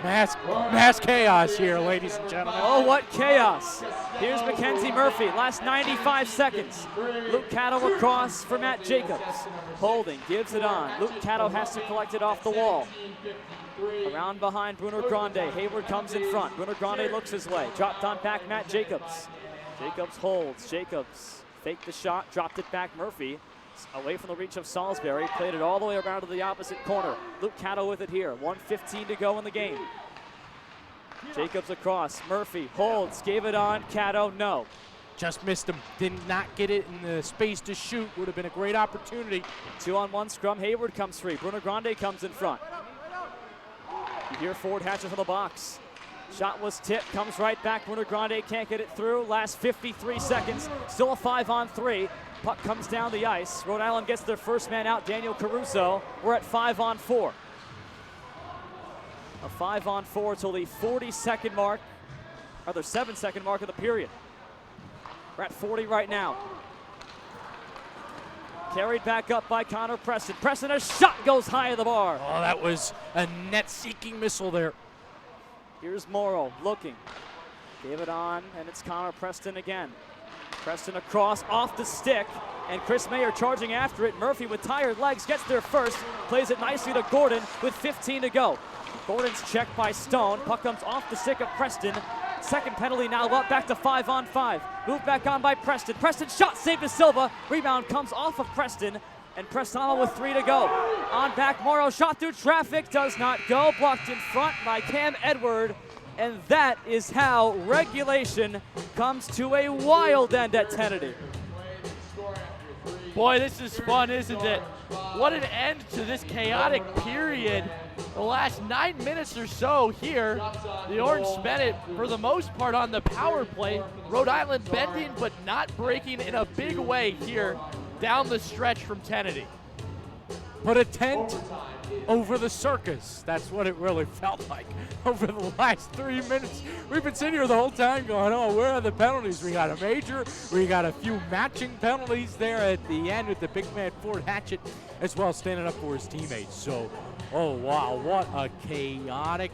Mass chaos here, ladies and gentlemen. Oh, what chaos. Here's Mackenzie Murphy. Last 95 seconds. Luke Cato across for Matt Jacobs. Holding, gives it on. Luke Cato has to collect it off the wall. Around behind Bruno Grande. Hayward comes in front. Bruno Grande looks his way. Dropped on back Matt Jacobs. Jacobs holds. Jacobs faked the shot, dropped it back. Murphy away from the reach of Salisbury, played it all the way around to the opposite corner. Luke Cato with it here. 1:15 to go in the game. Jacobs across. Murphy holds, gave it on. Cato, no. Just missed him. Did not get it in the space to shoot. Would have been a great opportunity. 2-on-1 scrum. Hayward comes free. Bruno Grande comes in front. You hear Ford Hatchet from the box. Shot was tipped, comes right back. Bruno Grande can't get it through. Last 53 seconds. Still a 5-on-3. Puck comes down the ice. Rhode Island gets their first man out, Daniel Caruso. We're at 5-on-4. A 5-on-4 till the 40-second mark, or the 7-second mark of the period. We're at 40 right now. Carried back up by Connor Preston. Preston, a shot goes high of the bar. Oh, that was a net-seeking missile there. Here's Morrow looking. Gave it on, and it's Connor Preston again. Preston across, off the stick, and Chris Mayer charging after it. Murphy with tired legs gets there first, plays it nicely to Gordon with 15 to go. Gordon's checked by Stone. Puck comes off the stick of Preston. Second penalty now up, back to 5-on-5. Moved back on by Preston. Preston shot saved to Silva. Rebound comes off of Preston, and Prestano with 3 to go. On back, Morrow shot through traffic, does not go. Blocked in front by Cam Edward. And that is how regulation comes to a wild end at Kennedy. Boy, this is fun, isn't it? What an end to this chaotic period. The last 9 minutes or so here, the Orange spent it for the most part on the power play. Rhode Island bending but not breaking in a big way here down the stretch from Kennedy. Put a tent over the circus. That's what it really felt like over the last 3 minutes. We've been sitting here the whole time going, oh, where are the penalties? We got a major, we got a few matching penalties there at the end with the big man Ford Hatchet as well standing up for his teammates. So, oh wow, what a chaotic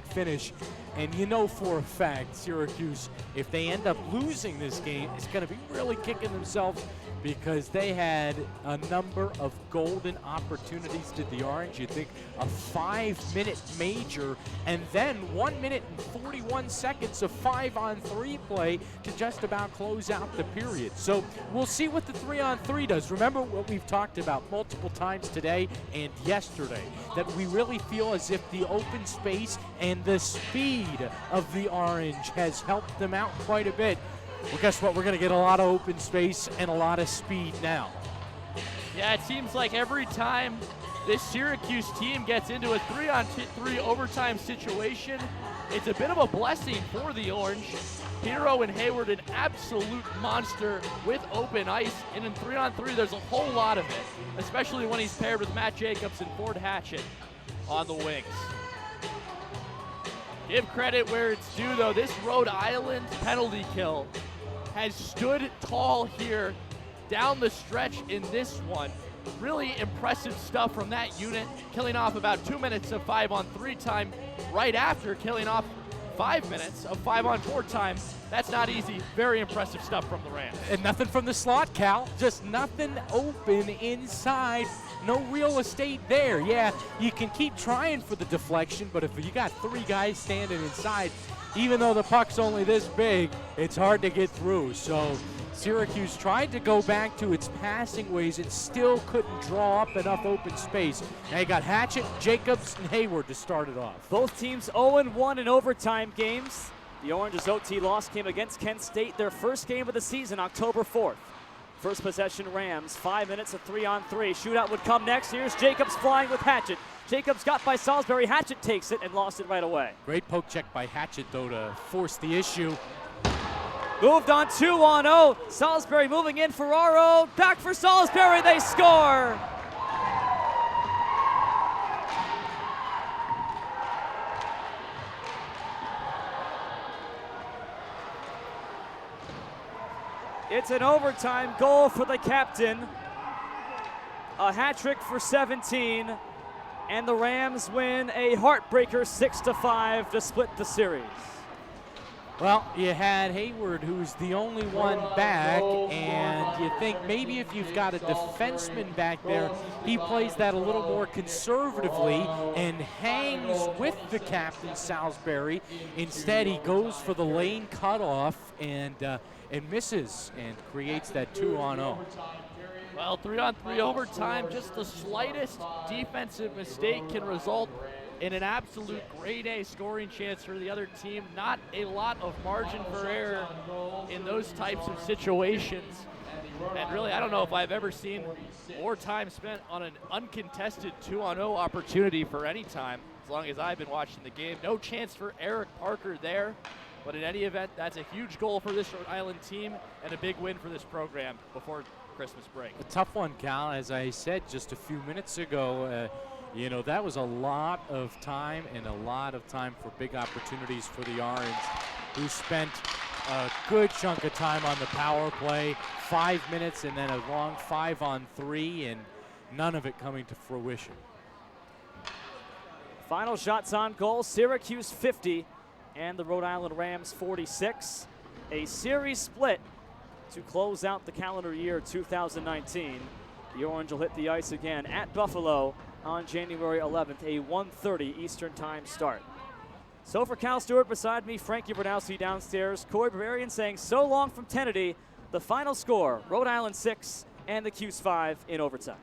finish. And you know for a fact, Syracuse, if they end up losing this game, it's going to be really kicking themselves because they had a number of golden opportunities to the Orange. You think a 5-minute major and then 1 minute and 41 seconds of 5-on-3 play to just about close out the period. So we'll see what the 3-on-3 does. Remember what we've talked about multiple times today and yesterday, that we really feel as if the open space and the speed of the Orange has helped them out quite a bit. Well, guess what? We're going to get a lot of open space and a lot of speed now. Yeah, it seems like every time this Syracuse team gets into a 3-on-3 overtime situation, it's a bit of a blessing for the Orange. Hero and Hayward, an absolute monster with open ice, and in 3-on-3, there's a whole lot of it, especially when he's paired with Matt Jacobs and Ford Hatchet on the wings. Give credit where it's due, though. This Rhode Island penalty kill has stood tall here down the stretch in this one. Really impressive stuff from that unit, killing off about 2 minutes of 5-on-3 time right after killing off 5 minutes of 5-on-4 time. That's not easy. Very impressive stuff from the Rams. And nothing from the slot, Cal. Just nothing open inside. No real estate there. Yeah, you can keep trying for the deflection, but if you got 3 guys standing inside, even though the puck's only this big, it's hard to get through. So Syracuse tried to go back to its passing ways and still couldn't draw up enough open space. Now you got Hatchet, Jacobs, and Hayward to start it off. Both teams 0-1 in overtime games. The Orange's OT loss came against Kent State, their first game of the season, October 4th. First possession Rams, 5 minutes of 3-on-3. Shootout would come next. Here's Jacobs flying with Hatchet. Jacobs got by Salisbury. Hatchet takes it and lost it right away. Great poke check by Hatchet, though, to force the issue. Moved on 2-on-0. Salisbury moving in. Ferraro back for Salisbury. They score. It's an overtime goal for the captain. A hat trick for 17. And the Rams win a heartbreaker 6-5 to split the series. Well, you had Hayward, who's the only one back, and you think maybe if you've got a defenseman back there, he plays that a little more conservatively and hangs with the captain, Salisbury. Instead, he goes for the lane cutoff and misses and creates that 2-on-0. Well, 3-on-3 overtime, just the slightest defensive mistake can result in an absolute grade A scoring chance for the other team. Not a lot of margin for error in those types of situations. And really, I don't know if I've ever seen more time spent on an uncontested 2-on-0 opportunity for any time, as long as I've been watching the game. No chance for Eric Parker there, but in any event, that's a huge goal for this Rhode Island team and a big win for this program before Christmas break. A tough one, Cal. As I said just a few minutes ago, you know, that was a lot of time and a lot of time for big opportunities for the Orange, who spent a good chunk of time on the power play, 5 minutes and then a long 5-on-3, and none of it coming to fruition. Final shots on goal, Syracuse 50 and the Rhode Island Rams 46. A series split to close out the calendar year 2019. The Orange will hit the ice again at Buffalo on January 11th, a 1:30 Eastern Time start. So for Cal Stewart beside me, Frankie Vernouski downstairs, Cory Berberian saying so long from Tennessee. The final score, Rhode Island 6 and the Cuse 5 in overtime.